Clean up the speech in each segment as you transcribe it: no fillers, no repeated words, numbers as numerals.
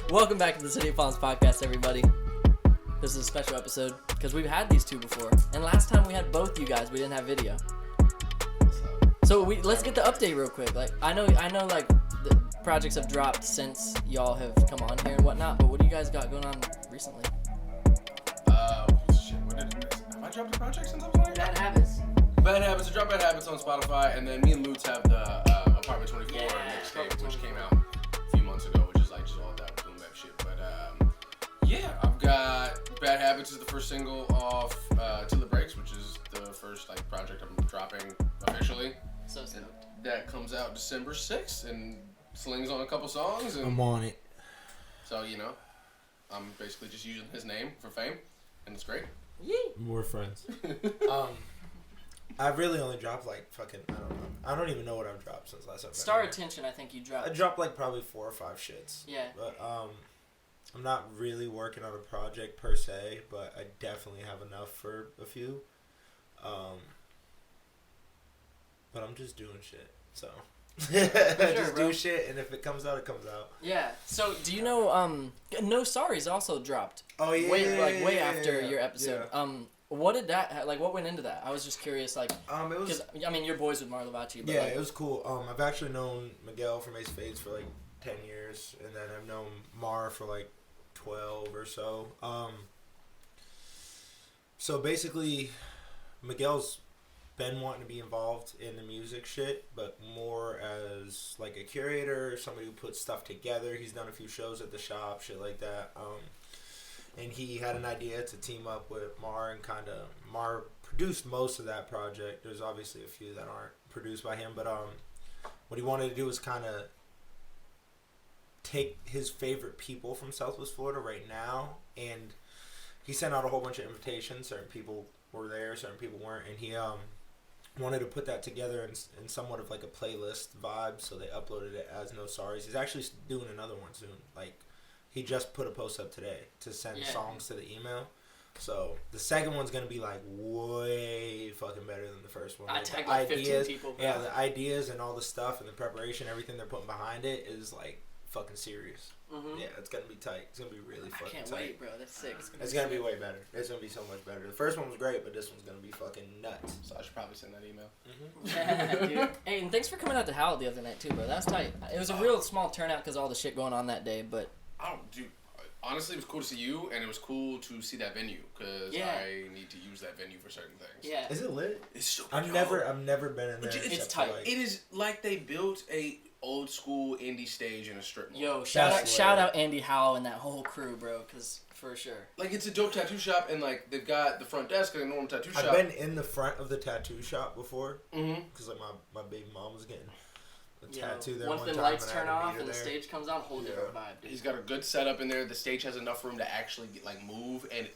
Welcome back to the City of Palms podcast, everybody. This is a special episode because we've had these two before, and last time we had both you guys, we didn't have video. So let's get the update real quick. Like I know, like the projects have dropped since y'all have come on here and whatnot. But what do you guys got going on recently? Shit. Have I dropped a project since I was on here? Bad Habits. Bad Habits. I dropped Bad Habits on Spotify, and then me and Lutz have the Apartment 24 mixtape, which came out a few months ago, which is like just all that boom bap shit. But yeah, I've got Bad Habits is the first single off Till It Breaks, which is the first like project I'm dropping officially. So stoked. That comes out December 6th, and Sling's on a couple songs. And I'm on it. so, you know, I'm basically just using his name for fame, and it's great. Yee. We're friends. I've really only dropped like fucking, I don't know. I don't even know what I've dropped since last episode. Star Attention, I think you dropped. I dropped like probably 4 or 5 shits. Yeah. But I'm not really working on a project per se, but I definitely have enough for a few. But I'm just doing shit, so. Just bro. do shit, and if it comes out, it comes out. Yeah. So do you know? No Sorry's also dropped. Oh yeah. Way after your episode. Yeah. What did that like? What went into that? I was just curious, like, It was. because I mean, you're boys with Marlavachi. But Yeah, like, it was cool. I've actually known Miguel from Ace Fades for like 10 years, and then I've known Mar for like 12 or so. So basically, Miguel's been wanting to be involved in the music shit, but more as like a curator, somebody who puts stuff together. He's done a few shows at the shop, shit like that. And he had an idea to team up with Mar, and Mar produced most of that project. There's obviously a few that aren't produced by him, but what he wanted to do was kind of take his favorite people from Southwest Florida right now, and he sent out a whole bunch of invitations. Certain people were there, certain people weren't, and he wanted to put that together in somewhat of like a playlist vibe, so they uploaded it as No Sorries. He's actually doing another one soon. Like, he just put a post up today to send songs to the email. So the second one's gonna be like way fucking better than the first one. I Like, tagged the like 15 ideas, people. Bro. yeah, the ideas and all the stuff and the preparation, everything they're putting behind it is like fucking serious. Mm-hmm. Yeah, it's gonna be tight. It's gonna be really fucking I can't tight. wait, bro. That's sick. It's gonna be way better. It's gonna be so much better. The first one was great, but this one's gonna be fucking nuts. So I should probably send that email. Yeah, dude. Hey, and thanks for coming out to Howell the other night too, bro. That was tight. It was a real small turnout because all the shit going on that day, but Honestly, it was cool to see you, and it was cool to see that venue, because I need to use that venue for certain things. yeah. Is it lit? It's super I've never been in there. It's except tight. for, like, It is like they built a old school indie stage in a strip mall. Yo, That's shout out Andy Howell and that whole crew, bro, because for sure. Like, it's a dope tattoo shop, and like they've got the front desk like a normal tattoo shop. I've been in the front of the tattoo shop before, Mm-hmm. because like my baby mom was getting a Yo, tattoo there once one the time. lights and I had turn to meet off her and the there. stage comes on, whole different vibe, dude. He's got a good setup in there. The stage has enough room to actually get, like, move, and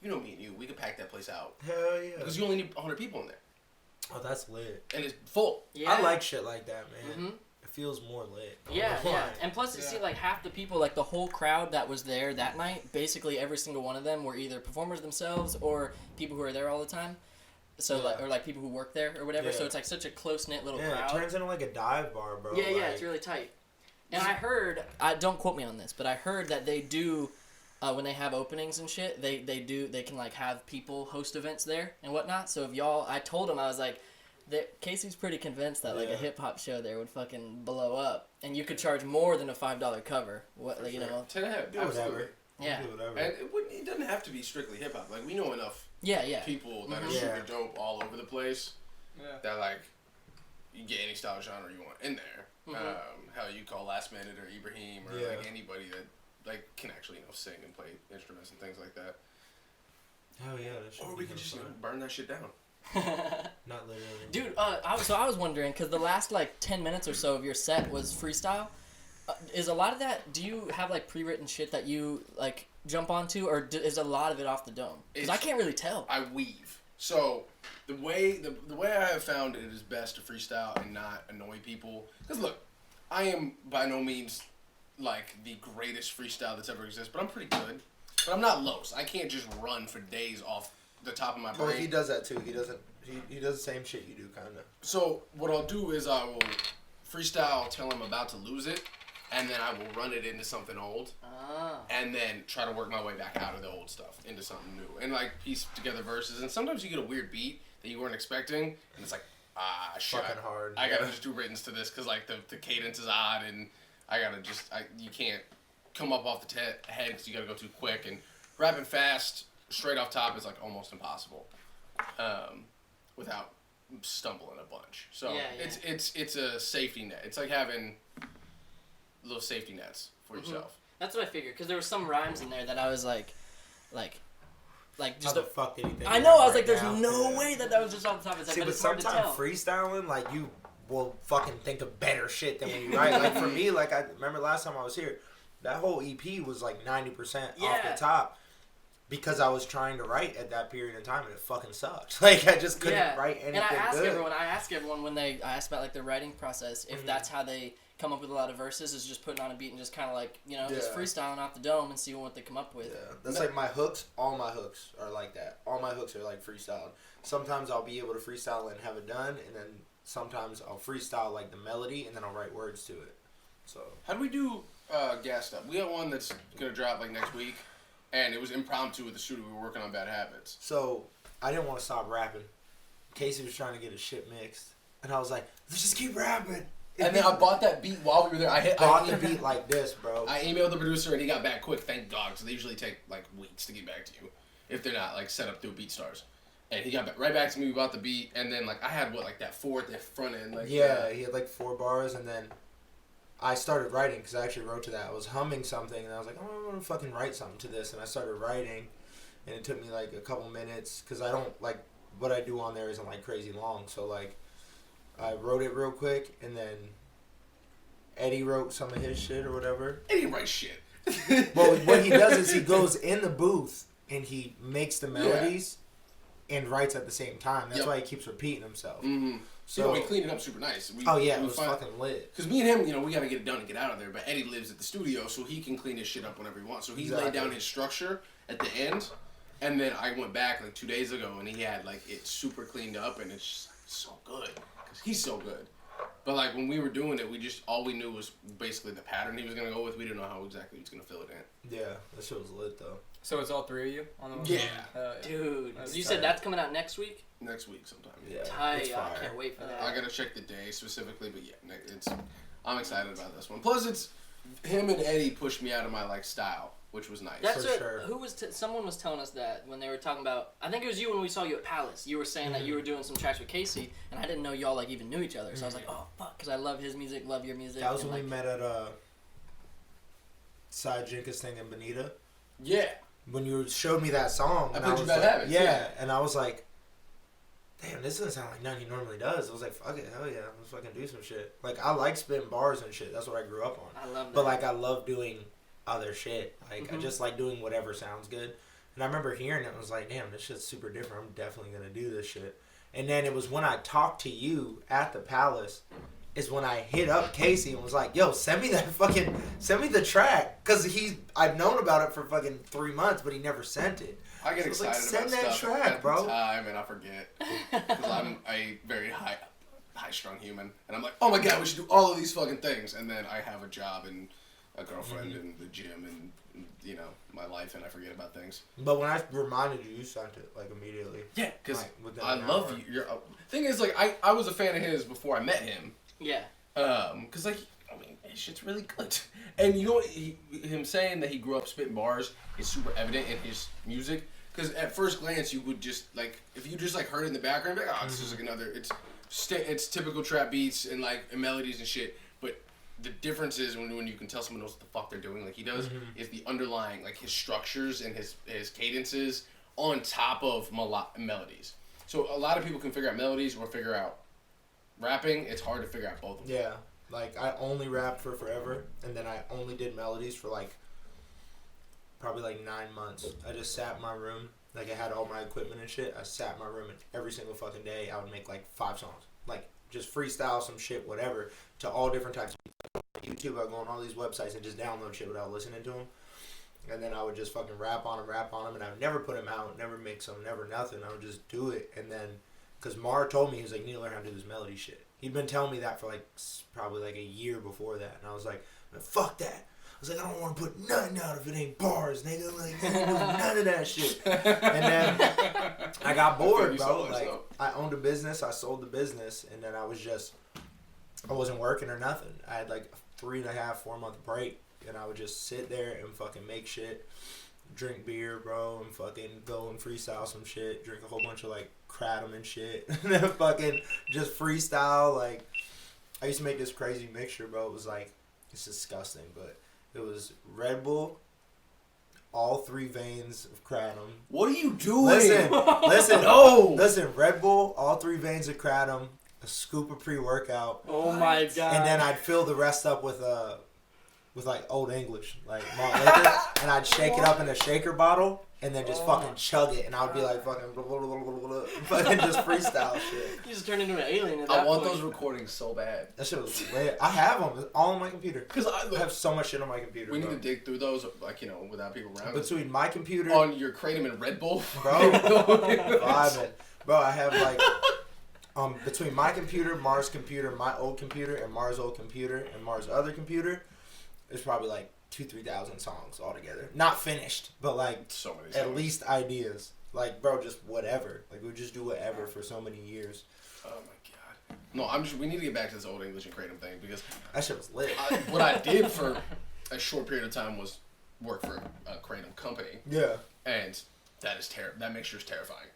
you know me and you, we could pack that place out. Hell yeah. Because you only need 100 people in there, Oh, that's lit. and it's full. Yeah. I like shit like that, man. Mm-hmm. It feels more lit. Yeah, Why? yeah. And plus, you see, like, half the people, like, the whole crowd that was there that night, basically every single one of them were either performers themselves or people who are there all the time. So, Yeah. like, or, like, people who work there or whatever. Yeah. So it's, like, such a close-knit little Yeah, crowd. it turns into like a dive bar, bro. Yeah, like, it's really tight. And I heard, don't quote me on this, but I heard that they do, when they have openings and shit, they can, like, have people host events there and whatnot. So if y'all, I told them, I was like, Casey's pretty convinced that, like, a Yeah. hip-hop show there would fucking blow up. And you could charge more than a $5 cover. What, like, you know? 10 and a half, Do whatever. absolutely. Yeah. Do whatever. And it doesn't have to be strictly hip hop. Like, we know enough Yeah. people that are Mhm. super Yeah. dope all over the place. Yeah. That, like, you get any style genre you want in there. Mhm. How you call Last Minute or Ibrahim or Yeah. like anybody that like can actually sing and play instruments and things like that. Hell yeah, that should Or be we could kinda just fun. burn that shit down. Not literally. Dude, I was wondering, because the last, like, 10 minutes or so of your set was freestyle. Is a lot of that, do you have, like, pre-written shit that you, like, jump onto, or is a lot of it off the dome? Because I can't really tell. I weave. So the way I have found it is best to freestyle and not annoy people. Because look, I am by no means like the greatest freestyle that's ever existed, but I'm pretty good. But I'm not Los. I can't just run for days off the top of my brain. Well, he does that too. He does the same shit you do, kind of. So what I'll do is I will freestyle till I'm about to lose it, and then I will run it into something old. and then try to work my way back out of the old stuff into something new, and like piece together verses. And sometimes you get a weird beat that you weren't expecting, and it's like, shit, fucking hard. I gotta just do writtens to this because like the cadence is odd, and I gotta you can't come up off the head because you gotta go too quick, and rapping fast straight off top is like almost impossible, without stumbling a bunch. So it's a safety net. It's like having little safety nets for yourself. That's what I figured, because there were some rhymes in there that I was like just how the fuck did he think? I know, I was like, there's now? no way that was just off the top of his head. See, but but it's hard to sometimes tell. freestyling, like, you will fucking think of better shit than when you write. Like, for me, like, I remember last time I was here, that whole EP was like 90% off the top because I was trying to write at that period in time, and it fucking sucked. Like, I just couldn't write anything and I ask good. everyone when I ask about like their writing process, if that's how they come up with a lot of verses, is just putting on a beat and just kind of like, just freestyling off the dome and see what they come up with. Yeah, that's like my hooks. All my hooks are like that. All my hooks are like freestyled. Sometimes I'll be able to freestyle and have it done, and then sometimes I'll freestyle like the melody, and then I'll write words to it. So how do we do gas stuff? We got one that's gonna drop like next week, and it was impromptu with the studio. We were working on Bad Habits. So I didn't want to stop rapping. Casey was trying to get his shit mixed, and I was like, let's just keep rapping. And then I bought that beat while we were there. I bought the beat like this, bro. I emailed the producer and he got back quick. Thank God, because they usually take like weeks to get back to you if they're not like set up through BeatStars. And he got right back to me. We bought the beat, and then like I had that front end. Like, he had like 4 bars, and then I started writing because I actually wrote to that. I was humming something, and I was like, oh, I'm gonna fucking write something to this, and I started writing, and it took me like a couple minutes because I don't like what I do on there isn't like crazy long, so like I wrote it real quick, and then Eddie wrote some of his shit or whatever. Eddie didn't write shit. Well, what he does is he goes in the booth and he makes the melodies and writes at the same time. That's why he keeps repeating himself. Mm-hmm. So we cleaned it up super nice. It was fucking lit. Because me and him, we got to get it done and get out of there. But Eddie lives at the studio, so he can clean his shit up whenever he wants. So he laid down his structure at the end, and then I went back like 2 days ago, and he had like it super cleaned up, and it's just so good. Because he's so good. But like when we were doing it, all we knew was basically the pattern he was gonna go with. We didn't know how exactly he was gonna fill it in. Yeah, that shit was lit though. So it's all 3 of you on the one? Yeah. Dude, That's you tight. said that's coming out next week? Next week sometime. Yeah, Tight. I can't wait for that. I gotta check the day specifically, but yeah, I'm excited about this one. Plus, it's him and Eddie pushed me out of my like style, which was nice. That's For sure. Who was someone was telling us that when they were talking about. I think it was you when we saw you at Palace. You were saying that you were doing some tracks with Casey, and I didn't know y'all like even knew each other. So I was like, oh fuck, because I love his music, love your music. That was and, when like, we met at Side Jinkus thing in Bonita. Yeah. When you showed me that song, I and put I you was Bad like, Habits, yeah, and I was like, damn, this doesn't sound like nothing he normally does. I was like, fuck it, hell yeah, let's fucking do some shit. Like, I like spitting bars and shit. That's what I grew up on. I love that. But like, I love doing other shit. Like, I just like doing whatever sounds good. And I remember hearing it and was like, damn, this shit's super different. I'm definitely gonna do this shit. And then it was when I talked to you at the Palace, is when I hit up Casey and was like, yo, send me the track. Cause I've known about it for fucking 3 months, but he never sent it. I get So excited send about that stuff track, at bro. the time, and I forget. Because I'm a very high-strung human. And I'm like, oh my god, we should do all of these fucking things. And then I have a job and a girlfriend and the gym and, my life, and I forget about things. But when I reminded you, you sent it, like, immediately. Yeah, because within I an love hour. you. Thing is, like, I was a fan of his before I met him. Yeah. Because, like, I mean, his shit's really good. And you know what? Him saying that he grew up spitting bars is super evident in his music. Because at first glance, you would just, like, if you just, like, heard it in the background, you'd be like, oh, this is, like, another, it's typical trap beats and, like, and melodies and shit. But the difference is when you can tell someone knows what the fuck they're doing, like he does, is the underlying, like, his structures and his cadences on top of melodies. So a lot of people can figure out melodies or figure out rapping. It's hard to figure out both of them. Yeah. Like, I only rapped for forever, and then I only did melodies for, like, probably, like, 9 months. I just sat in my room. Like, I had all my equipment and shit. I sat in my room, and every single fucking day, I would make, like, 5 songs. Like, just freestyle some shit, whatever, to all different types of YouTube. I would go on all these websites and just download shit without listening to them. And then I would just fucking rap on them, and I would never put them out, never mix them, never nothing. I would just do it, and then, because Mar told me, he was like, you need to learn how to do this melody shit. He'd been telling me that for, like, probably, like, a year before that, and I was like, fuck that. was like, I don't want to put nothing out if it ain't bars, nigga. Like, none of that shit. And then I got bored, bro. Like, I owned a business. I sold the business. And then I wasn't working or nothing. I had like a 3.5, 4 month break. And I would just sit there and fucking make shit. Drink beer, bro. And fucking go and freestyle some shit. Drink a whole bunch of like Kratom and shit. And then fucking just freestyle. Like, I used to make this crazy mixture, bro. It was like, it's disgusting, but it was Redbull, all 3 veins of Kratom. What are you doing? Listen, no. Listen, Redbull, all 3 veins of Kratom, a scoop of pre-workout. Oh my god! And then I'd fill the rest up with like Old English, like malt liquor, and I'd shake it up in a shaker bottle, and then just fucking chug it, and I would be like fucking blah, blah, blah, blah, blah, blah, fucking just freestyle shit. You just turned into an alien. At I that want point. those recordings so bad. That shit was lit. I have them all on my computer. Cause I have so much shit on my computer. We bro. need to dig through those, like, you know, without people around. Between my computer On your Kratom and Redbull, bro, vibing. Bro, I have like between my computer, Mars' computer, my old computer, and Mars' old computer, and Mars' other computer, there's probably like 2,000-3,000 songs altogether. Not finished, but like so many songs. At least ideas. Like, bro, just whatever. Like, we would just do whatever for so many years. Oh my god. No, we need to get back to this Old English and Kratom thing because that shit was lit. What I did for a short period of time was work for a Kratom company. Yeah. And that is that mixture is terrifying.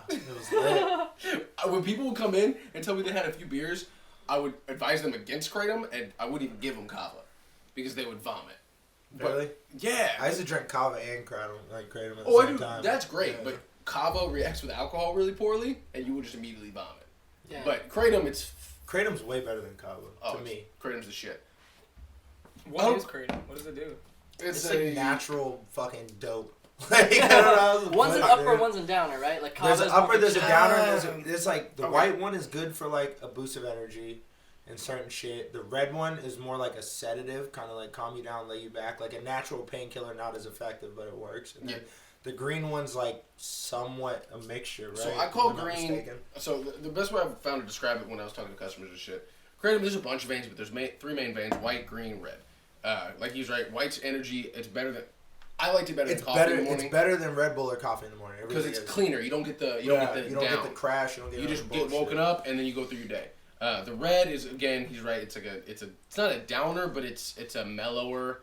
It was lit. When people would come in and tell me they had a few beers, I would advise them against Kratom, and I wouldn't even give them kava because they would vomit. Really? Yeah. I used to drink kava and Kratom at the I same do. time. That's great, Yeah. but kava reacts with alcohol really poorly, and you would just immediately vomit. Yeah. But Kratom, Kratom's way better than kava, to me. Kratom's the shit. What is Kratom? What does it do? It's like natural fucking dope. Like, I don't know. One's an upper, one's a downer, right? Like there's an Kava's upper, there's a downer, and there's like the Okay. white one is good for like a boost of energy and certain shit. The red one is more like a sedative, kind of like calm you down, lay you back, like a natural painkiller, not as effective, but it works. And then the green one's like somewhat a mixture, right? So I call If I'm not green. mistaken. So the best way I've found to describe it when I was talking to customers and shit, Kratom, there's a bunch of veins, but there's 3 main veins: white, green, red. Like he's right, white's energy. It's better than. I liked it better than coffee in the morning. It's better than Red Bull or coffee in the morning. Because really it's is. cleaner. You don't get the You don't down. get the crash. You just get woken up and then you go through your day. The red is, again, he's right. It's not a downer, but it's a mellower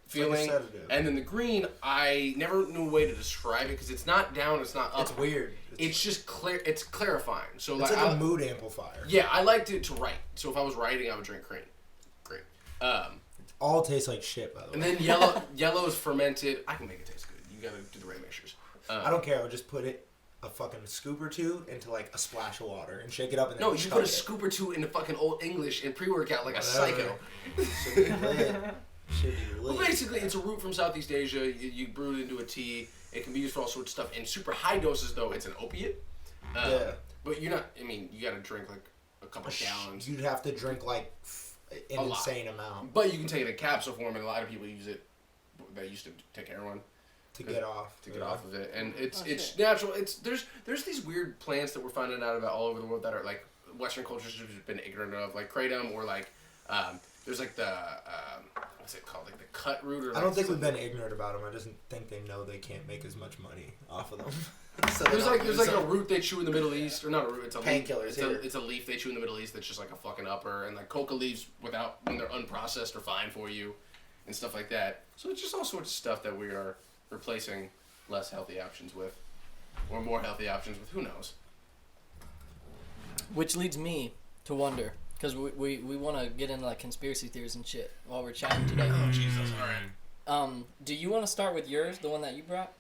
feeling. Like a sedative. And then the green, I never knew a way to describe it because it's not down, it's not up. It's weird. It's just clear. It's clarifying. So it's like a mood amplifier. Yeah, I liked it to write. So if I was writing, I would drink green. All tastes like shit, by the way. And then yellow is fermented. I can make it taste good. You gotta do the right mixtures. I don't care. I would just put it a fucking scoop or two into like a splash of water and shake it up and then No, you put a scoop or two into fucking Old English and pre-workout like a psycho. Should be lit. Well, basically, it's a root from Southeast Asia. You brew it into a tea. It can be used for all sorts of stuff. In super high doses, though, it's an opiate. But you're not. I mean, you gotta drink like a couple gallons. You'd have to drink like an insane amount. But you can take it in capsule form, and a lot of people use it. That used to take heroin. To get off. To get off of it, and it's natural. There's these weird plants that we're finding out about all over the world that are like Western cultures have just been ignorant of, like kratom or like there's like the what's it called, like the cut root or. I don't think we've been ignorant about them. I just think they know they can't make as much money off of them. So there's like a root they chew in the Middle East, or not a root. It's a painkillers. It's a leaf they chew in the Middle East that's just like a fucking upper, and like coca leaves when they're unprocessed are fine for you, and stuff like that. So it's just all sorts of stuff that we are replacing less healthy options with, or more healthy options with. Who knows? Which leads me to wonder, because we want to get into like conspiracy theories and shit while we're chatting today. Oh Jesus! All right. Do you want to start with yours, the one that you brought?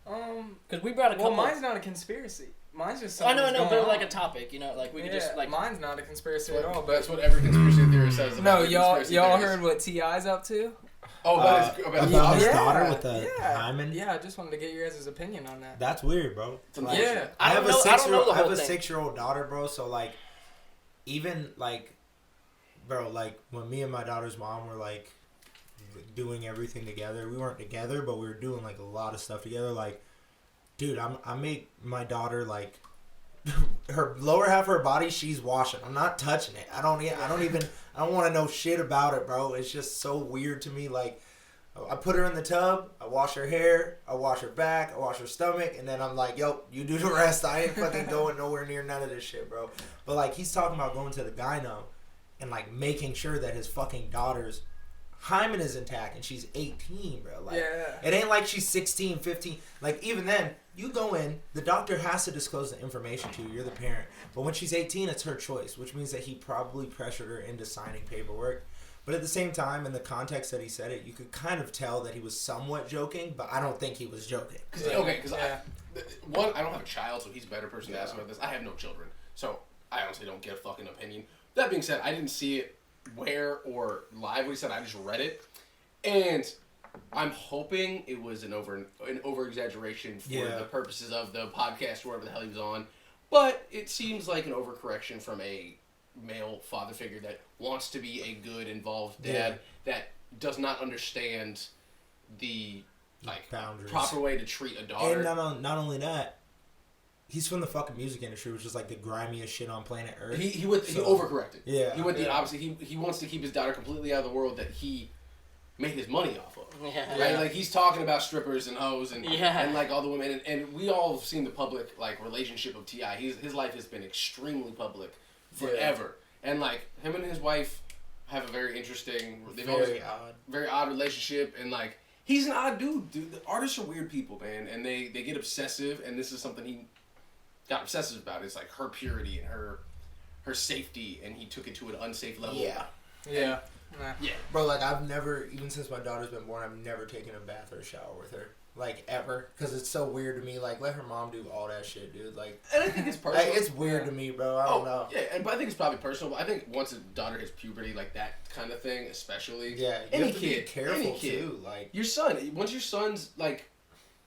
Because we brought a couple. Well, mine's not a conspiracy. Mine's just I something. know, but like a topic, you know, like we could Yeah, just like. mine's not a conspiracy at all. But That's what every conspiracy theorist says. no, About y'all conspiracy y'all theories. heard what T.I.'s up to? Oh, about his Yeah. daughter with the hymen. Yeah, I just wanted to get your guys' opinion on that. That's weird, bro. Like, Yeah. I have a I don't know the whole thing. 6-year-old daughter, bro. So like, even like, bro, like when me and my daughter's mom were like doing everything together, we weren't together, but we were doing like a lot of stuff together. Like, dude, I made my daughter like her lower half of her body, she's washing. I'm not touching it. I don't want to know shit about it, bro. It's just so weird to me. Like, I put her in the tub, I wash her hair, I wash her back, I wash her stomach, and then I'm like, yo, you do the rest. I ain't fucking going nowhere near none of this shit, bro. But, like, he's talking about going to the gyno and, like, making sure that his fucking daughter's hymen is intact, and she's 18, bro. Like, it ain't like she's 16, 15. Like, even then, you go in, the doctor has to disclose the information to you. You're the parent. But when she's 18, it's her choice, which means that he probably pressured her into signing paperwork. But at the same time, in the context that he said it, you could kind of tell that he was somewhat joking, but I don't think he was joking. I don't have a child, so he's a better person to ask about this. I have no children, so I honestly don't get a fucking opinion. That being said, I didn't see it where or live what he said. I just read it, and I'm hoping it was an over exaggeration for the purposes of the podcast or whatever the hell he was on. But it seems like an overcorrection from a male father figure that wants to be a good, involved dad that does not understand the boundaries, proper way to treat a daughter. And not only that, he's from the fucking music industry, which is like the grimiest shit on planet Earth. He overcorrected. Yeah. He went obviously he wants to keep his daughter completely out of the world that he made his money off of. Yeah. Right? Like, he's talking about strippers and hoes and like all the women, and we all have seen the public like relationship of T.I. His life has been extremely public forever. And like, him and his wife have a very interesting, very odd relationship, and like, he's an odd dude. The artists are weird people, man, and they get obsessive, and this is something he got obsessive about. It's like her purity and her safety, and he took it to an unsafe level. Yeah. Bro, like, I've never, even since my daughter's been born, I've never taken a bath or a shower with her. Like, ever. Because it's so weird to me. Like, let her mom do all that shit, dude. Like, and I think it's personal. Like, it's weird to me, bro. I don't know. Yeah, but I think it's probably personal. I think once a daughter hits puberty, like that kind of thing, especially. Yeah, you have to be careful, too. Like, your son, once your son's, like,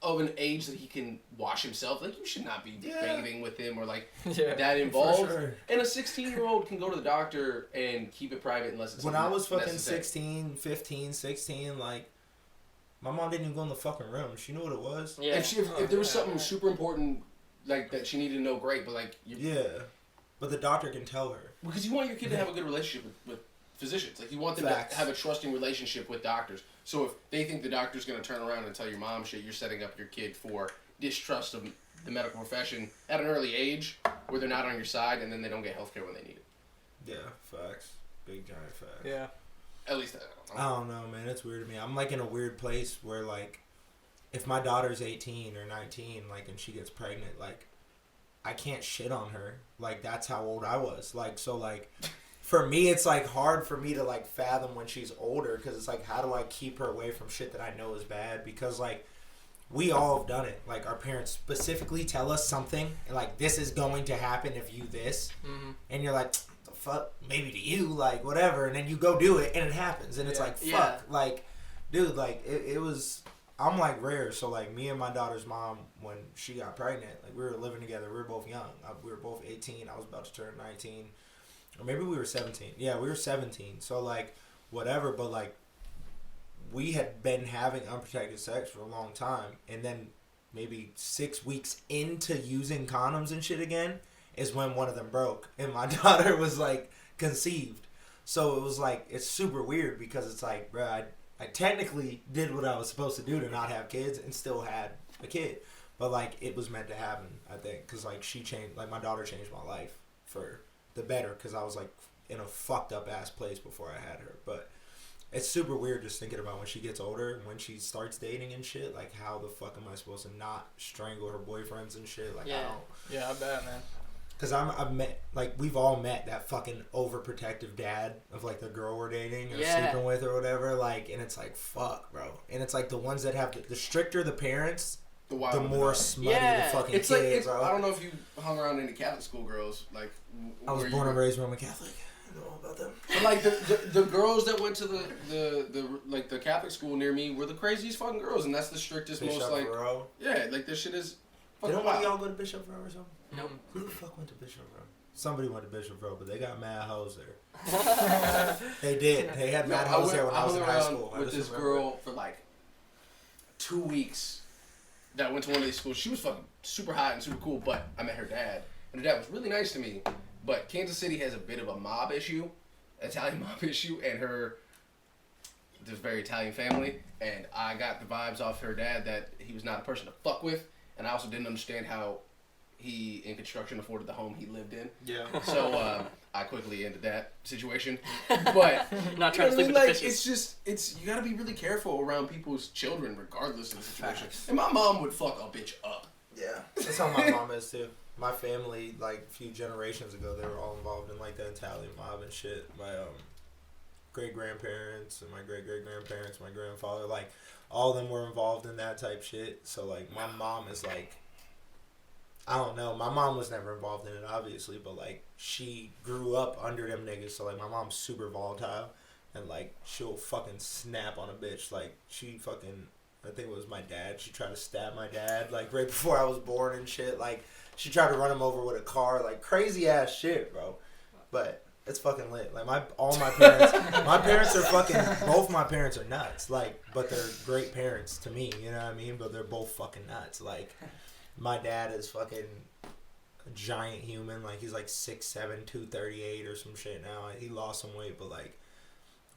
of an age that he can wash himself, like, you should not be bathing with him or like that involved. Sure. And a 16-year-old can go to the doctor and keep it private unless it's when I was fucking necessary. 16, 15, 16, like, my mom didn't even go in the fucking room. She knew what it was. Yeah. If there was something super important, like, that she needed to know, great, but like but the doctor can tell her because you want your kid to have a good relationship with physicians. Like, you want them to have a trusting relationship with doctors. So if they think the doctor's going to turn around and tell your mom shit, you're setting up your kid for distrust of the medical profession at an early age where they're not on your side, and then they don't get healthcare when they need it. Yeah, facts. Big giant facts. Yeah. At least I don't know, man. It's weird to me. I'm like in a weird place where, like, if my daughter's 18 or 19, like, and she gets pregnant, like, I can't shit on her. Like, that's how old I was. Like, so, like, for me, it's, like, hard for me to, like, fathom when she's older, because it's, like, how do I keep her away from shit that I know is bad? Because, like, we all have done it. Like, our parents specifically tell us something, and, like, this is going to happen if you this. Mm-hmm. And you're like, the fuck? Maybe to you, like, whatever. And then you go do it, and it happens. And it's like, fuck. Yeah. Like, dude, like, it was... I'm, like, rare. So, like, me and my daughter's mom, when she got pregnant, like, we were living together. We were both young. We were both 18. I was about to turn 19. Or maybe we were 17. Yeah, we were 17. So, like, whatever. But, like, we had been having unprotected sex for a long time. And then maybe 6 weeks into using condoms and shit again is when one of them broke. And my daughter was, like, conceived. So, it was, like, it's super weird because it's like, bruh, I technically did what I was supposed to do to not have kids and still had a kid. But, like, it was meant to happen, I think. Because, like, my daughter changed my life for the better. Because I was, like, in a fucked up ass place before I had her. But it's super weird just thinking about when she gets older, when she starts dating and shit. Like, how the fuck am I supposed to not strangle her boyfriends and shit? Like, I don't. Yeah, I bet, man. Because I've met, like, we've all met that fucking overprotective dad of, like, the girl we're dating or sleeping with or whatever, like, and it's like, fuck, bro. And it's like the ones that have, the stricter the parents, the more smutty the fucking it's kids, like, bro. I don't know if you hung around any Catholic school girls, like, I was born and raised Roman Catholic. I know all about them. But, like, the girls that went to the Catholic school near me were the craziest fucking girls, and that's the strictest, Bishop most, like, Rowe. Yeah, like, this shit is fucking Didn't one of y'all go to Bishop Rowe or something? Nope. Who the fuck went to Bishop Rowe? Somebody went to Bishop Rowe, but they got mad hoes there. They did. They had mad hoes there when I was in high school. With this girl for like 2 weeks that went to one of these schools. She was fucking super hot and super cool, but I met her dad. and her dad was really nice to me. But Kansas City has a bit of a mob issue, Italian mob issue, and there's a very Italian family, and I got the vibes off her dad that he was not a person to fuck with, and I also didn't understand how he, in construction, afforded the home he lived in. Yeah. So I quickly ended that situation. But Not trying to sleep with like, the fishes. you gotta be really careful around people's children, regardless of the situation. Facts. And my mom would fuck a bitch up. Yeah. That's how my mom is too. My family, like a few generations ago, they were all involved in like the Italian mob and shit. My great grandparents and my great grandparents, my grandfather, like all of them were involved in that type shit. So like my mom is like, I don't know. My mom was never involved in it, obviously, but like she grew up under them niggas. So like my mom's super volatile, and like she'll fucking snap on a bitch. Like she fucking, I think it was my dad. She tried to stab my dad like right before I was born and shit. Like she tried to run him over with a car. Like crazy ass shit, bro. But it's fucking lit. Like all my parents, my parents are fucking. Both my parents are nuts. Like, but they're great parents to me. You know what I mean? But they're both fucking nuts. Like. My dad is fucking a giant human. Like, he's like 6'7", 238 or some shit now. He lost some weight, but like,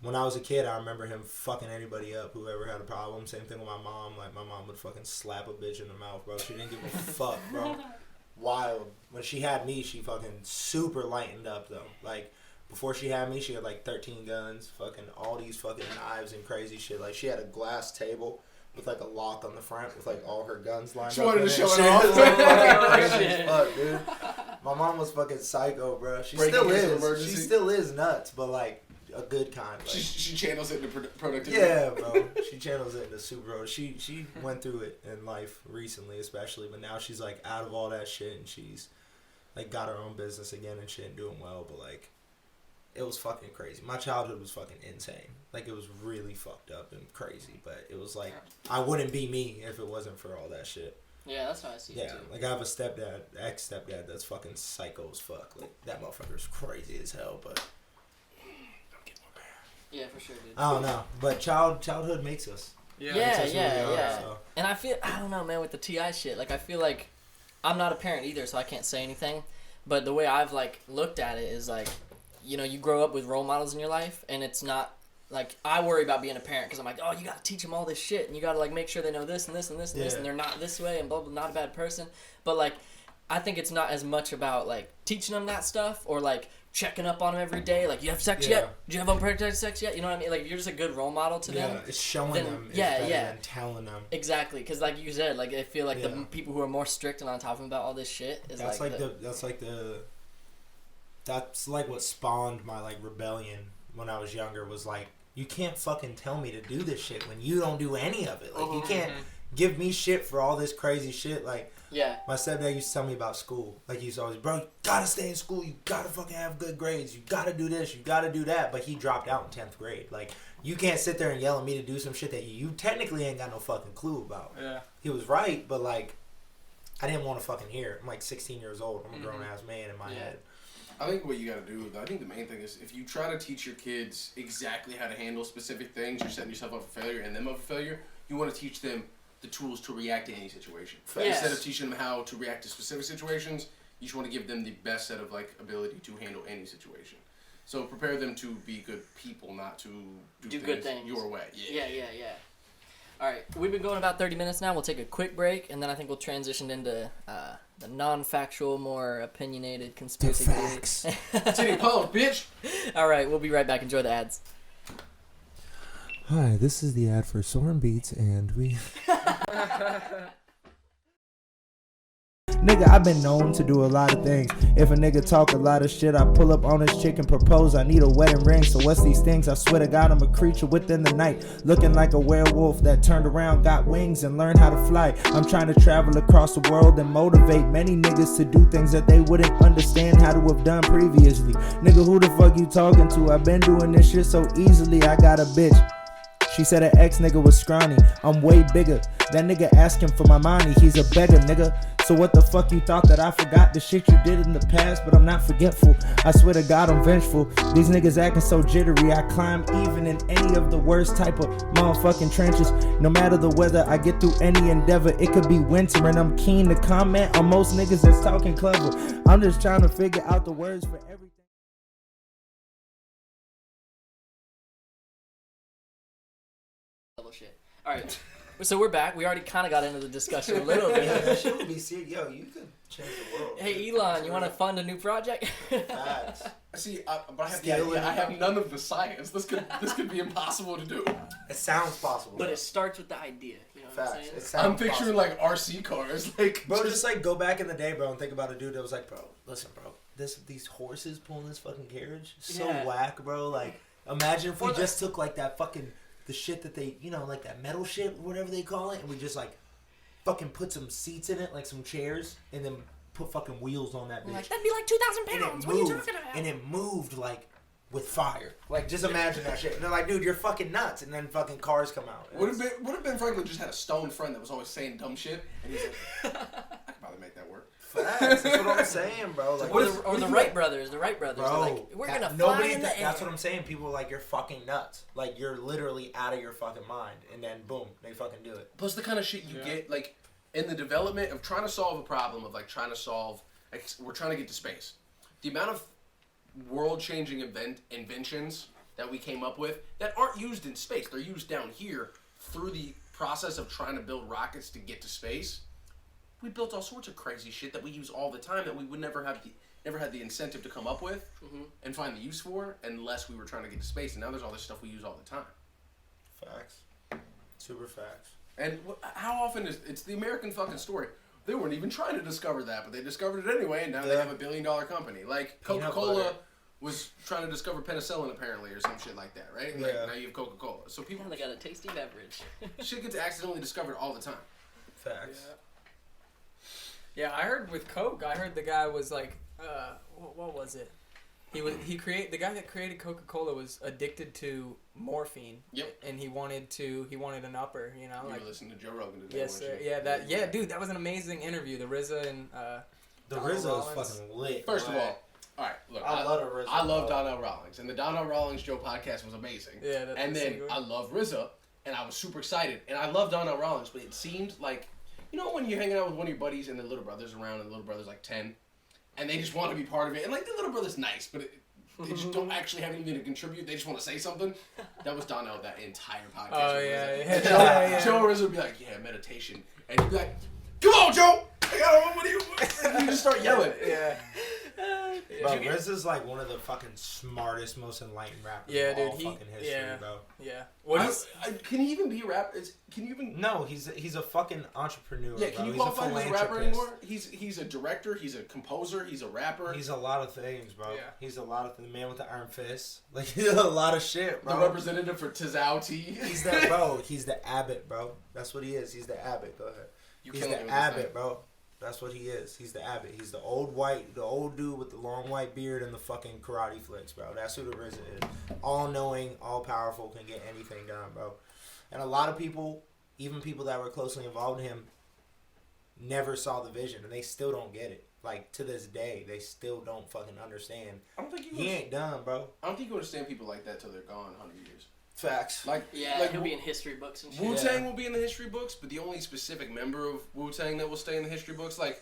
when I was a kid, I remember him fucking anybody up, whoever had a problem. Same thing with my mom. Like, my mom would fucking slap a bitch in the mouth, bro. She didn't give a fuck, bro. Wild. When she had me, she fucking super lightened up, though. Like, before she had me, she had like 13 guns, fucking all these fucking knives and crazy shit. Like, she had a glass table with like a lock on the front with like all her guns lined up. She wanted to show it off. off. Like, crazy as fuck, dude. My mom was fucking psycho, bro. She still is. She still is nuts, but like a good kind. Like, she channels it into productivity. yeah, bro. She channels it into super. She went through it in life recently, especially, but now she's like out of all that shit and she's like got her own business again and shit and doing well. But like, it was fucking crazy. My childhood was fucking insane. Like, it was really fucked up and crazy. But it was like, I wouldn't be me if it wasn't for all that shit. Yeah, that's how I see it too. Like, I have a ex-stepdad that's fucking psycho as fuck. Like, that motherfucker's crazy as hell, but I'm getting more bad. Yeah, for sure, dude. I don't know. But childhood makes us. Yeah. Makes us who we are, so. And I don't know, man, with the T.I. shit, like, I feel like I'm not a parent either, so I can't say anything. But the way I've, like, looked at it is, like, you know, you grow up with role models in your life, and it's not, like, I worry about being a parent, because I'm like, oh, you got to teach them all this shit, and you got to, like, make sure they know this and this and this and this, and they're not this way, and blah, blah, not a bad person. But, like, I think it's not as much about, like, teaching them that stuff, or, like, checking up on them every day, like, you have sex yet? Do you have unprotected sex yet? You know what I mean? Like, you're just a good role model to them. Yeah, it's showing them. It's better than telling them. Exactly, because like you said, like, I feel like the people who are more strict and on top of them about all this shit is that's what spawned my like rebellion when I was younger. Was like, you can't fucking tell me to do this shit when you don't do any of it. Like, you can't give me shit for all this crazy shit. Like, my stepdad used to tell me about school. Like, he used to always, bro, you gotta stay in school. You gotta fucking have good grades. You gotta do this. You gotta do that. But he dropped out in 10th grade. Like, you can't sit there and yell at me to do some shit that you technically ain't got no fucking clue about. Yeah. He was right, but like, I didn't want to fucking hear it. I'm like 16 years old. I'm a grown ass man in my head. I think what you gotta do, I think the main thing is, if you try to teach your kids exactly how to handle specific things, you're setting yourself up for failure and them up for failure. You want to teach them the tools to react to any situation. Instead of teaching them how to react to specific situations, you just want to give them the best set of like ability to handle any situation. So prepare them to be good people, not to do good things your way. Yeah. All right, we've been going about 30 minutes now. We'll take a quick break, and then I think we'll transition into the non-factual, more opinionated conspiracy theories. Titty pump, bitch! All right, we'll be right back. Enjoy the ads. Hi, this is the ad for Soren Beats, and we... Nigga, I've been known to do a lot of things. If a nigga talk a lot of shit, I pull up on his chick and propose. I need a wedding ring, so what's these things? I swear to God, I'm a creature within the night, looking like a werewolf that turned around, got wings, and learned how to fly. I'm trying to travel across the world and motivate many niggas to do things that they wouldn't understand how to have done previously. Nigga, who the fuck you talking to? I've been doing this shit so easily, I got a bitch. She said her ex nigga was scrawny. I'm way bigger. That nigga asking for my money. He's a beggar, nigga. So what the fuck you thought that I forgot the shit you did in the past? But I'm not forgetful. I swear to God I'm vengeful. These niggas acting so jittery. I climb even in any of the worst type of motherfucking trenches. No matter the weather, I get through any endeavor. It could be winter and I'm keen to comment on most niggas that's talking clever. I'm just trying to figure out the words for everything. Level shit. All right. So we're back. We already kind of got into the discussion a little That bit. shit would be serious. Yo, you could change the world. Hey, Elon, you want to fund a new project? Facts. See, but I have none of the science. This could be impossible to do. It sounds possible. But it starts with the idea. You know what I'm Facts. saying? It sounds I'm picturing possible. like RC cars, like Bro, just like go back in the day, bro, and think about a dude that was like, bro, listen, bro, these horses pulling this fucking carriage, so Yeah. whack, bro. Like, imagine if we Or the- just took like that fucking the shit that they, you know, like that metal shit, whatever they call it, and we just like fucking put some seats in it, like some chairs, and then put fucking wheels on that bitch. Like, that'd be like 2,000 and pounds. it What are you moved, talking about? and it moved like with fire. Like, just imagine that shit. And they're like, dude, you're fucking nuts. And then fucking cars come out. would have been Franklin just had a stone friend that was always saying dumb shit, and he's like, I could probably make that work. Facts. That's what I'm saying, bro. Like, Or the Wright brothers. The Wright brothers. bro, They're like, we're that- gonna fly nobody in the air. That's what I'm saying. People are like, you're fucking nuts. Like, you're literally out of your fucking mind. And then boom, they fucking do it. Plus the kind of shit you get like in the development of trying to solve a problem of like trying to solve like, we're trying to get to space. The amount of world-changing inventions that we came up with that aren't used in space. They're used down here through the process of trying to build rockets to get to space. We built all sorts of crazy shit that we use all the time that we would never had the incentive to come up with and find the use for unless we were trying to get to space. And now there's all this stuff we use all the time. Facts. Super facts. And how often it's the American fucking story. They weren't even trying to discover that, but they discovered it anyway, and now they Yeah. have $1 billion company. Like Peanut Coca-Cola butter. was trying to discover penicillin apparently, or some shit like that, right? Like, Yeah. now you have Coca-Cola. So people, They got a tasty beverage. shit gets accidentally discovered all the time. Facts. Yeah, I heard with Coke. I heard the guy was like, what was it? The guy that created Coca-Cola was addicted to morphine. Yep. And he wanted an upper, you know, You like. were listening to Joe Rogan today, Yes, weren't sir. you? Yeah, dude, that was an amazing interview. The RZA and The Donald Rizzo's Rollins. fucking lit. First of Like, all right, look, I love the RZA. I love bro. Donnell Rawlings, and the Donnell Rawlings Joe podcast was amazing. Yeah, that's and then single. I love RZA, and I was super excited, and I love Donnell Rawlings, but it seemed like, you know, when you're hanging out with one of your buddies and the little brother's around, and the little brother's like 10, and they just want to be part of it, and like the little brother's nice, but they just don't actually have anything to contribute. They just want to say something. That was Donnell that entire podcast. Oh, with yeah, RZA. yeah. And Yeah. Joe RZA would be like, yeah, meditation, and he'd be like, come on, Joe. What do you? And you just start yelling. Yeah. Bro, RZA's like one of the fucking smartest, most enlightened rappers Yeah, of dude, all he- fucking history, yeah. bro. Yeah. What is? Can he even be a rapper? Can you even? No, he's a fucking entrepreneur. Yeah, bro. can you He's a qualify him as a rapper philanthropist. anymore? He's a director. He's a composer. He's a rapper. He's a lot of things, bro. Yeah. He's a lot of the man with the iron fist. Like, he's a lot of shit, the bro. representative for Tizao Tea. He's that, bro. He's the Abbott, bro. That's what he is. He's the Abbott. Go ahead. You He's killing me the with this Abbott, thing. bro. That's what he is. He's the Abbott. He's the old dude with the long white beard and the fucking karate flicks, bro. That's who the RZA is. All knowing, all powerful, can get anything done, bro. And a lot of people, even people that were closely involved in him, never saw the vision, and they still don't get it. Like, to this day, they still don't fucking understand. I don't think you. He ain't done, bro. I don't think you understand people like that till they're gone 100 years. Facts. Like Yeah, like he'll be in history books and shit. Wu Tang Yeah. will be in the history books, but the only specific member of Wu Tang that will stay in the history books, like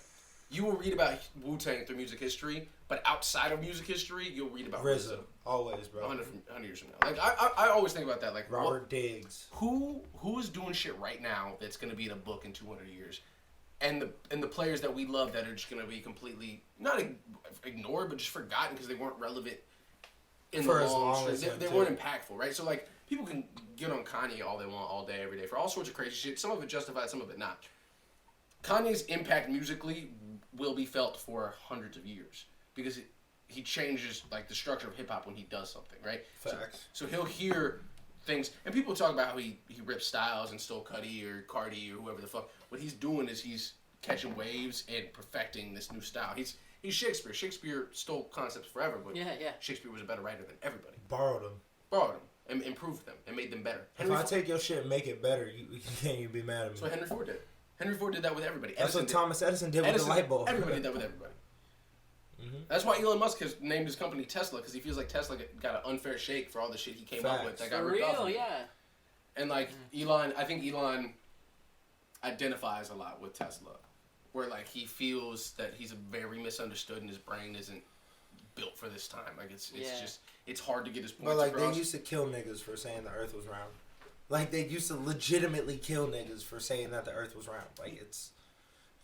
you will read about Wu Tang through music history, but outside of music history, you'll read about RZA. Always, bro. 100 years from now. Like I always think about that. Like Robert Diggs. who is doing shit right now that's gonna be in a book in 200 years, and the players that we love that are just gonna be completely not ignored but just forgotten because they weren't relevant in For the as long long stretch. as him, They too. weren't impactful, right? So like people can get on Kanye all they want all day every day for all sorts of crazy shit. Some of it justified, some of it not. Kanye's impact musically will be felt for hundreds of years because he changes like the structure of hip hop when he does something, right? Facts. So he'll hear things, and people talk about how he ripped Styles and stole Cudi or Cardi or whoever the fuck. What he's doing is he's catching waves and perfecting this new style. He's Shakespeare. Shakespeare stole concepts forever, but Yeah. Shakespeare was a better writer than everybody. Borrowed him. Borrowed him. and improved them and made them better. If I take your shit and make it better, you can't even be mad at me. That's what Henry Ford did. Henry Ford did that with everybody. That's what Thomas Edison did with the light bulb. Everybody did that with everybody. That's why Elon Musk has named his company Tesla, because he feels like Tesla got an unfair shake for all the shit he came up with that got ripped off. Yeah. And like Elon, I think Elon identifies a lot with Tesla, where like he feels that he's very misunderstood and his brain isn't built for this time. Like it's just it's hard to get his point across. But like they used to kill niggas for saying the Earth was round. Like they used to legitimately kill niggas for saying that the Earth was round. Like it's,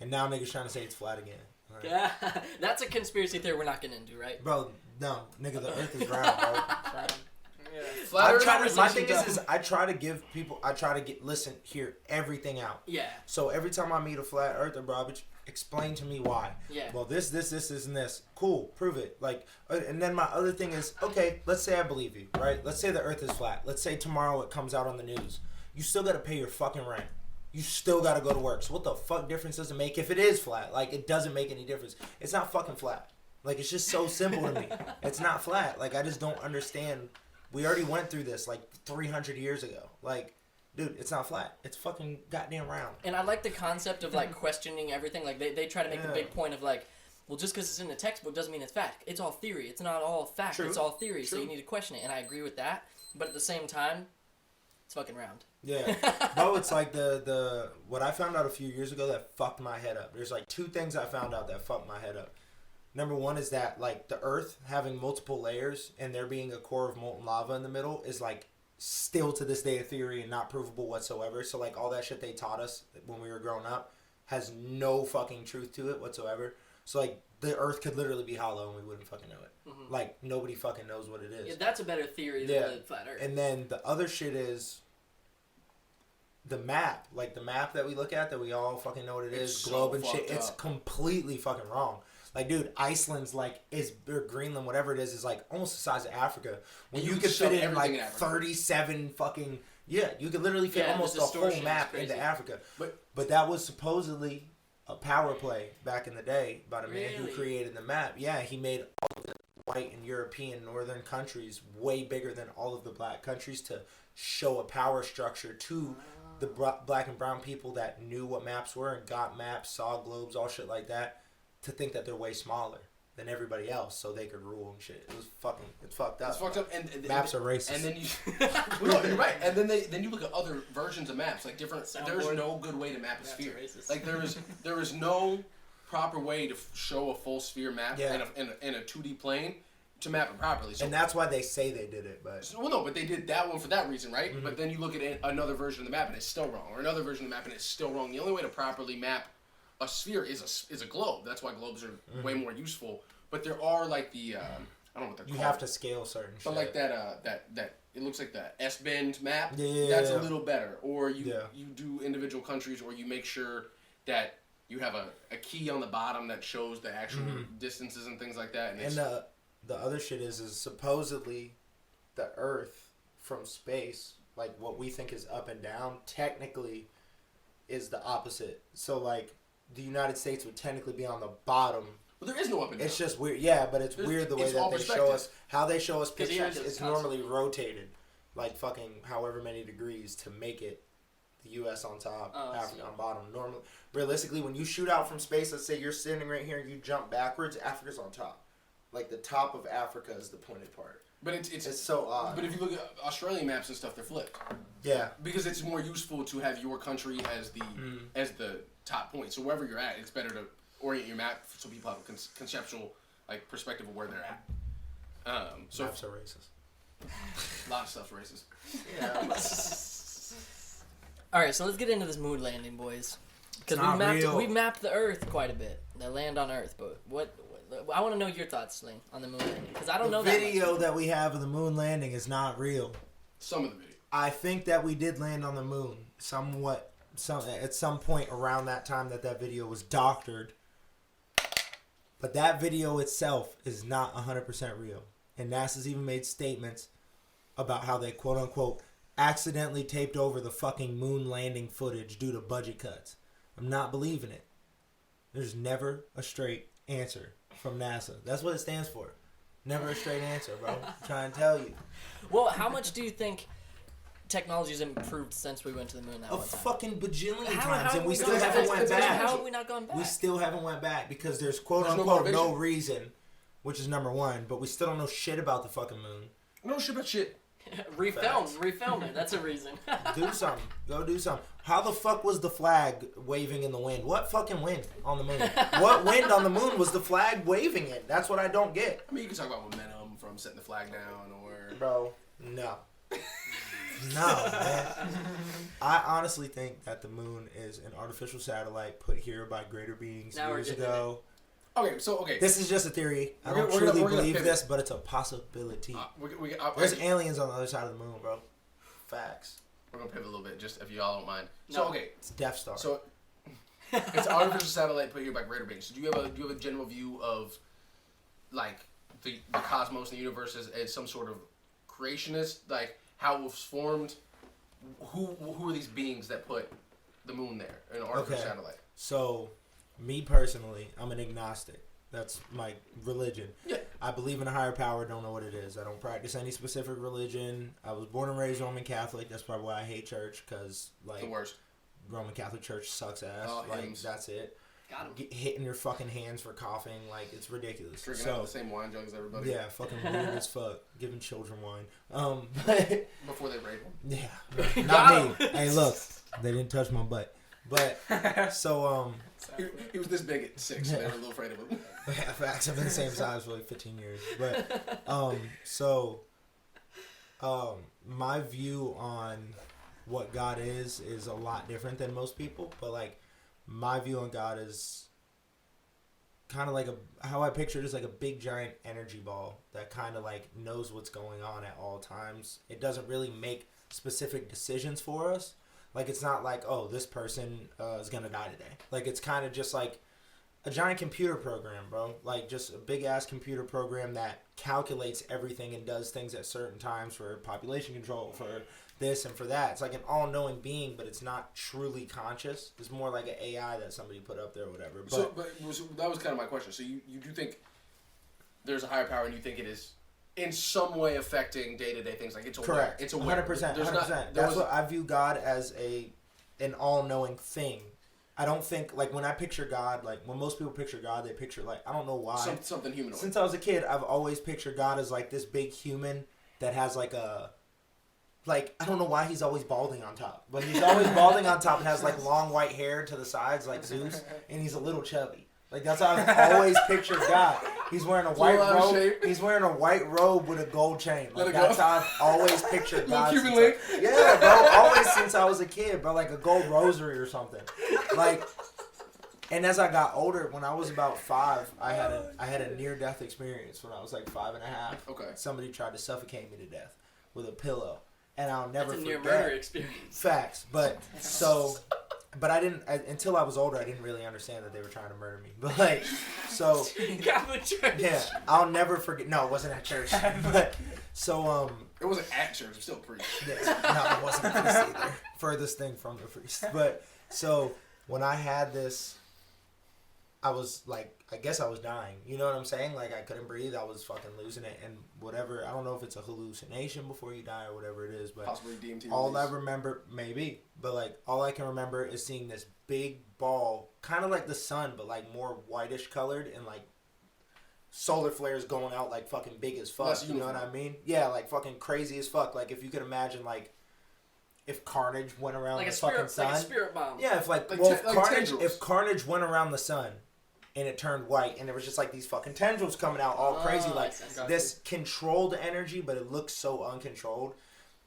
and now niggas trying to say it's flat again. Like, Yeah, that's a conspiracy theory we're not getting into, right? bro, no, nigga, the Earth is round, bro. Yeah. My thing is I try to give people, hear everything out. Yeah. So every time I meet a flat earther, bro, explain to me why. Yeah. Well, this, and this. Cool, prove it. Like, and then my other thing is, okay, let's say I believe you, right? Let's say the Earth is flat. Let's say tomorrow it comes out on the news. You still got to pay your fucking rent. You still got to go to work. So what the fuck difference does it make if it is flat? Like, it doesn't make any difference. It's not fucking flat. Like, it's just so simple to me. It's not flat. Like, I just don't understand. We already went through this, like, 300 years ago. Like, dude, it's not flat. It's fucking goddamn round. And I like the concept of, like, questioning everything. Like, they try to make the big point of, like, well, just because it's in the textbook doesn't mean it's fact. It's all theory. It's not all fact. True. It's all theory, True. so you need to question it. And I agree with that. But at the same time, it's fucking round. Yeah. Bro, it's like the what I found out a few years ago that fucked my head up. There's, like, 2 things I found out that fucked my head up. Number one is that, like, the Earth having multiple layers and there being a core of molten lava in the middle is, like, still to this day a theory and not provable whatsoever. So, like, all that shit they taught us when we were growing up has no fucking truth to it whatsoever. So, like, the Earth could literally be hollow and we wouldn't fucking know it. Mm-hmm. Like, nobody fucking knows what it is. Yeah, that's a better theory than the flat Earth. And then the other shit is the map. Like, the map that we look at that we all fucking know what it is, It's globe so and shit, fucked it's up. completely fucking wrong. Like, dude, Iceland's like, or Greenland, whatever it is like almost the size of Africa. When And you you could can show fit in everything like in Africa. 37 fucking, you could literally fit Yeah, almost the the whole distortion is map crazy. into Africa. But But that was supposedly a power play back in the day by the man who Really? created the map. Yeah, he made all of the white and European northern countries way bigger than all of the black countries to show a power structure to the black and brown people that knew what maps were and got maps, saw globes, all shit like that, to think that they're way smaller than everybody else so they could rule and shit. It's fucked up. it's fucked up. And Maps are racist. And then you, well, no, you're right. And then you look at other versions of maps, like different. There's Soundboard. no good way to map a Maps sphere. are racist. Like there is no proper way to show a full sphere map Yeah. in a 2D plane to map it properly. So, And that's why they say they did it, but well, no, but they did that one for that reason, right? Mm-hmm. But then you look at another version of the map and it's still wrong, or another version of the map and it's still wrong. The only way to properly map a sphere is a globe. That's why globes are way more useful. But there are like the I don't know what they're you called. have to scale certain shit. But like that it looks like the S-bend map. Yeah. That's a little better. Or you Yeah. you do individual countries, or you make sure that you have a key on the bottom that shows the actual distances and things like that. And the other shit is supposedly the Earth from space, like what we think is up and down, technically is the opposite. So like the United States would technically be on the bottom. but there is no up and down. It's just weird, yeah, but it's weird the way it's all that they show perspective. us how they show us 'Cause, yeah, pictures. it's It's normally constantly- rotated, like fucking however many degrees to make it the U.S. on top, Oh, I Africa see. on bottom. Normally, realistically, when you shoot out from space, let's say you're standing right here and you jump backwards, Africa's on top. Like the top of Africa is the pointed part. But It's so odd. but if you look at Australian maps and stuff, they're flipped. Yeah. Because it's more useful to have your country as the top point. So wherever you're at, it's better to orient your map so people have a conceptual like perspective of where they're at. So Maps are racist. a lot of stuff's racist. All right, so let's get into this moon landing, boys. Because not real. we mapped the Earth quite a bit, the land on Earth. But what I want to know your thoughts, Sling, on the moon landing, because I don't know The that video much. that we have of the moon landing is not real. Some of the video. I think that we did land on the moon at some point around that time that video was doctored. But that video itself is not 100% real. And NASA's even made statements about how they quote unquote accidentally taped over the fucking moon landing footage due to budget cuts. I'm not believing it. There's never a straight answer from NASA. That's what it stands for. Never a straight answer, bro. I'm trying to tell you. Well, how much do you think technology's improved since we went to the moon that A one time? fucking bajillion How times, and we still gone haven't back? went back. How have we not gone back? We still haven't went back because there's quote There's no unquote no motivation. reason, which is number one, but we still don't know shit about the fucking moon. No shit about shit. Refilm it. That's a reason. Do something. Go do something. How the fuck was the flag waving in the wind? What fucking wind on the moon? What wind on the moon was the flag waving in? That's what I don't get. I mean, you can talk about momentum from setting the flag down or... Bro, no. No, man. I honestly think that the moon is an artificial satellite put here by greater beings Now we're years getting ago. Okay. This is just a theory. I We're don't gonna- truly we're gonna believe pivot. this, but it's a possibility. There's aliens on the other side of the moon, bro. Facts. We're going to pivot a little bit, just if y'all don't mind. No. So, okay. It's Death Star. So, it's an artificial satellite put here by greater beings. So do you have a general view of, like, the cosmos and the universe as some sort of creationist? Like, how it was formed? Who are these beings that put the moon there, an artificial satellite? So, me personally, I'm an agnostic. That's my religion. Yeah. I believe in a higher power, don't know what it is. I don't practice any specific religion. I was born and raised Roman Catholic. That's probably why I hate church, because, like, The worst. Roman Catholic Church sucks ass. Oh, like, hymns. that's it. Got him. Hitting your fucking hands for coughing, like, it's ridiculous. Drinking out of the same wine jug as everybody. Yeah, fucking weird as fuck. Giving children wine. But Before they rape them. yeah, Got not me. Hey, look, they didn't touch my butt. But so He was this big at 6, so they were a little afraid of him. yeah, facts. I've been the same size for like 15 years. But my view on what God is a lot different than most people. But like my view on God is kind of like how I picture it is like a big giant energy ball that kind of like knows what's going on at all times. It doesn't really make specific decisions for us. Like, it's not like, oh, this person is going to die today. Like, it's kind of just like a giant computer program, bro. Like, just a big-ass computer program that calculates everything and does things at certain times for population control, for this and for that. It's like an all-knowing being, but it's not truly conscious. It's more like an AI that somebody put up there or whatever. So that was kind of my question. So you do think there's a higher power, and you think it is in some way affecting day-to-day things, like it's aware. Correct. It's aware. 100%. There's 100%. That's what I view God as an all-knowing thing. I don't think, like, when I picture God, like, when most people picture God, they picture, like, I don't know why. Something humanoid. Since I was a kid, I've always pictured God as, like, this big human that has, like, I don't know why he's always balding on top. But he's always balding on top and has, like, long white hair to the sides, like Zeus, and he's a little chubby. Like, that's how I've always pictured God. He's wearing a white robe. He's wearing a white robe with a gold chain. Like, that's how I've always pictured God. Cuban link. Yeah, bro. Always since I was a kid, bro. Like a gold rosary or something. Like, and as I got older, when I was about 5, I had a near-death experience when I was like 5 and a half. Okay. Somebody tried to suffocate me to death with a pillow, and I'll never That's a forget. near murder experience. Facts, but I didn't until I was older. I didn't really understand that they were trying to murder me. But like, so Catholic Church. yeah, I'll never forget. No, it wasn't at church. But so It wasn't at church. It was still a priest. yeah, no, it wasn't a priest either. Furthest thing from the priest. But so when I had this, I was like, I guess I was dying. You know what I'm saying? Like, I couldn't breathe. I was fucking losing it. And whatever, I don't know if it's a hallucination before you die or whatever it is, but Possibly DMT. all I release. remember, maybe, but like, all I can remember is seeing this big ball, kind of like the sun, but like more whitish colored, and like solar flares going out like fucking big as fuck. Less You know what uniform. I mean? Yeah, like fucking crazy as fuck. Like, if you could imagine, like, if Carnage went around Like the a fucking spirit, sun. like a spirit bomb. Yeah, if Like tendrils. Carnage went around the sun and it turned white, and there was just like these fucking tendrils coming out all crazy, Oh, like I see. this controlled energy, but it looks so uncontrolled.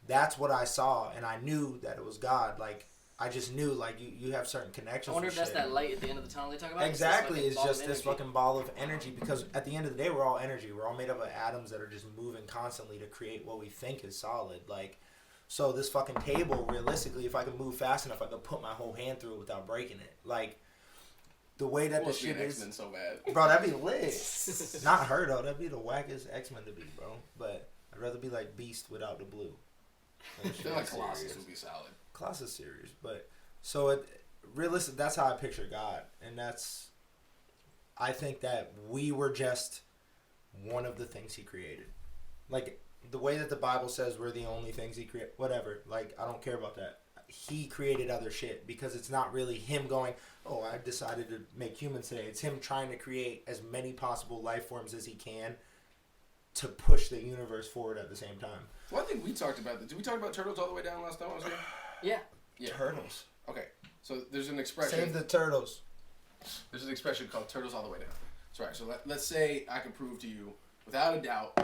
That's what I saw, and I knew that it was God. Like, I just knew, like, you have certain connections. I wonder with if that's shit. that light at the end of the tunnel they talk about. Exactly, It's it's this just fucking this ball of fucking ball of energy, because at the end of the day, we're all energy. We're all made up of atoms that are just moving constantly to create what we think is solid. Like, so this fucking table, realistically, if I could move fast enough, I could put my whole hand through it without breaking it. Like, the way that this shit is, X-Men so bad. bro, that'd be lit. Not her though, that'd be the wackest X-Men to be, bro. But I'd rather be like Beast without the blue. I feel like Colossus would be solid. Colossus series, but so realistic. That's how I picture God, and I think that we were just one of the things he created. Like, the way that the Bible says we're the only things he created, whatever. Like, I don't care about that. He created other shit because it's not really him going, oh, I decided to make humans today. It's him trying to create as many possible life forms as he can to push the universe forward at the same time. Well, I think we talked about that. Did we talk about turtles all the way down last time I was here? Yeah. Turtles. Okay. So there's an expression. Save the turtles. There's an expression called turtles all the way down. That's right. So let's say I can prove to you, without a doubt,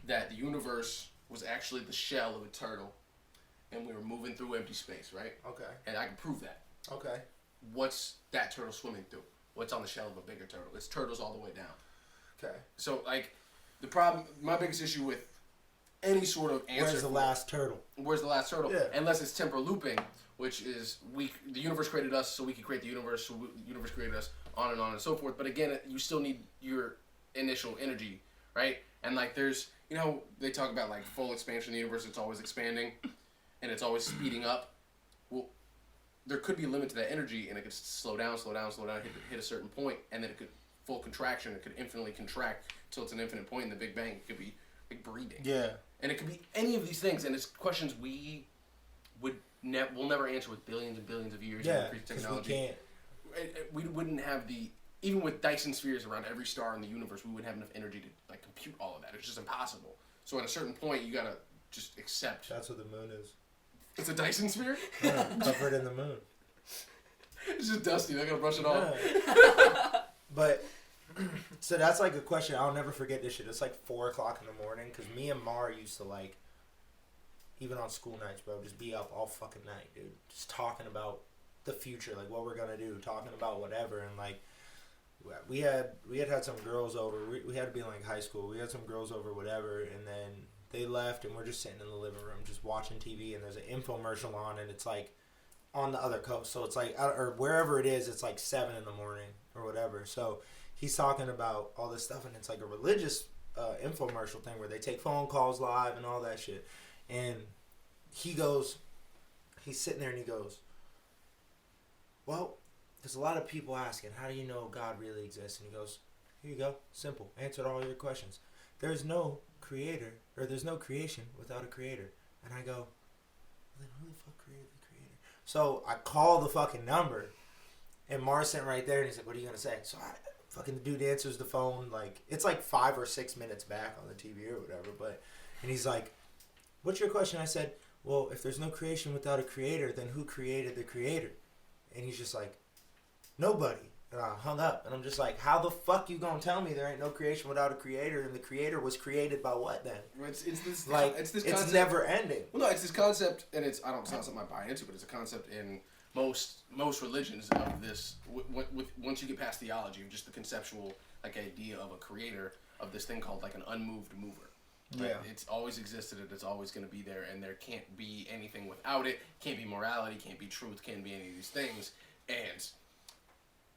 that the universe was actually the shell of a turtle, and we were moving through empty space, right? Okay. And I can prove that. Okay. What's that turtle swimming through? What's on the shell of a bigger turtle? It's turtles all the way down. Okay. So, like, the problem, my biggest issue with any sort of answer. Where's the last turtle? Where's the last turtle? Yeah. Unless it's temporal looping, which is the universe created us so we could create the universe, so the universe created us, on and so forth. But again, you still need your initial energy, right? And like there's, they talk about like full expansion of the universe, it's always expanding and it's always speeding up. Well, there could be a limit to that energy and it could slow down, hit a certain point, and then it could full contraction, it could infinitely contract till it's an infinite point in the Big Bang. It could be like breathing. Yeah. And it could be any of these things, and it's questions we we'll never answer with billions and billions of years of increased technology. We can't. We wouldn't have even with Dyson spheres around every star in the universe, we wouldn't have enough energy to like compute all of that. It's just impossible. So at a certain point, you gotta just accept. That's what the moon is. It's a Dyson sphere? Yeah, covered in the moon. It's just dusty. They're gonna brush it off. Yeah. But so that's like a question. I'll never forget this shit. It's like 4 o'clock in the morning because me and Mar used to like, even on school nights, bro, just be up all fucking night, dude. Just talking about the future, like what we're gonna do, talking about whatever, and like we had some girls over. We had to be in like high school. We had some girls over, whatever, and then they left, and we're just sitting in the living room, just watching TV, and there's an infomercial on, and it's like on the other coast, so it's like or wherever it is, it's like 7 in the morning or whatever. So he's talking about all this stuff, and it's like a religious infomercial thing where they take phone calls live and all that shit. And he's sitting there and he goes, well, there's a lot of people asking, how do you know God really exists? And he goes, here you go, simple, answered all your questions. There's no creator, or there's no creation without a creator. And I go, well, then who the fuck created the creator? So I call the fucking number, and Mars sitting right there, and he's like, what are you going to say? So fucking the dude answers the phone, like, it's like 5 or 6 minutes back on the TV or whatever, and he's like, what's your question? I said, well, if there's no creation without a creator, then who created the creator? And he's just like, nobody. And I hung up, and I'm just like, how the fuck you gonna tell me there ain't no creation without a creator, and the creator was created by what then? It's this like, it's this it's concept. never ending. Well, no, it's this concept, and it's not something I buy into, but it's a concept in most religions of this. Once you get past theology, of just the conceptual like idea of a creator of this thing called like an unmoved mover. Right? Yeah. It's always existed, and it's always going to be there, and there can't be anything without it. Can't be morality, can't be truth, can't be any of these things. And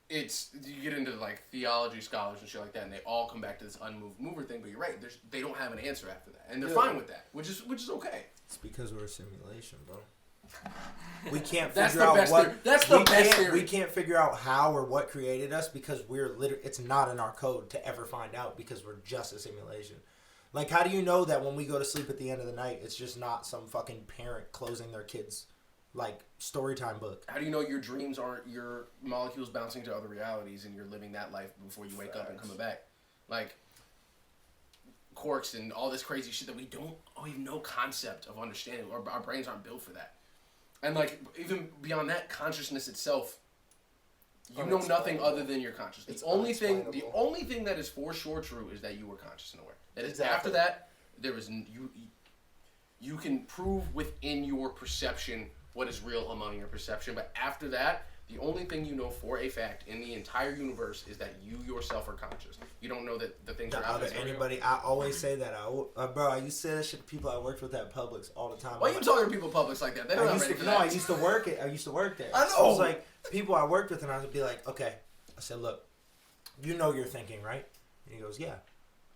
you get into like theology scholars and shit like that, and they all come back to this unmoved mover thing. But you're right, they don't have an answer after that, and they're fine with that, which is okay. It's because we're a simulation, bro. We can't That's figure the out best what theory. That's the best theory. We can't figure out how or what created us because it's not in our code to ever find out because we're just a simulation. Like, how do you know that when we go to sleep at the end of the night, it's just not some fucking parent closing their kids' like story time book? How do you know your dreams aren't your molecules bouncing to other realities and you're living that life before you wake up and coming back? Like quarks and all this crazy shit that we don't even no concept of understanding, or our brains aren't built for that. And like even beyond that, consciousness itself, you know nothing other than your consciousness. The only thing that is for sure true is that you were conscious and aware. That is after that, there is you can prove within your perception what is real among your perception, but after that, the only thing you know for a fact in the entire universe is that you yourself are conscious. You don't know that the things are out there. Anybody, I always say that. Bro, I used to say that shit to people I worked with at Publix all the time. Why are you talking to people at Publix like that? They don't have ready for that. No, I used to work there. I know. So it was like people I worked with, and I would be like, okay. I said, look, you know you're thinking, right? And he goes, yeah.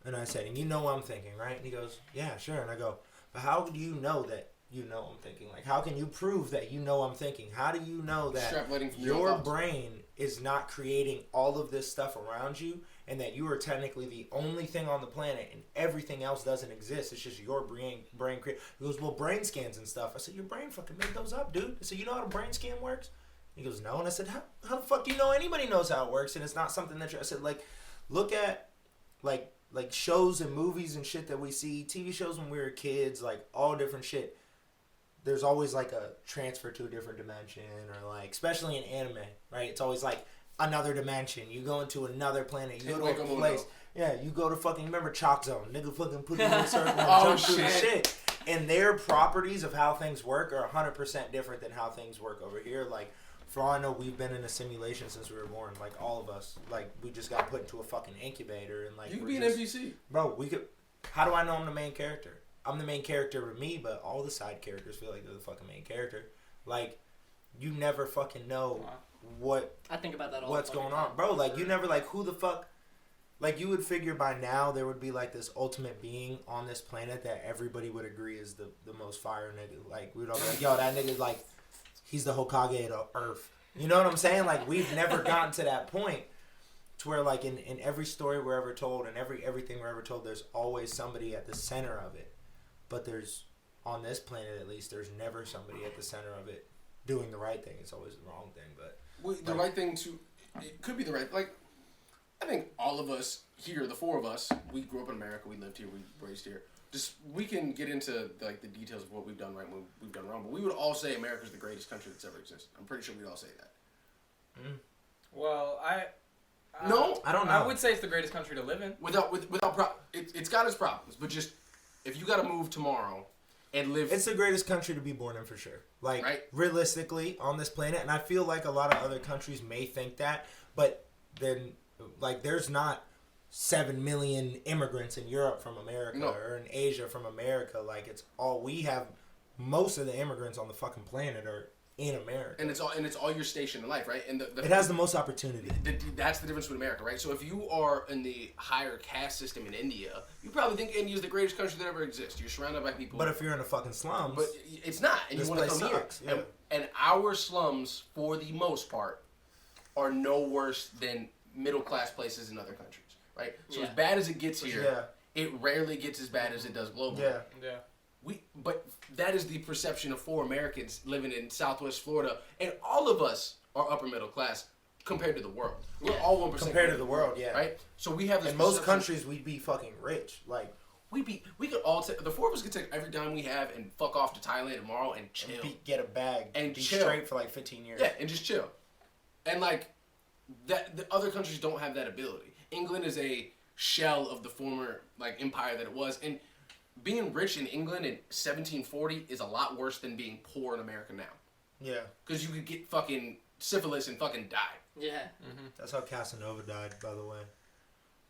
And I said, and you know I'm thinking, right? And he goes, yeah, sure. And I go, but how do you know that you know I'm thinking? Like, how can you prove that you know I'm thinking? How do you know that your brain is not creating all of this stuff around you, and that you are technically the only thing on the planet, and everything else doesn't exist. It's just your brain create. He goes, well, brain scans and stuff. I said, your brain fucking made those up, dude. I said, you know how a brain scan works? He goes, no. And I said, how the fuck do you know anybody knows how it works? And it's not something that I said, like, look at, like shows and movies and shit that we see, TV shows when we were kids, like, all different shit. There's always, like, a transfer to a different dimension, or, like, especially in anime, right? It's always, like, another dimension. You go into another planet. You go to a place. Yeah, you go to fucking, remember Chalk Zone. Nigga fucking put you in a circle and jump through the shit. And their properties of how things work are 100% different than how things work over here. Like, for all I know, we've been in a simulation since we were born. Like, all of us. Like, we just got put into a fucking incubator. And like, you could be an NPC. Bro, we could. How do I know I'm the main character? I'm the main character with me, but all the side characters feel like they're the fucking main character. Like, you never fucking know what I think about that all what's going on. Bro, like, you never, like, who the fuck. Like, you would figure by now there would be, like, this ultimate being on this planet that everybody would agree is the most fire nigga. Like, we'd all be like, yo, that nigga, like, he's the Hokage of the Earth. You know what I'm saying? Like, we've never gotten to that point to where, like, in every story we're ever told and everything we're ever told, there's always somebody at the center of it. But there's, on this planet at least, there's never somebody at the center of it doing the right thing. It's always the wrong thing. But the right thing it could be the right, like, I think all of us here, the four of us, we grew up in America, we lived here, we raised here. Just, we can get into, like, the details of what we've done right and what we've done wrong, but we would all say America's the greatest country that's ever existed. I'm pretty sure we'd all say that. Well, No, I don't know. I would say it's the greatest country to live in. It's got its problems, but just, if you got to move tomorrow and live... It's the greatest country to be born in for sure. Like, right? Realistically, on this planet, and I feel like a lot of other countries may think that, but then, like, there's not 7 million immigrants in Europe from America or in Asia from America. Like, it's all we have. Most of the immigrants on the fucking planet are in America, and it's all your station in life, right? And it has the most opportunity. That's the difference with America, right? So if you are in the higher caste system in India, you probably think India is the greatest country that ever exists. You're surrounded by people. But if you're in the fucking slums, but it's not, and you want to come sucks, here. Yeah. And our slums, for the most part, are no worse than middle class places in other countries, right? So as bad as it gets here, it rarely gets as bad as it does globally. Yeah. But that is the perception of 4 Americans living in Southwest Florida, and all of us are upper middle class compared to the world. We're all 1% compared to the world, right? So we have this. In most countries, we'd be fucking rich. Like, we could all take, the 4 of us could take every dime we have and fuck off to Thailand tomorrow and chill, get a bag and be chill straight for like 15 years. Yeah, and just chill. And like that, the other countries don't have that ability. England is a shell of the former like empire that it was, and being rich in England in 1740 is a lot worse than being poor in America now. Yeah. Because you could get fucking syphilis and fucking die. Yeah. Mm-hmm. That's how Casanova died, by the way.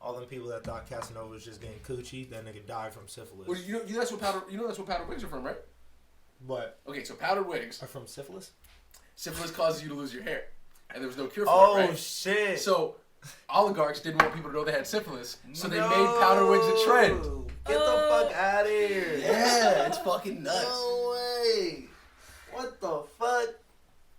All them people that thought Casanova was just getting coochie, that nigga died from syphilis. Well, you know that's what powdered wigs are from, right? What? Okay, so powdered wigs are from syphilis? Syphilis causes you to lose your hair. And there was no cure for it, right? Oh, shit. So, oligarchs didn't want people to know they had syphilis, so they made powdered wigs a trend. Get the fuck out of here. Yeah, it's fucking nuts. No way. What the fuck?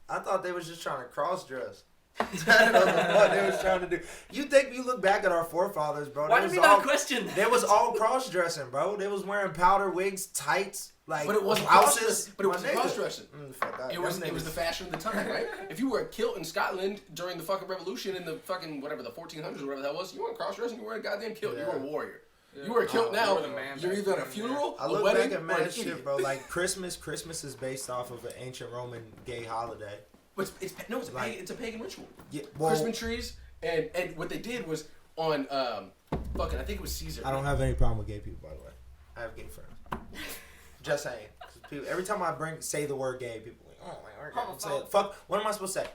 I thought they was just trying to cross-dress. I don't know what they was trying to do. You think you look back at our forefathers, bro? Why did we not question that? They was all cross-dressing, bro. They was wearing powder wigs, tights, like but it wasn't blouses. But it wasn't cross-dressing. It was the fashion of the time, right? If you were a kilt in Scotland during the fucking revolution in the fucking whatever the 1400s or whatever that was, you weren't cross-dressing. You were a goddamn kilt. Yeah. You were a warrior. Yeah. You were a kilt now. You're either at a funeral, I look a wedding, back at or mad an shit, idiot. bro. Like Christmas is based off of an ancient Roman gay holiday. But it's a pagan ritual. Yeah, well, Christmas trees, and what they did was on I think it was Caesar. I don't have any problem with gay people, by the way. I have gay friends. Just saying. People, every time I say the word gay, people are like, oh my god, say it. Fuck. What am I supposed to say?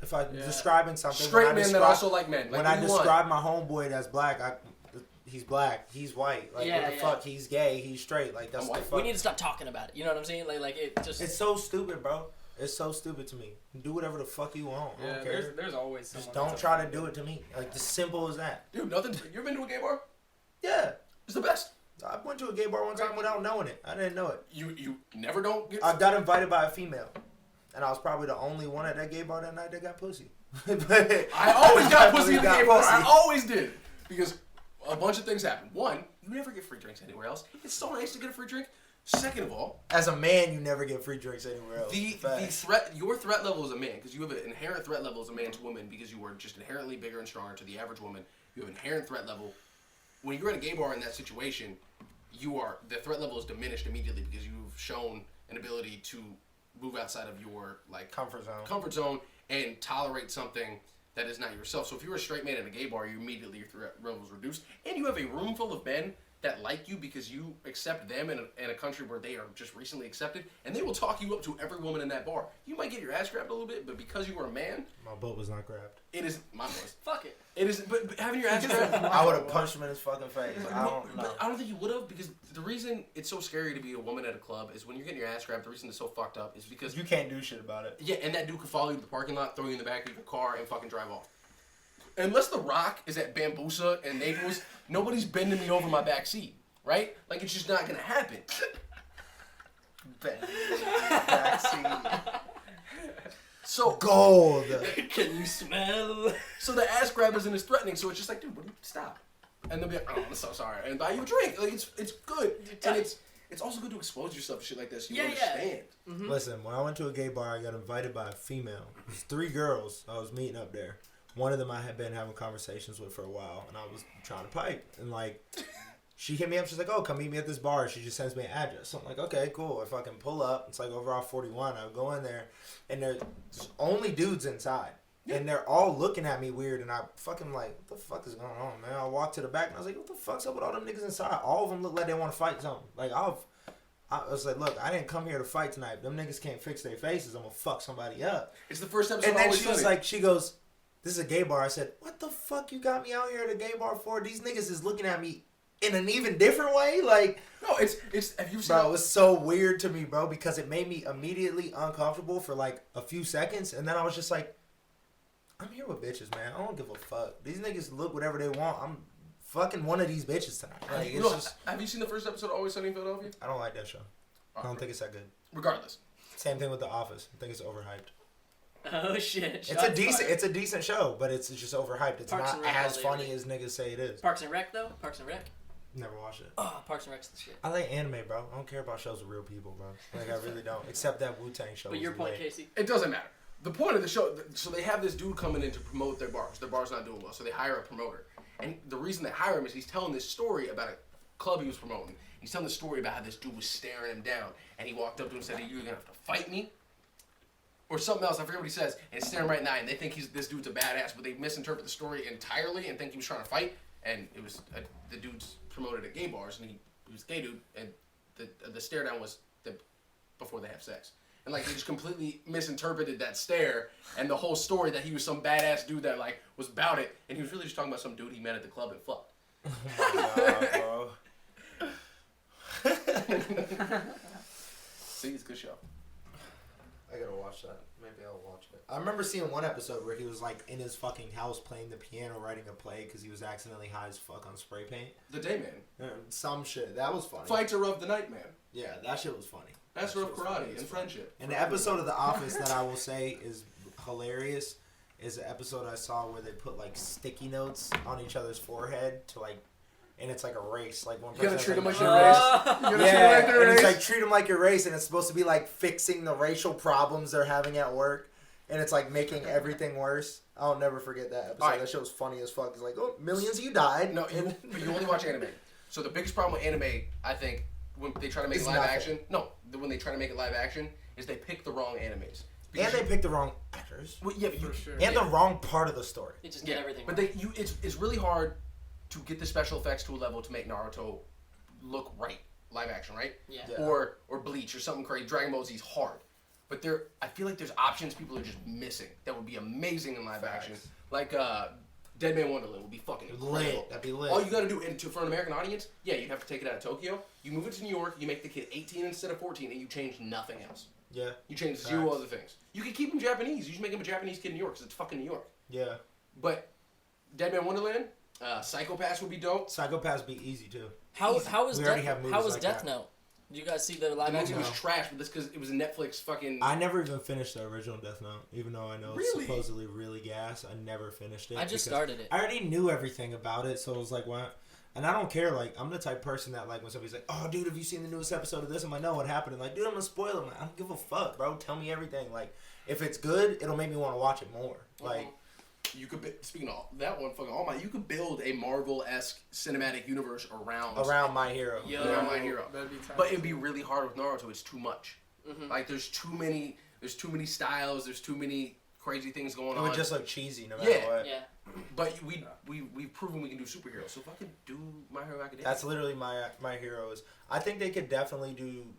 If I'm describing something, straight men that also like men. Like, when I describe my homeboy that's black, he's black, he's white. Like what the fuck? He's gay, he's straight. Like that's the fuck. We need to stop talking about it. You know what I'm saying? Like it just. It's so stupid, bro. It's so stupid to me. Do whatever the fuck you want. I don't care. There's always someone. Just don't try to do it to me. Like, as simple as that. Dude, nothing. You ever been to a gay bar? Yeah. It's the best. I went to a gay bar one time without knowing it. I didn't know it. You never don't get... I got invited by a female and I was probably the only one at that gay bar that night that got pussy. I always got pussy in the got gay bar. pussy. I always did. Because a bunch of things happen. One, you never get free drinks anywhere else. It's so nice to get a free drink. Second of all, as a man, you never get free drinks anywhere else. Your threat level as a man, because you have an inherent threat level as a man to women, because you are just inherently bigger and stronger to the average woman. You have an inherent threat level. When you're at a gay bar in that situation, the threat level is diminished immediately because you've shown an ability to move outside of your comfort zone and tolerate something that is not yourself. So if you're a straight man at a gay bar, immediately your threat level is reduced, and you have a room full of men that like you because you accept them in a country where they are just recently accepted, and they will talk you up to every woman in that bar. You might get your ass grabbed a little bit, but because you are a man, my butt was not grabbed. It is my voice. Fuck it. It is, but having your ass grabbed, I would have punched him in his fucking face. I don't know. But I don't think you would have, because the reason it's so scary to be a woman at a club is when you're getting your ass grabbed. The reason it's so fucked up is because you can't do shit about it. Yeah, and that dude could follow you to the parking lot, throw you in the back of your car, and fucking drive off. Unless The Rock is at Bambusa in Naples, nobody's bending me over my back seat, right? Like, it's just not gonna happen. Back seat. So gold. Can you smell? So the ass grab isn't as threatening. So it's just like, dude, stop. And they'll be like, oh, I'm so sorry, and buy you a drink. Like, it's good, and it's also good to expose yourself to shit like this. You understand. Yeah. Mm-hmm. Listen, when I went to a gay bar, I got invited by a female. It was 3 girls I was meeting up there. One of them I had been having conversations with for a while, and I was trying to pipe. And, like, she hit me up. She's like, oh, come meet me at this bar. She just sends me an address. So I'm like, okay, cool. If I can pull up, it's like over off 41. I go in there, and there's only dudes inside. Yeah. And they're all looking at me weird, and I fucking like, what the fuck is going on, man? I walked to the back, and I was like, what the fuck's up with all them niggas inside? All of them look like they want to fight something. Like, I was like, look, I didn't come here to fight tonight. Them niggas can't fix their faces. I'm going to fuck somebody up. It's the first episode. And then she was like, she goes, this is a gay bar. I said, what the fuck you got me out here at a gay bar for? These niggas is looking at me in an even different way. Like, no, it's have you seen? Bro, it was so weird to me, bro, because it made me immediately uncomfortable for like a few seconds, and then I was just like, I'm here with bitches, man. I don't give a fuck. These niggas look whatever they want. I'm fucking one of these bitches tonight. Like, it's just. Have you seen the first episode of Always Sunny in Philadelphia? I don't like that show. I don't think it's that good. Regardless. Same thing with The Office. I think it's overhyped. Oh shit! It's a decent show, but it's just overhyped. It's Parks not and Rec as funny as niggas say it is. Parks and Rec though. Parks and Rec. Never watched it. Oh, Parks and Rec's the shit. I like anime, bro. I don't care about shows with real people, bro. Like, I really don't. Except that Wu-Tang show. But your point, Casey. It doesn't matter. The point of the show, so they have this dude coming in to promote their bars. Their bar's not doing well, so they hire a promoter. And the reason they hire him is he's telling this story about a club he was promoting. He's telling the story about how this dude was staring him down, and he walked up to him and said, "You're gonna have to fight me," or something else. I forget what he says. And he's staring right in the eye, and they think this dude's a badass, but they misinterpret the story entirely and think he was trying to fight. And it was the dude's promoted at gay bars, and he was a gay dude, and the stare down was before they have sex. And like they just completely misinterpreted that stare and the whole story that he was some badass dude that like was about it, and he was really just talking about some dude he met at the club and fucked. Oh my God, bro. See, it's a good show. I gotta watch that. Maybe I'll watch it. I remember seeing one episode where he was like in his fucking house playing the piano, writing a play because he was accidentally high as fuck on spray paint. The Day Man. Some shit. That was funny. Fights are of the Night Man. Yeah, that shit was funny. That's rough karate and friendship. And the episode of The Office that I will say is hilarious is the episode I saw where they put like sticky notes on each other's forehead to like, and it's like a race. Like one person. You gotta treat them like your your race. Yeah, and it's like treat them like your race, and it's supposed to be like fixing the racial problems they're having at work, and it's like making everything worse. I'll never forget that episode. Right. That shit was funny as fuck. It's like, oh, millions of you died. No, you only watch anime. So the biggest problem with anime, I think, when they try to make it live action, when they try to make it live action, is they pick the wrong animes. And they pick the wrong actors. Well, yeah, for sure. And the wrong part of the story. It just get everything. But it's really hard to get the special effects to a level to make Naruto look right, live action, right? Yeah. Or Bleach or something crazy. Dragon Ball Z's hard, but I feel like there's options people are just missing that would be amazing in live action. Like Dead Man Wonderland would be fucking incredible. That'd be lit. All you gotta do, for an American audience, yeah, you'd have to take it out of Tokyo. You move it to New York, you make the kid 18 instead of 14, and you change nothing else. Yeah. You change zero other things. You could keep him Japanese. You just make him a Japanese kid in New York, because it's fucking New York. Yeah. But Dead Man Wonderland, Psycho Pass would be dope. Psycho Pass would be easy, too. How was Death Note? Did you guys see the live The action? movie was trash, but that's because it was a Netflix fucking. I never even finished the original Death Note, even though I know Really? it's supposedly really gas. I never finished it. I just because started it. I already knew everything about it, so it was like, what? And I don't care. Like, I'm the type of person that, like, when somebody's like, "Oh, dude, have you seen the newest episode of this?" I'm like, "No, what happened?" And like, dude, I'm gonna spoil it. I'm like, I don't give a fuck, bro. Tell me everything. Like, if it's good, it'll make me want to watch it more. Like, You could speaking of that one fucking All Might, you could build a Marvel-esque cinematic universe around My Hero. around My Hero. That'd be tight. But it'd be really hard with Naruto. It's too much. Mhm. Like there's too many styles. There's too many crazy things going It on. would just look cheesy no matter Yeah. what. Yeah. But we've proven we can do superheroes. So if I could do My Hero Academia, That's literally my hero is. I think they could definitely do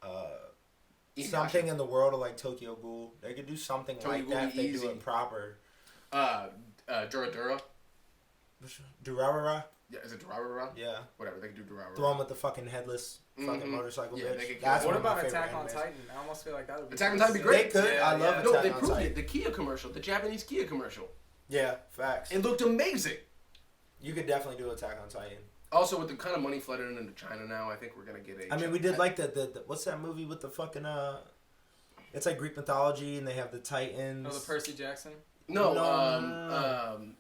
Inuyasha. something in the world of like Tokyo Ghoul. They could do something Tokyo like Ghoul that if be they easy. do it proper. Durarara. Durarara? Yeah, is it Durarara? Yeah. Whatever, they could do Durarara. The one with the fucking headless fucking Mhm. motorcycle Yeah, they bitch. could That's kill one What of my about favorite Attack on animes. Titan? I almost feel like that would be Attack on Titan would be great. They could. I love No, Attack they on proved Titan. it. The Kia commercial, the Japanese Kia commercial. Yeah, facts. It looked amazing. You could definitely do Attack on Titan. Also, with the kind of money flooding into China now, I think we're gonna get a. I mean, we did like the what's that movie with the fucking it's like Greek mythology and they have the Titans. Oh, the Percy Jackson. No, No.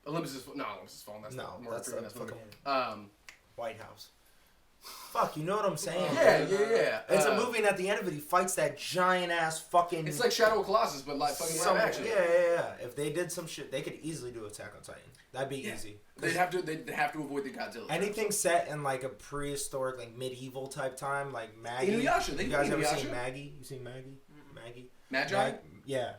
Olympus is falling. That's No, not that's Morgan the Freeman, fucking movie. White House. Fuck, you know what I'm saying? Yeah, dude? yeah. It's a movie, and at the end of it, he fights that giant ass fucking. It's like Shadow of Colossus, but like fucking live action. Yeah. If they did some shit, they could easily do Attack on Titan. That'd be easy. They'd have to avoid the Godzilla. Anything set in like a prehistoric, like medieval type time, like Maggie. Inuyasha, they You do guys ever Inuyasha. seen Maggie? You seen Maggie? Maggie. Magi. Yeah.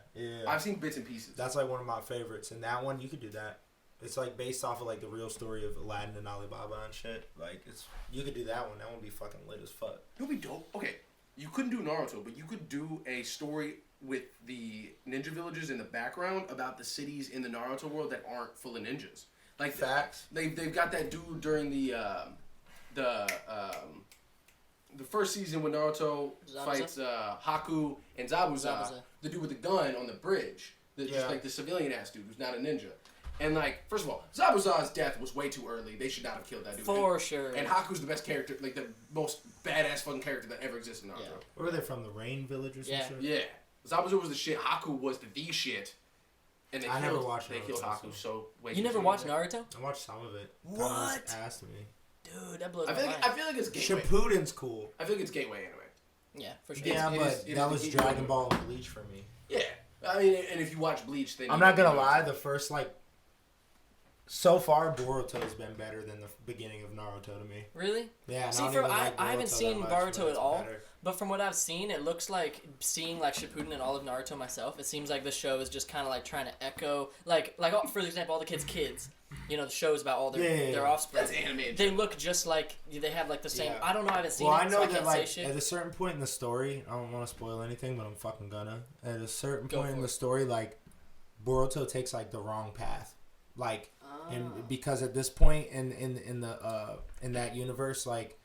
I've seen bits and pieces. That's like one of my favorites, and that one you could do that. It's like based off of like the real story of Aladdin and Alibaba and shit. Like you could do that one. That one would be fucking lit as fuck. It would be dope. Okay, you couldn't do Naruto, but you could do a story with the ninja villages in the background about the cities in the Naruto world that aren't full of ninjas. Like Facts. They've got that dude during the first season when Naruto Zabuza? fights Haku and Zabuza, Zabuza. the dude with the gun on the bridge, just Yeah. like the civilian ass dude who's not a ninja. And like, first of all, Zabuza's death was way too early. They should not have killed that dude. For sure. And Haku's the best character, like the most badass fucking character that ever existed in Naruto. Yeah. Where were they from? The Rain Village or some Yeah. shit? Yeah. Zabuza was the shit. Haku was the shit. And they I killed, never watched They Naruto, killed Haku so- so way You too never soon. watched Naruto? I watched some of it. What? Kinda asked me. Dude, that blows I my feel mind. like it's gateway. Shippuden's cool. I feel like it's gateway anime. Yeah, for sure. Yeah, it but is- it that is was the Dragon gateway. Ball and Bleach for me. Yeah. I mean, and if you watch Bleach, then I'm you not know gonna Naruto. lie. The first so far Boruto's been better than the beginning of Naruto to me. Really? Yeah. See, I haven't seen Boruto at all. But from what I've seen, it looks like seeing like Shippuden and all of Naruto myself. It seems like the show is just kind of like trying to echo, like for example, all the kids. You know, the show's about all their offspring. That's animated. They look just like they have like the same. Yeah. I don't know. I haven't seen Well, it, I know so I that can't like say at shit. a certain point in the story, I don't want to spoil anything, but I'm fucking gonna. At a certain Go point for in the it. story, like Boruto takes like the wrong path, like, Ah. and because at this point in that universe, like,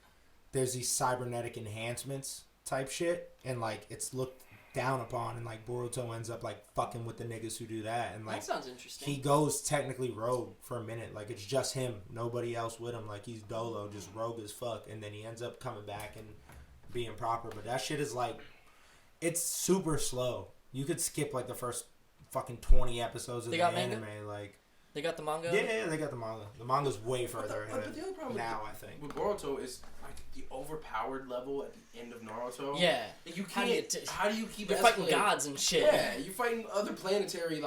there's these cybernetic enhancements type shit, and like it's looked down upon, and like Boruto ends up like fucking with the niggas who do that, and like That sounds interesting. he goes technically rogue for a minute. Like, it's just him. Nobody else with him. Like, he's dolo, just rogue as fuck. And then he ends up coming back and being proper. But that shit is, like, it's super slow. You could skip, like, the first fucking 20 episodes of They the got manga? anime. Like, They got the manga. yeah, they got the manga. The manga's way further But ahead the other problem now, I think. with Boruto is like the overpowered level at the end of Naruto. Yeah. Like, you How do you can't. How do you keep You're fighting escalating? gods and shit. Yeah, you're fighting other planetary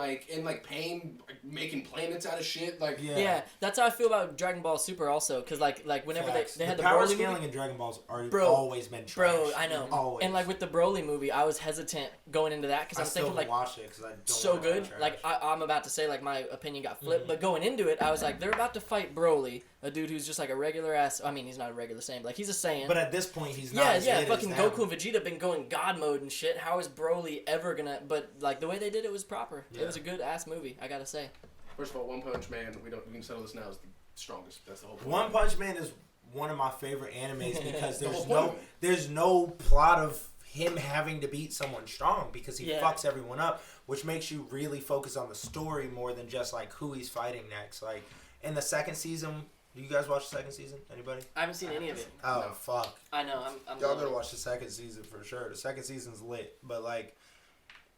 Pain making planets out of shit. Like Yeah, that's how I feel about Dragon Ball Super also, because like whenever Facts. they had the power Broly scaling movie. in Dragon Ball's Bro, always been trash. Bro, I know. Always. And like with the Broly movie, I was hesitant going into that because I I'm still thinking like watch it because I don't so want it to be good. trash. Like I'm about to say like my opinion got flipped, but going into it, I was like, they're about to fight Broly, a dude who's just like a regular ass. I mean, he's not a regular Saiyan, but like he's a Saiyan. But at this point, he's not yeah, as yeah, lit fucking as them. Goku and Vegeta been going God mode and shit. How is Broly ever gonna? But like the way they did it was proper. Yeah. It was a good ass movie, I gotta say. First of all, One Punch Man. We can settle this now. Is the strongest. That's the whole point. One Punch Man is one of my favorite animes because The whole there's point. there's no plot of him having to beat someone strong because he Yeah. fucks everyone up, which makes you really focus on the story more than just like who he's fighting next. Like in the second season, Do you guys watch the second season? Anybody? I haven't seen any of it. Oh, No. fuck. I know. I'm Y'all loving gotta it. watch the second season for sure. The second season's lit, but like,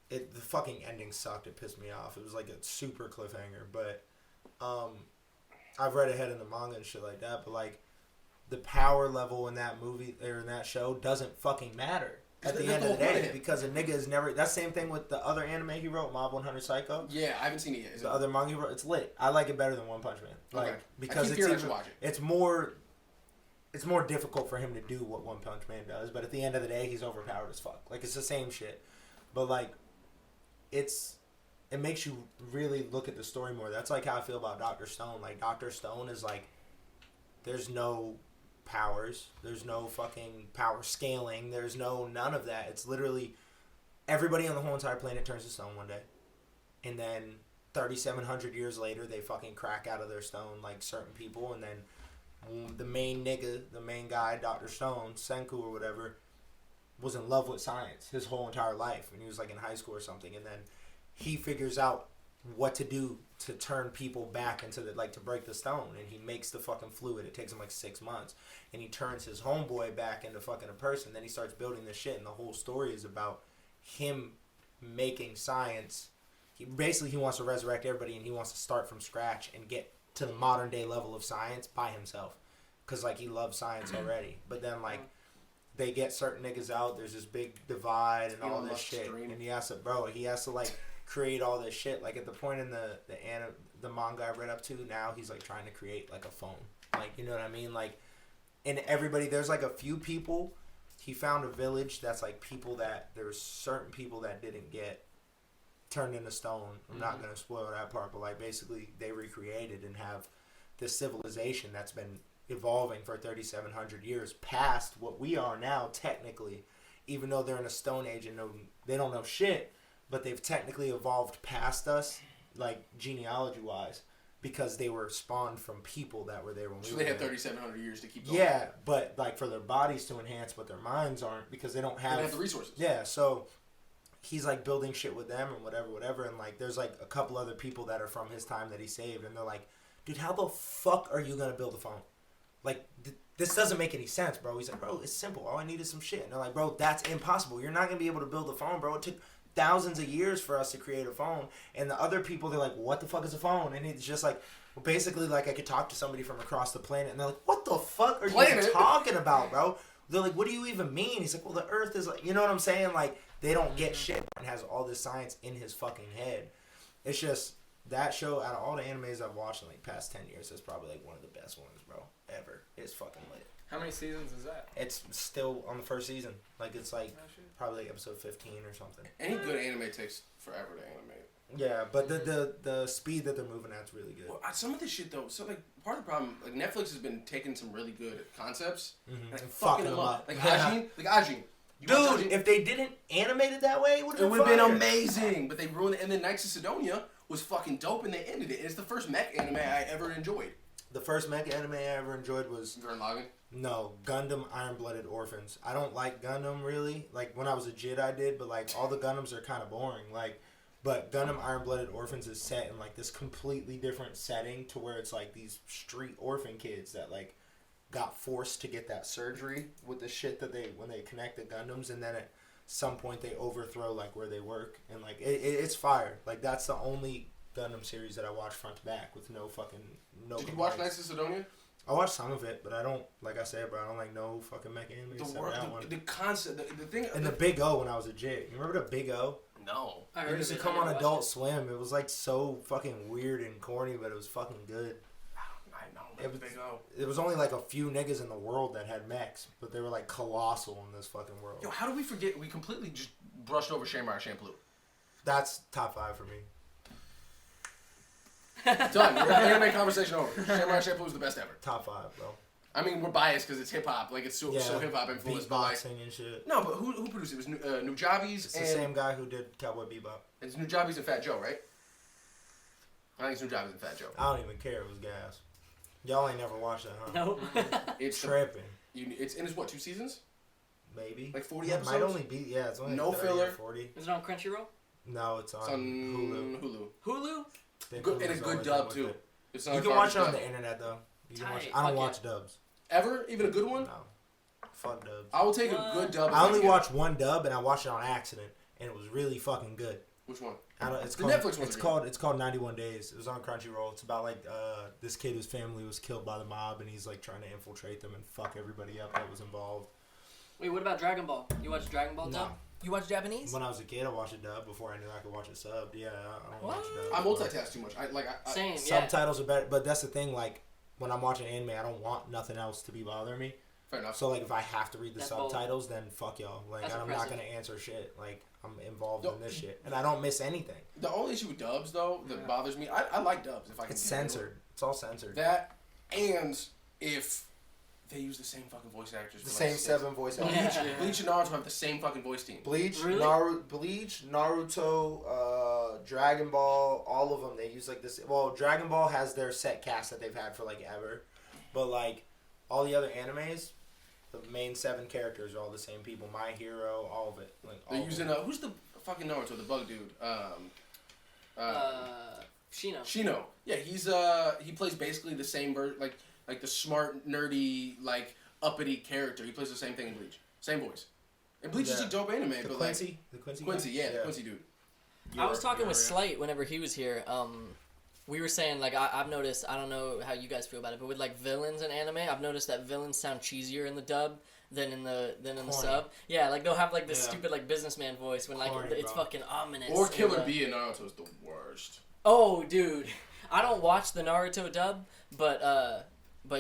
the fucking ending sucked. It pissed me off. It was like a super cliffhanger. But, I've read ahead in the manga and shit like that. But like, the power level in that movie or in that show doesn't fucking matter at the end of the day because a nigga is never. That same thing with the other anime he wrote, Mob 100 Psycho. Yeah, I haven't seen it yet. The other manga he wrote, it's lit. I like it better than One Punch Man. Like Okay. because I keep hearing I should watch it. it's more difficult for him to do what One Punch Man does, but at the end of the day, he's overpowered as fuck. Like, it's the same shit. But, like, it makes you really look at the story more. That's, like, how I feel about Dr. Stone. Like, Dr. Stone is, like, there's no powers. There's no fucking power scaling. There's none of that. It's literally everybody on the whole entire planet turns to stone one day. And then 3,700 years later, they fucking crack out of their stone, like, certain people, and then the main nigga, the main guy, Dr. Stone, Senku or whatever, was in love with science his whole entire life. And he was like in high school or something. And then he figures out what to do to turn people back into to break the stone. And he makes the fucking fluid. It takes him like 6 months. And he turns his homeboy back into fucking a person. Then he starts building this shit. And the whole story is about him making science. He wants to resurrect everybody and he wants to start from scratch and get to the modern day level of science by himself, cause like he loves science already. But then like they get certain niggas out. There's this big divide and all this shit, and he has to like create all this shit. Like at the point in the manga I read up to now, he's like trying to create like a phone. Like you know what I mean? Like, and everybody there's like a few people. He found a village that's like people that there's certain people that didn't get turned into stone. I'm not gonna spoil that part, but like basically they recreated and have this civilization that's been evolving for 3,700 years past what we are now technically, even though they're in a stone age and they don't know shit, but they've technically evolved past us, like genealogy wise, because they were spawned from people that were there when we were they had there. 3,700 years to keep going. Yeah, but like for their bodies to enhance, but their minds aren't because they don't have the resources. Yeah, so he's like building shit with them and whatever, and like there's like a couple other people that are from his time that he saved, and they're like, dude, how the fuck are you gonna build a phone? Like this doesn't make any sense, bro. He's like, bro, it's simple. All I need is some shit. And they're like, bro, that's impossible. You're not gonna be able to build a phone, bro. It took thousands of years for us to create a phone. And the other people, they're like, what the fuck is a phone? And it's just like, well, basically, like I could talk to somebody from across the planet, and they're like, what the fuck are you even talking about, bro? They're like, what do you even mean? He's like, well, the Earth is like, you know what I'm saying? Like, they don't get shit and has all this science in his fucking head. It's just, that show, out of all the animes I've watched in like past 10 years, is probably like one of the best ones, bro, ever. It's fucking lit. How many seasons is that? It's still on the first season. Like, it's like probably like episode 15 or something. Any good anime takes forever to animate. Yeah, but the speed that they're moving at's really good. Well, some of this shit though, so like part of the problem, like Netflix has been taking some really good concepts and like, fucking them up. Like Ajin. Dude, if they didn't animate it that way, it would have been amazing. But they ruined it. And then Knights of Sidonia was fucking dope, and they ended it. And it's the first mech anime I ever enjoyed. The first mech anime I ever enjoyed was Gurren Lagann? No, Gundam Iron-Blooded Orphans. I don't like Gundam really. Like when I was a Jid, I did, but like all the Gundams are kind of boring. Like, but Gundam Iron-Blooded Orphans is set in like this completely different setting to where it's like these street orphan kids that like got forced to get that surgery with the shit that when they connect the Gundams, and then at some point they overthrow like where they work, and like it's fire. Like that's the only Gundam series that I watched front to back with no. Did you watch Knights of Sidonia? I watched some of it, but I don't, like I said, bro, I don't like no fucking mech anime. The concept, the thing. And the Big O when I was a jit. You remember the Big O? No. It used to come on Adult Swim. It was like so fucking weird and corny, but it was fucking good. I know. Big O. It was only like a few niggas in the world that had mechs, but they were like colossal in this fucking world. Yo, how do we forget? We completely just brushed over Samurai Champloo. That's top 5 for me. Done. We're anime conversation over. Samurai Champloo is the best ever. Top 5, bro. I mean, we're biased because it's hip hop. Like it's so hip hop influenced. Beatboxing and shit. No, but who produced it? It was Nujabes. It's the same guy who did Cowboy Bebop. It's Nujabes and Fat Joe, right? I think it's Nujabes and Fat Joe. I don't even care. It was gas. Y'all ain't never watched that, huh? Nope. It's tripping. It's in what, 2 seasons? Maybe. Like 40 It episodes? might only be, it's only No 30 filler. Or 40. Is it on Crunchyroll? No, it's on Hulu. Hulu. Hulu? Good, and a good dub too. You can watch it on the internet though. I don't watch dubs. Ever? Even a good one? No. Fuck dubs. I will take a good dub. I only watched one dub, and I watched it on accident, and it was really fucking good. Which one? It's The called, Netflix one's it's called 91 Days. It was on Crunchyroll. It's about like this kid whose family was killed by the mob, and he's like trying to infiltrate them and fuck everybody up that was involved. Wait, what about Dragon Ball? You watch Dragon Ball dub? You watch Japanese? When I was a kid, I watched a dub before I knew I could watch it subbed. Yeah, I don't watch dubs. I multitask too much. Same. Subtitles are better, but that's the thing. Like when I'm watching anime, I don't want nothing else to be bothering me. Fair enough. So like if I have to read the That's subtitles, then fuck y'all. Like That's I'm impressive. not gonna answer shit. Like I'm involved in this shit, and I don't miss anything. The only issue with dubs though that bothers me, I like dubs if I can. It's censored. It's all censored. That and if they use the same fucking voice actors. The for same like 7 voice Bleach, actors. Bleach and Naruto have the same fucking voice team. Bleach, Really? Naruto, Dragon Ball, all of them. They use like this. Well, Dragon Ball has their set cast that they've had for like ever, but like all the other animes, the main 7 characters are all the same people. My Hero, all of it. Like all They're of using them. who's the fucking Naruto, the bug dude? Shino. Shino. Yeah, he plays basically the same like the smart, nerdy, like uppity character. He plays the same thing in Bleach. Same voice. And Bleach is a dope anime, The but Quincy, the Quincy, Quincy, guy? the Quincy dude. I was talking with Slight whenever he was here. We were saying like I've noticed. I don't know how you guys feel about it, but with like villains in anime, I've noticed that villains sound cheesier in the dub than in the sub. Yeah, like they'll have like this stupid like businessman voice when like Corny, it's bro. fucking ominous. Or Killer Bee in Naruto is the worst. Oh, dude, I don't watch the Naruto dub, but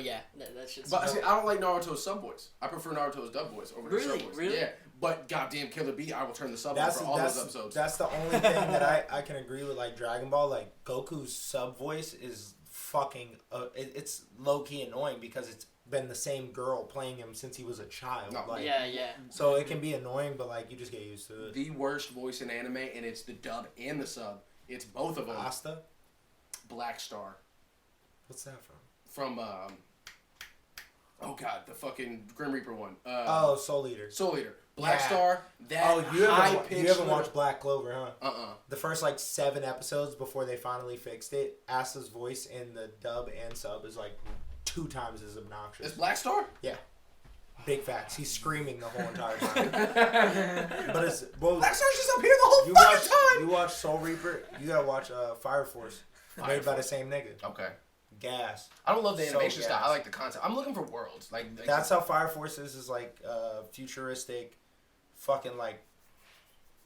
yeah, that shit's. But see, I don't like Naruto's sub voice. I prefer Naruto's dub voice over the Really? sub voice. Really? Yeah. But goddamn Killer Bee, I will turn the sub on for all those episodes. That's the only thing that I can agree with. Like Dragon Ball, like Goku's sub voice is fucking. It's low key annoying because it's been the same girl playing him since he was a child. No. Like, yeah. So it can be annoying, but like you just get used to it. The worst voice in anime, and it's the dub and the sub. It's both of them. Asta, Black Star. what's that from? From, oh god, the fucking Grim Reaper one. Soul Eater. Soul Eater. Black Yeah. Star, that You high-pitched haven't watched Black Clover, huh? Uh-uh. The first like 7 episodes before they finally fixed it, Asta's voice in the dub and sub is like 2 times as obnoxious. It's Black Star? Yeah. Big facts. He's screaming the whole entire time. But it's Black Star's just up here the whole you fucking watch time! you watch Soul Reaper, you gotta watch Fire Force. Fire Made by the Force. same nigga. Okay. Gas. I don't love the So animation style. gas. I like the concept. I'm looking for worlds. Like That's how Fire Force is like futuristic fucking like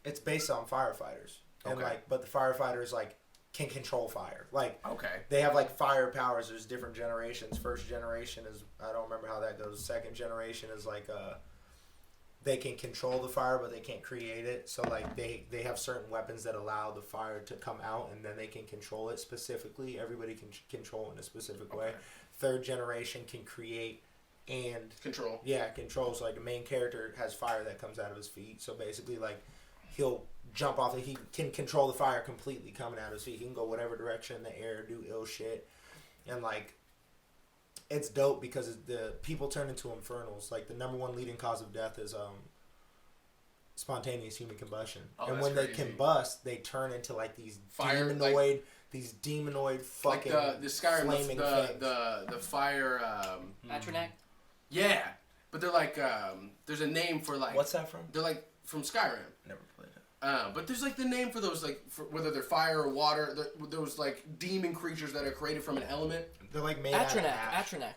it's based on firefighters. And Okay. like but the firefighters like can control fire. Like okay. they have like fire powers. There's different generations. First generation is I don't remember how that goes. Second generation is like they can control the fire but they can't create it. So like they have certain weapons that allow the fire to come out and then they can control it specifically. Everybody can control in a specific way. Okay. Third generation can create and Control. control. So like the main character has fire that comes out of his feet. So basically like he'll jump off. He can control the fire completely coming out of his feet. He can go whatever direction in the air, do ill shit, and like it's dope because the people turn into infernals. Like the number 1 leading cause of death is spontaneous human combustion. Oh, And that's when crazy. they combust, they turn into like these Fire, demonoid, fucking like the Skyrim, flaming the things. fire. Atronak. Yeah, but they're like there's a name for like What's that from? they're like from Skyrim. Never played it. But there's like the name for those like for, whether they're fire or water. Those like demon creatures that are created from an element. They're like made out of Atronak. ash. Atronak.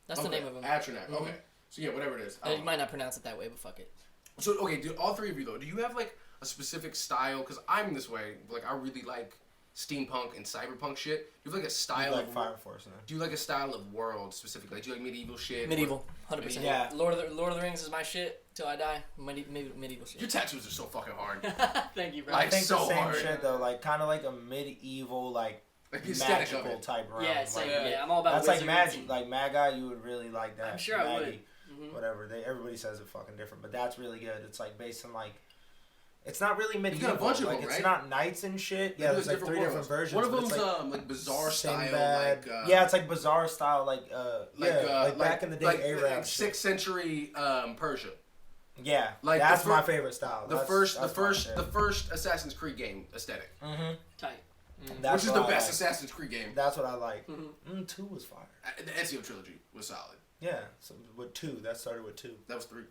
That's the name of him. Atronak. Okay. So yeah, whatever it is. You might not pronounce it that way, but fuck it. So okay, do all 3 of you though? Do you have like a specific style? Because I'm this way. Like I really like steampunk and cyberpunk shit. Do you have like a style? You like of, Fire Force, man. Do you like a style of world specifically? Like, do you like medieval shit? Medieval, 100%. Yeah. Lord of the Rings is my shit till I die. Medieval shit. Your tattoos are so fucking hard. Thank you, bro. Like, I think so the same hard. shit though, like kind of like a medieval, like the aesthetic of magical it. type realm. Yeah, same. Like, Yeah, I'm all about. that's like wizards magic. and- Like Mad Guy, you would really like that. I'm sure I would. Maggie, Mhm. Whatever. Everybody says it fucking different, but that's really good. It's like based on like. It's not really medieval. got a bunch of like, them, it's right? not knights and shit. Yeah, there's like 3 different versions. One of but it's them's like like bizarre style, Sinbad. like yeah, it's like bizarre style, like back in the day, like Arab 6th century Persia. Yeah, like that's the my favorite style. The That's first my shit. Assassin's Creed game aesthetic. Mm-hmm. Tight. which is the best Assassin's Creed game. That's what I like. 2 was fire. The Ezio trilogy was solid. Yeah, so with 2. That started with 2. That was 3.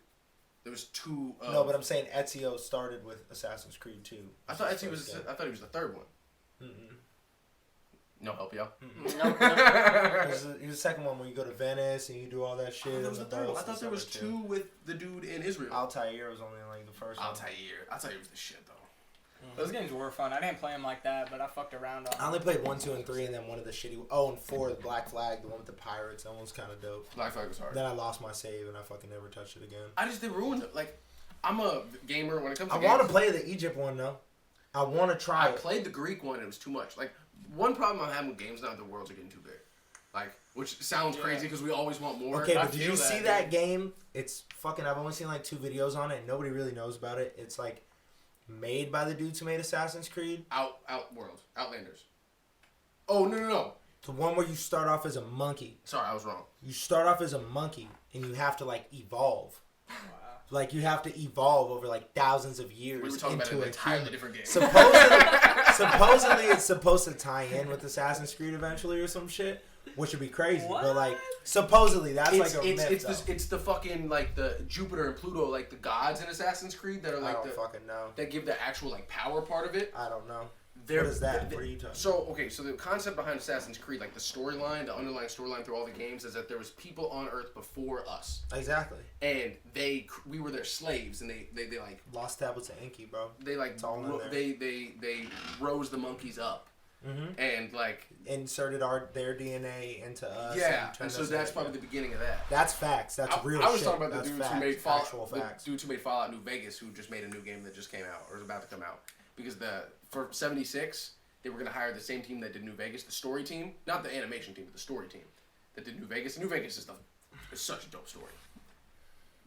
There was 2. No, but I'm saying Ezio started with Assassin's Creed 2. I thought he was the third one. No help, y'all. It was the second one where you go to Venice and you do all that shit. There was the third one. I thought there was 2 with the dude in Israel. Altair was only like the first one. Altair was the shit though. Those games were fun. I didn't play them like that, but I fucked around on them. I only played 1, 2, and 3, and then one of the shitty. Oh, and 4, the Black Flag, the one with the pirates. That one was kind of dope. Black Flag was hard. Then I lost my save and I fucking never touched it again. They ruined it. Like, I'm a gamer when it comes to I want to play the Egypt one though. I want to try. I played the Greek one and it was too much. Like, one problem I'm having with games now, the worlds are getting too big. Like, which sounds crazy because we always want more. Okay, but did you see that game? It's fucking. I've only seen like 2 videos on it. And nobody really knows about it. It's like made by the dudes who made Assassin's Creed. Outlanders. Oh no. The one where you start off as a monkey. Sorry, I was wrong. You start off as a monkey and you have to like evolve. Wow. Like you have to evolve over like thousands of years. We were talking about an entirely different game. Supposedly it's supposed to tie in with Assassin's Creed eventually or some shit, which would be crazy. What? But like supposedly that's like a myth. It's the fucking like the Jupiter and Pluto, like the gods in Assassin's Creed that are like I don't fucking know. that give the actual like power part of it. I don't know. What is that? What are you talking about? So the concept behind Assassin's Creed, like the storyline, the underlying storyline through all the games, is that there was people on Earth before us. Exactly. And we were their slaves, and they like Lost Tablets of Inky, bro. They like they rose the monkeys up, and like inserted their DNA into us. Yeah, and so that's probably the beginning of that. That's facts. That's real. I was shit. talking about the dudes who made Fallout. The dudes who made Fallout New Vegas, who just made a new game that just came out or is about to come out. Because for 76, they were going to hire the same team that did New Vegas, the story team, not the animation team, but the story team that did New Vegas. New Vegas is such a dope story.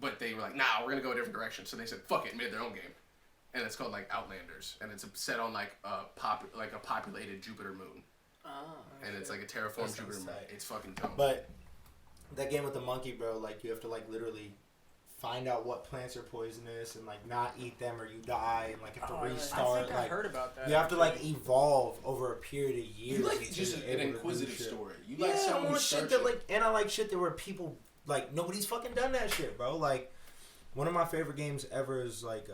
But they were like, nah, we're going to go a different direction. So they said, fuck it, and made their own game. And it's called like Outlanders, and it's set on like a populated Jupiter moon. Oh. And it's like a terraformed Jupiter moon. It's fucking dope. But that game with the monkey, bro, like you have to like literally find out what plants are poisonous and like not eat them or you die and like have to restart. I think I heard about that. You have to like evolve over a period of years. You like just an inquisitive story. You like someone who's shit that like, and I like shit that where people like nobody's fucking done that shit, bro. Like one of my favorite games ever is like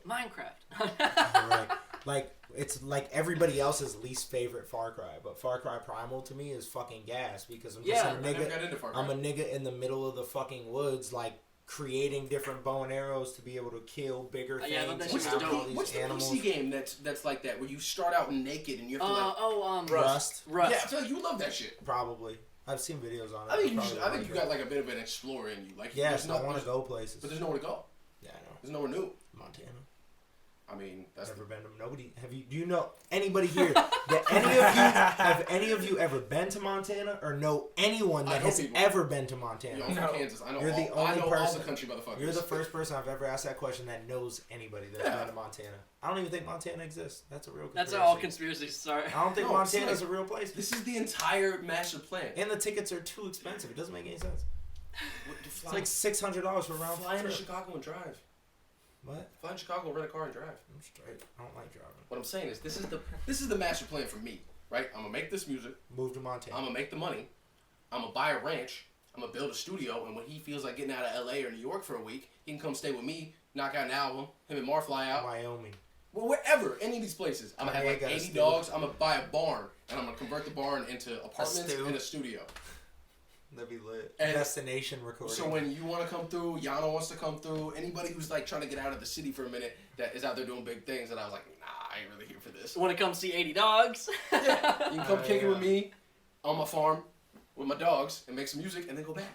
Minecraft. like it's like everybody else's least favorite Far Cry, but Far Cry Primal to me is fucking gas because I'm just a nigga. I'm a nigga in the middle of the fucking woods, like creating different bow and arrows to be able to kill bigger things. What's the PC game that's like that where you start out naked and you have to Rust. Yeah, I feel like you love that shit. Probably. I've seen videos on it. I think you got like a bit of an explorer in you. Like yes, I want to go places, but there's nowhere to go. Yeah, I know. There's nowhere new. Montana. I mean, that's never been to nobody. Do you know anybody here that have any of you ever been to Montana or know anyone that has ever been to Montana? I'm from Kansas. I know you're the only person. All the country motherfuckers. You're the first person I've ever asked that question that knows anybody that's been to Montana. I don't even think Montana exists. That's a real conspiracy. That's all conspiracies. Sorry. I don't think Montana's a real place. This is the entire master plan. And the tickets are too expensive. It doesn't make any sense. It's like $600 for a round fly trip. to Chicago and drive. What? Fly in Chicago, rent a car and drive. I'm straight. I don't like driving. What I'm saying is, this is the master plan for me, right? I'm gonna make this music. Move to Montana. I'm gonna make the money. I'm gonna buy a ranch. I'm gonna build a studio, and when he feels like getting out of LA or New York for a week, he can come stay with me, knock out an album. Him and Mar fly out. Wyoming. Well, wherever, any of these places. I'm gonna have like 80 dogs. I'm gonna buy a barn, and I'm gonna convert the barn into apartments and a studio. That'd be lit. And destination recording. So when you want to come through, Yano wants to come through, anybody who's like trying to get out of the city for a minute that is out there doing big things, and I was like, nah, I ain't really here for this. Want to come see 80 dogs? Yeah, you can come kick it with me on my farm with my dogs and make some music and then go back.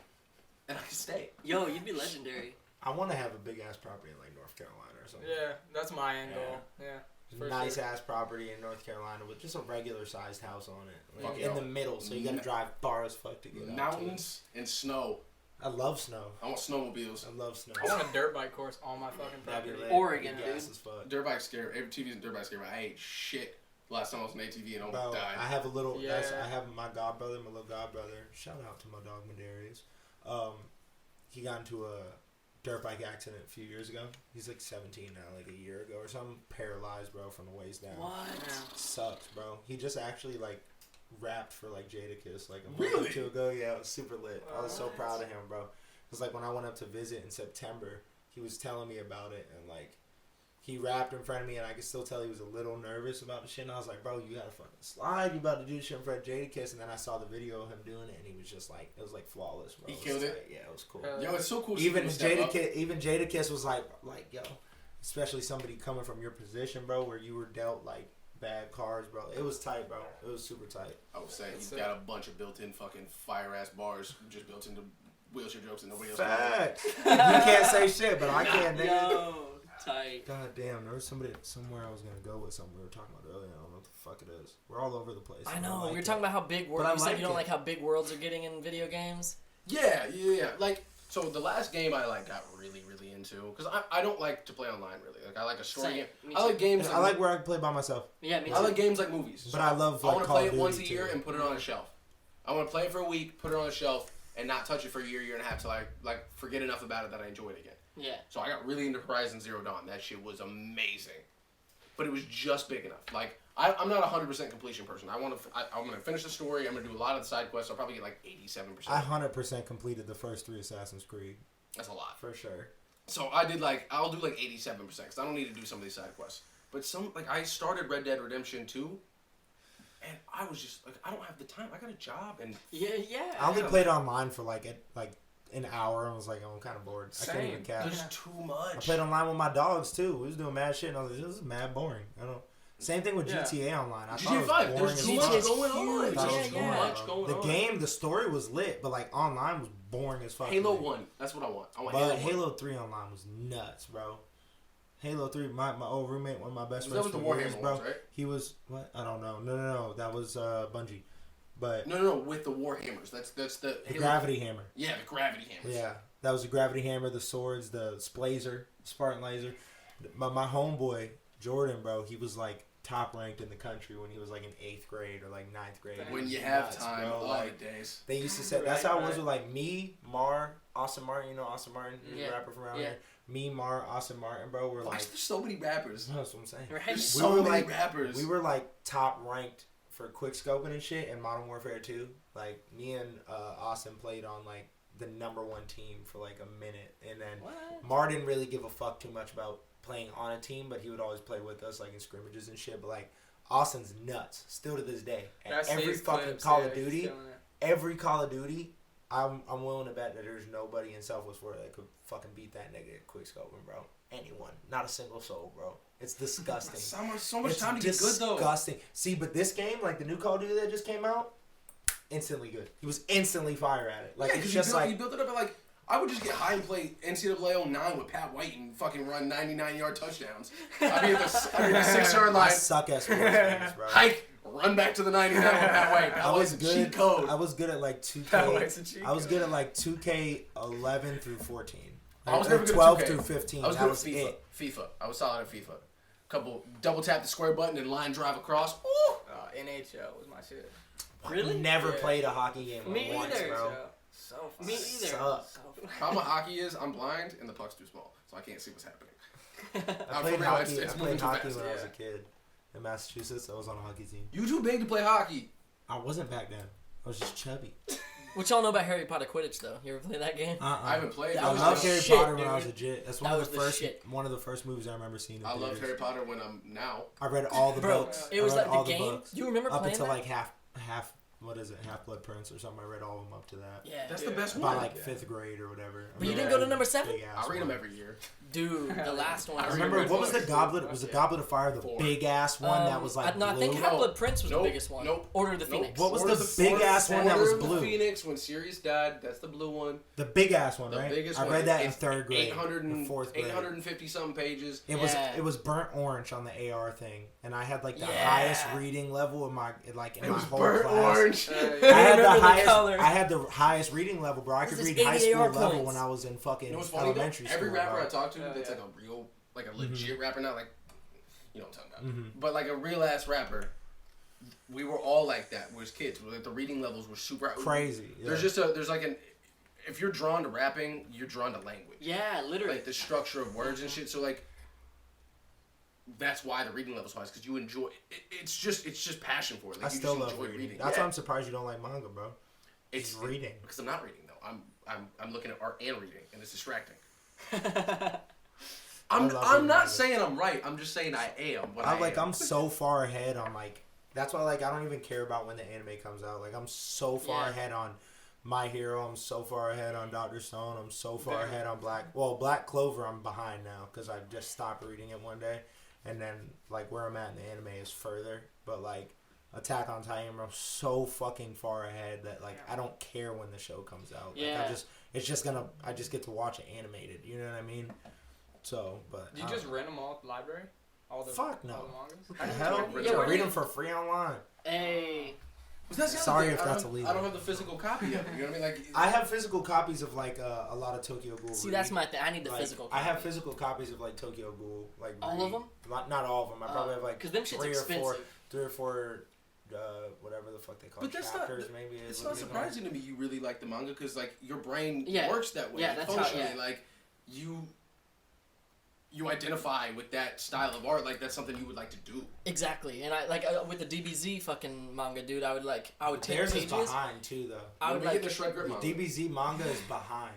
And I can stay. Yo, you'd be legendary. I want to have a big ass property in like North Carolina or something. Yeah, that's my end goal. Yeah. Nice ass property in North Carolina with just a regular sized house on it, like in the middle, so you gotta drive far as fuck to get out. Mountains and snow. I love snow. I want snowmobiles. I love snow. I want a dirt bike course on my fucking property. Oregon, dude. Dirt bike's scary. ATVs and dirt bikes scary. I ate shit last time I was on ATV and almost died. I have a little. Yeah. I have my godbrother, my little godbrother. Shout out to my dog Medarius. He got into a dirt bike accident a few years ago. He's like 17 now, like a year ago or something. Paralyzed, bro, from the waist down. What? Sucks, bro. He just actually like rapped for like Jadakiss like a month Really? or two ago. Yeah, it was super lit. I was so proud of him, bro. Cause like when I went up to visit in September, he was telling me about it, and like he rapped in front of me, and I could still tell he was a little nervous about the shit. And I was like, bro, you gotta fucking slide. You about to do this shit in front of Jadakiss. And then I saw the video of him doing it, and he was just like, it was like flawless, bro. He killed it? Yeah, it was cool. Yo, it's so cool. Even seeing him step up. Jadakiss was like, yo, especially somebody coming from your position, bro, where you were dealt like bad cards, bro. It was tight, bro. It was super tight. I was saying he's got a bunch of built-in fucking fire-ass bars just built into wheelchair jokes and nobody else. Fact. You can't say shit, but I can, nigga. Yo, tight. God damn, there was somebody somewhere I was gonna go with something we were talking about earlier. I don't know what the fuck it is. We're all over the place. I know. like We were it. talking about how big But I worlds. You said like you don't it. like how big worlds are getting in video games. Yeah. Like, so the last game I like got really into, because I don't like to play online really. Like I like a story Same. game. Me I too. like games. I like where I can play by myself. Yeah, me too. I like games like movies. But I love, I like, want to Call play of it once a Duty, year too. and put it on a shelf. I want to play it for a week, put it on a shelf, and not touch it for a year and a half till I like forget enough about it that I enjoy it again. Yeah. So I got really into Horizon Zero Dawn. That shit was amazing, but it was just big enough. Like I'm not a 100% completion person. I'm gonna finish the story. I'm gonna do a lot of the side quests. I'll probably get like 87%. I 100% completed the first 3 Assassin's Creed. That's a lot. For sure. So I'll do like 87% because I don't need to do some of these side quests. But I started Red Dead Redemption 2, and I was just like, I don't have the time. I got a job and Yeah. I only played online for like an hour. And I was like, oh, I'm kind of bored. I same. can't even cap. There's too much. I played online with my dogs too. We was doing mad shit, and I was like, this is mad boring. I don't. Same thing with GTA Online. I thought it GTA was 5. boring There's as too fuck. much going on. I thought it was There's too boring, much bro. going The on. game, the story was lit, but like online was boring as fuck. Halo to me. 1. That's what I want. I want But Halo 1. Halo 3 online was nuts, bro. Halo 3, my old roommate, one of my best That friends was the for years, Warhammer bro. ones, right? He was what? I don't know. No. That was Bungie. But No, with the Warhammers. That's the the Halo. gravity hammer. Yeah, the gravity hammers. Yeah, that was the gravity hammer, the swords, the Splazer, Spartan laser. My homeboy Jordan, bro, he was like top ranked in the country when he was like in 8th grade or like 9th grade. When It was you have nuts, time, bro. all Like, the days. they used to say that's how it was with like me, Mar, Austin Martin. You know Austin Martin, he's Yeah. a rapper from around Yeah. here. Me, Mar, Austin Martin, bro. We're Why like, is there so many rappers? that's what I'm saying. Right. There's We so were many like- rappers. We were like top ranked for quick scoping and shit in Modern Warfare 2. Like me and Austin played on like the #1 team for like a minute, and then What? Mar didn't really give a fuck too much about playing on a team, but he would always play with us like in scrimmages and shit. But like Austin's nuts still to this day. And I see every his fucking clips, Call yeah, of he's Duty, killing it. every Call of Duty, I'm willing to bet that there's nobody in Southwest Florida that could fucking beat that nigga at quick scoping, bro. Anyone, not a single soul, bro. It's disgusting. So much It's time to get good though. disgusting. See, but this game, like the new Call of Duty that just came out, instantly good. He was instantly fire at it. Like Yeah, it's because just you built it up at like, I would just get high and play NCAA 09 with Pat White and fucking run 99-yard touchdowns. I'd be at the 6-yard I line, suck at sports games, bro. hike, run back to the 99 with Pat White. That I was a good. cheat code. I was good at like 2K. That was a cheat I was code. good at like 2K 11 through 14. I was Or never good at 12 2K. through 15. I was that good was at FIFA. it. FIFA. I was solid at FIFA. Couple double tap the square button and line drive across. Ooh. NHL was my shit. Really? Never Yeah. played a hockey game Me once, either. bro. So fun. Me either. Sucks. Problem with hockey is I'm blind and the puck's too small, so I can't see what's happening. I I'm played for real, hockey. it's I moving played too hockey fast. when I was a Yeah. kid in Massachusetts. I was on a hockey team. You too big to play hockey. I wasn't back then. I was just chubby. What y'all know about Harry Potter Quidditch though? You ever play that game? I haven't played. That I was loved the Harry shit, Potter when I was a dude. kid. That's That one of was the the first shit. one of the first movies I remember seeing. In I loved theaters. Harry Potter when I'm now. I read all the Bro, books. it was I read like all the game. books. You remember Up playing until that? like half. What is it? Half Blood Prince or something. I read all of them up to that. Yeah. That's Yeah. the best By one. like 5th grade or whatever. But you didn't go to number 7? I read them every year. Dude, the last one. I I read remember Red what was the books. goblet? Was the Goblet of Fire the 4. big ass one that was like no, I think blue? Half-Blood Prince was Nope. the biggest one. Nope. Order of the Nope. Phoenix. What was Order the of big ass one that was Order of the blue? Phoenix when Sirius died. That's the blue one. The big ass one, The right? biggest I one. read that in It's 3rd grade, 800 or and 4th grade. 850 something pages. Yeah. It was burnt orange on the AR thing, and I had like the Yeah. highest reading level in my It my was whole burnt class. orange. I I had remember the the highest. color. I had the highest reading level, bro. I could This is read high 80 school AR level points. when I was in fucking You know what's funny though? elementary school. Every rapper bro. I talk to Oh, that's yeah. like a real, like a legit rapper, not like, you know what I'm talking about. Mhm. But like a real ass rapper, we were all like that. We was kids. Like the reading levels were super Crazy. Yeah. There's like an if you're drawn to rapping, you're drawn to language. Yeah, literally. Like the structure of words and shit. So like, that's why the reading level's high, because you enjoy. It's just passion for it. Like, I still love enjoy reading. That's why I'm surprised you don't like manga, bro. It's reading. Because I'm not reading though. I'm looking at art and reading, and it's distracting. I'm not saying I'm right. I'm just saying I am. I'm so far ahead on like. That's why like I don't even care about when the anime comes out. Like I'm so far ahead on My Hero. I'm so far ahead on Dr. Stone. I'm so far ahead on Black Clover. I'm behind now because I just stopped reading it one day, and then like where I'm at in the anime is further. But like Attack on Titan, I'm so fucking far ahead that like I don't care when the show comes out. Like, yeah. I just get to watch it animated. You know what I mean? So, but do you just rent them all at the library? Fuck no. All the mangas? What the hell? Yeah, Read them for free online. Hey. Sorry if that's illegal. I don't have the physical copy of it. You know what I mean? Like I have physical copies of like a lot of Tokyo Ghoul. See, that's my thing. I need the like, physical copy. I have physical copies of like Tokyo Ghoul. Like all of them? Not all of them. I probably have like 'cause them shit's expensive. three or four, whatever the fuck they call But that's chapters. not. Maybe It's not surprising to me. You really like the manga because like your brain Yeah. works that way. Yeah, that's functionally. how. Yeah. Like you identify with that style of art. Like that's something you would like to do. Exactly, and I like with the DBZ fucking manga, dude. I would take Theirs pages. is behind too, though. I would like like the Shred Grip manga. DBZ manga is behind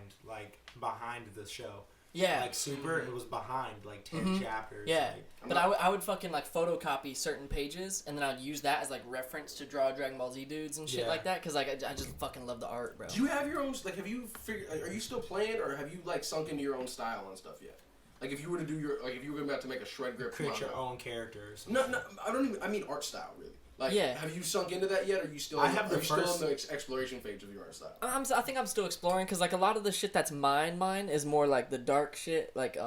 the show. Yeah. Like Super, it was behind like 10 chapters. Yeah, like, but I would fucking like photocopy certain pages, and then I'd use that as like reference to draw Dragon Ball Z dudes and shit like that, because like I just fucking love the art, bro. Do you have your own? Like, have you figured? Are you still playing, or have you like sunk into your own style and stuff yet? Like, if you were to do if you were about to make a Shred Grip create manga, your own characters. No, I don't even. I mean art style, really. Like, have you sunk into that yet? Or are you still? I have the still first. in the exploration phase of your art style. I think I'm still exploring, because like a lot of the shit that's mine is more like the dark shit, like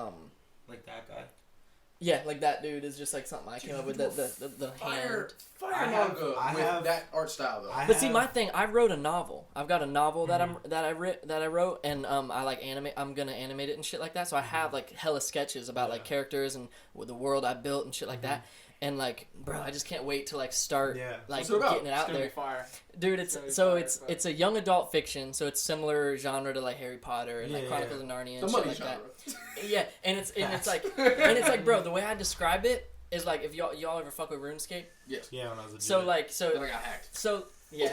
Like that guy. Yeah, like that dude is just like something I came up with the hand. Fire manga with that art style though. But see, my thing, I wrote a novel. I've got a novel that I wrote, and I like animate. I'm gonna animate it and shit like that. So I have like hella sketches about like characters and the world I built and shit like that. And like, bro, I just can't wait to like start like getting it out there. Fire. Dude, it's a young adult fiction, so it's similar genre to like Harry Potter and like Chronicles of Narnia and shit like that. Yeah, and it's like bro, the way I describe it is like if y'all ever fuck with RuneScape. Yes. Yeah, when I was a kid. So Then I got hacked. So yeah,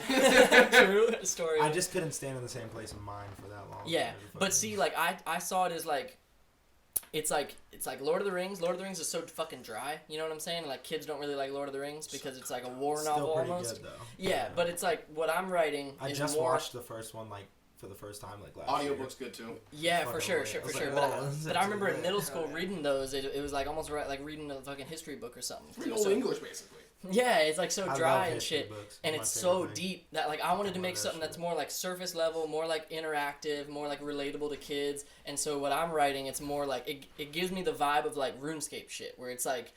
true story. I just couldn't stand in the same place in mine for that long. Yeah, but see, like I saw it as like. It's like Lord of the Rings. Lord of the Rings is so fucking dry. You know what I'm saying? Like kids don't really like Lord of the Rings because it's like a war novel almost. Good, though. Yeah, but it's like what I'm writing. I is just more... watched the first one like for the first time like last year. Audiobook's good too. Yeah, for sure. But I remember in middle school yeah. reading those. It was like almost like reading a fucking history book or something. Reading old English basically. Yeah, it's like so I dry love and shit, books. and My it's so favorite thing. deep that like I wanted to make something shit. that's more like surface level, more like interactive, more like relatable to kids. And so what I'm writing, it's more like it gives me the vibe of like RuneScape shit, where it's like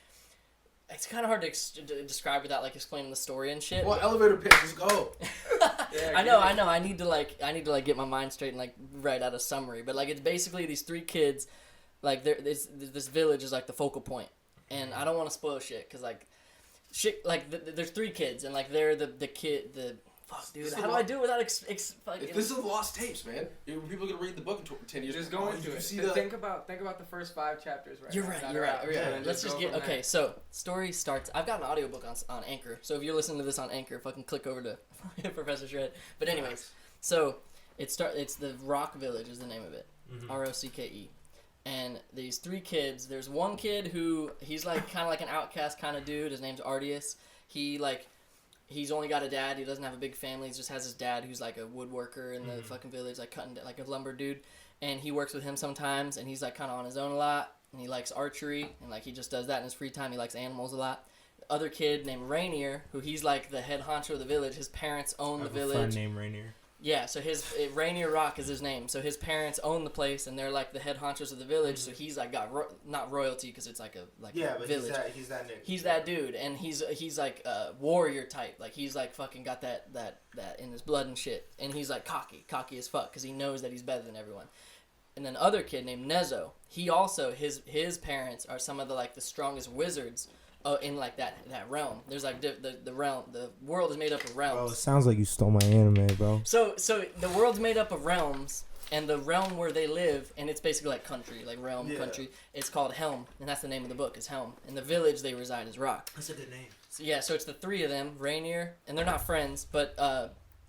it's kind of hard to describe without like explaining the story and shit. Well, elevator pitch, let's go. I know. I need to like get my mind straight and like write out a summary. But like it's basically these three kids, like this village is like the focal point, and I don't want to spoil shit because like. Shit, like there's three kids and like they're the fuck, dude. How do I do it without fucking? This is lost tapes, man. People are gonna read the book in 10 years. Just go into it. Think about the first 5 chapters. You're right. Let's just get okay. So story starts. I've got an audiobook on Anchor. So if you're listening to this on Anchor, fucking click over to Professor Shred. But anyways, so it's the Rock Village is the name of it. ROCKE. And these three kids, there's one kid who, he's like kind of like an outcast kind of dude. His name's Ardius. He's only got a dad. He doesn't have a big family. He just has his dad who's like a woodworker in the fucking village, like cutting, like a lumber dude. And he works with him sometimes, and he's like kind of on his own a lot. And he likes archery, and like he just does that in his free time. He likes animals a lot. The other kid named Rainier, who he's like the head honcho of the village. His parents own the village. I have a friend named Rainier. Yeah, so Rainier Rock is his name. So his parents own the place, and they're like the head honchos of the village. So he's like got not royalty because it's like a village. He's that nigga. He's that dude, and he's like a warrior type. Like he's like fucking got that in his blood and shit. And he's like cocky as fuck because he knows that he's better than everyone. And then other kid named Nezo. He also his parents are some of the strongest wizards. In like that realm, there's like the realm. The world is made up of realms. Bro, it sounds like you stole my anime, bro. So the world's made up of realms, and the realm where they live, and it's basically like country, like realm country. It's called Helm, and that's the name of the book. Is Helm, and the village they reside is Rock. That's a good name. So, yeah, so it's the three of them, Rainier, and they're not friends, but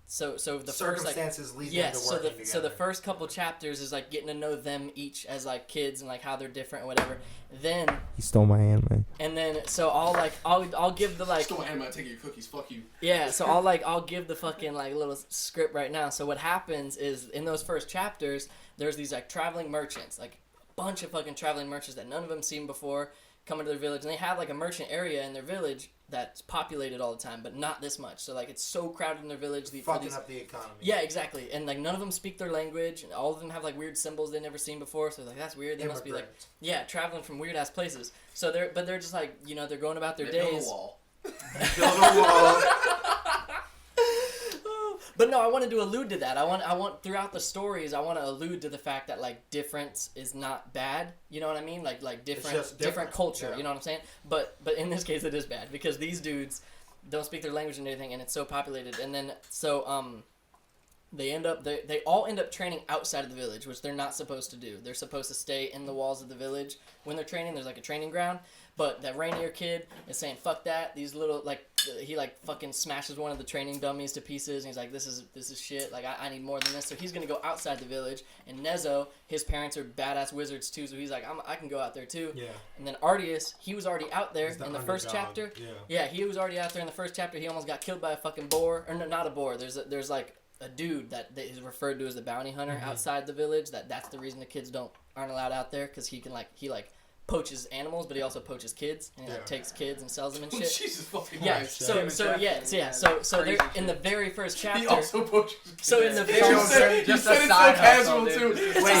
so the circumstances first lead them to working together. So the first couple chapters is like getting to know them each as like kids and like how they're different or whatever. Then He stole my anime. and then so I'll give the like Still am taking your cookies. Fuck you. yeah, so I'll give the fucking like little script right now. So what happens is in those first chapters, there's these like traveling merchants, like a bunch of fucking traveling merchants that none of them seen before, coming to their village, and they have like a merchant area in their village that's populated all the time, but not this much. So like it's so crowded in their village. Fucking up the economy. Yeah, exactly. And like none of them speak their language, and all of them have like weird symbols they've never seen before. So like that's weird. They must be like traveling from weird ass places. So they're just like they're going about their days. Build a wall. Build a wall. But no, I wanted to allude to that. I want throughout the stories, I want to allude to the fact that like difference is not bad. You know what I mean? Like different culture. Yeah. You know what I'm saying? But in this case, it is bad because these dudes don't speak their language and anything, and it's so populated. And then they all end up training outside of the village, which they're not supposed to do. They're supposed to stay in the walls of the village when they're training. There's like a training ground. But that Rainier kid is saying, fuck that. These little, like, he, like, fucking smashes one of the training dummies to pieces. And he's like, this is shit. Like, I need more than this. So he's going to go outside the village. And Nezo, his parents are badass wizards, too. So he's like, I can go out there, too. Yeah. And then Artius, he was already out there in the first underdog. chapter. Yeah. He was already out there in the first chapter. He almost got killed by a fucking boar. Or no, not a boar. There's like, a dude that is referred to as the bounty hunter outside the village. That's the reason the kids aren't allowed out there. Because he poaches animals, but he also poaches kids, and he like, takes kids and sells them and shit. Jesus fucking Christ. So they're in the very first chapter. He also poaches kids. So in the very You said it so casual too. Wait,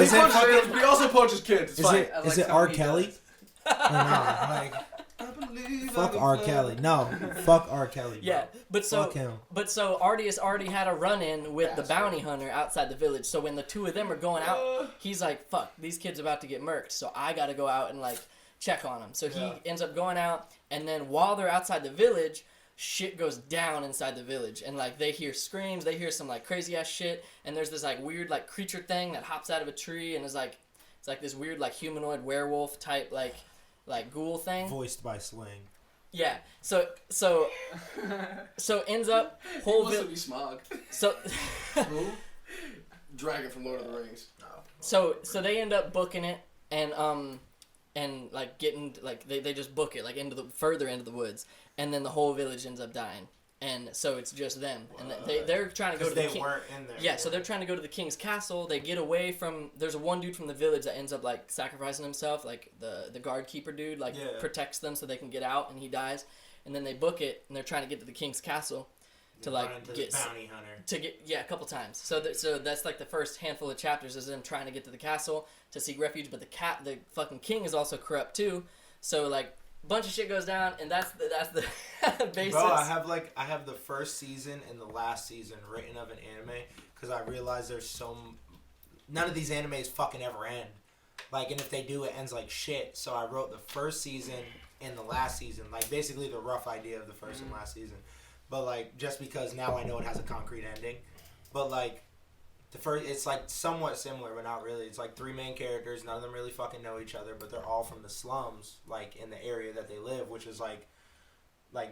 He punches kids, but he also poaches kids. It's fine. Is it R. Kelly? Or no, like, fuck R. Kelly. No, fuck R. Kelly. Bro. Yeah, but so fuck him. But so Artius already had a run-in with the bounty hunter outside the village. So when the two of them are going out, he's like, "Fuck, these kids are about to get murked." So I got to go out and like check on them. So he ends up going out, and then while they're outside the village, shit goes down inside the village, and like they hear screams, they hear some like crazy ass shit, and there's this like weird like creature thing that hops out of a tree and is like it's like this weird like humanoid werewolf type like ghoul thing. Voiced by Sling. Yeah. So ends up whole He wants to be Smog. So Who? Dragon from Lord of the Rings. So they end up booking it and like getting like they just book it like into the further into the woods, and then the whole village ends up dying. And so it's just them, and they're trying to go to the king. Weren't in there. Yeah, so they're trying to go to the king's castle. They get away from. There's one dude from the village that ends up like sacrificing himself, like the guard keeper dude, like protects them so they can get out, and he dies. And then they book it, and they're trying to get to the king's castle to like get bounty hunter. To get a couple times. So that's like the first handful of chapters is them trying to get to the castle to seek refuge. But the fucking king is also corrupt too. So like. Bunch of shit goes down, and that's the basis. Bro, I have the first season and the last season written of an anime because I realize there's none of these animes fucking ever end. Like, and if they do, it ends like shit. So I wrote the first season and the last season, like basically the rough idea of the first and last season. But like, just because now I know it has a concrete ending, but like. The first, it's like somewhat similar, but not really. It's like three main characters. None of them really fucking know each other, but they're all from the slums, like in the area that they live, which is like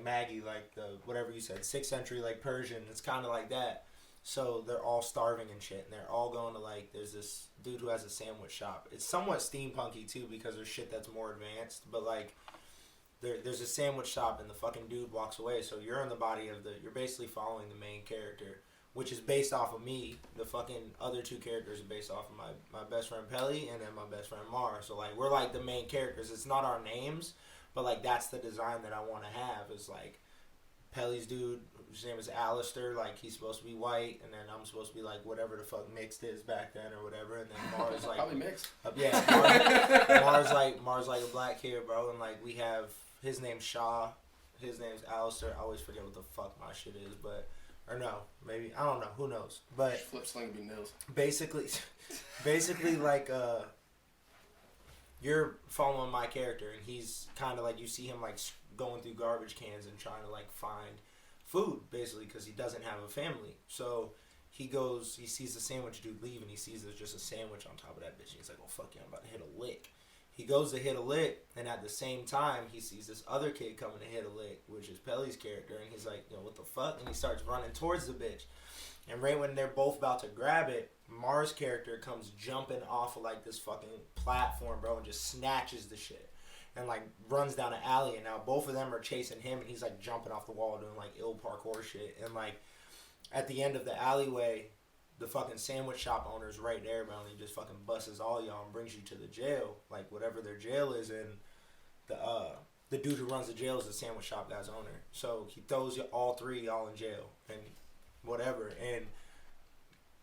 Maggie, like the whatever you said, 6th century, like Persian. It's kind of like that. So they're all starving and shit, and they're all going to like. There's this dude who has a sandwich shop. It's somewhat steampunky too because there's shit that's more advanced, but like. There's a sandwich shop, and the fucking dude walks away. So you're in the body of you're basically following the main character. Which is based off of me. The fucking other two characters are based off of my best friend Pelly and then my best friend Mar. So, like, we're, like, the main characters. It's not our names, but, like, that's the design that I want to have. Is, like, Pelly's dude, his name is Alistair. Like, he's supposed to be white, and then I'm supposed to be, like, whatever the fuck mixed is back then or whatever. And then Mar's, like... Probably mixed. Mar's, like, a black kid, bro. And, like, we have... His name's Shaw. His name's Alistair. I always forget what the fuck my shit is, but... Or no, maybe I don't know. Who knows? But flip sling be nils. Basically, like you're following my character, and he's kind of like you see him like going through garbage cans and trying to like find food, basically, because he doesn't have a family. So he sees the sandwich dude leave, and he sees there's just a sandwich on top of that bitch. And he's like, "Oh fuck yeah, I'm about to hit a lick." He goes to hit a lick, and at the same time, he sees this other kid coming to hit a lick, which is Pelly's character, and he's like, "What the fuck?" And he starts running towards the bitch. And right when they're both about to grab it, Mars' character comes jumping off of like this fucking platform, bro, and just snatches the shit. And like runs down an alley, and now both of them are chasing him, and he's like jumping off the wall doing like ill parkour shit. And like at the end of the alleyway, the fucking sandwich shop owner's right there, bro, and he just fucking busts all y'all and brings you to the jail, like whatever their jail is. And the dude who runs the jail is the sandwich shop guy's owner. So he throws all three y'all in jail and whatever. And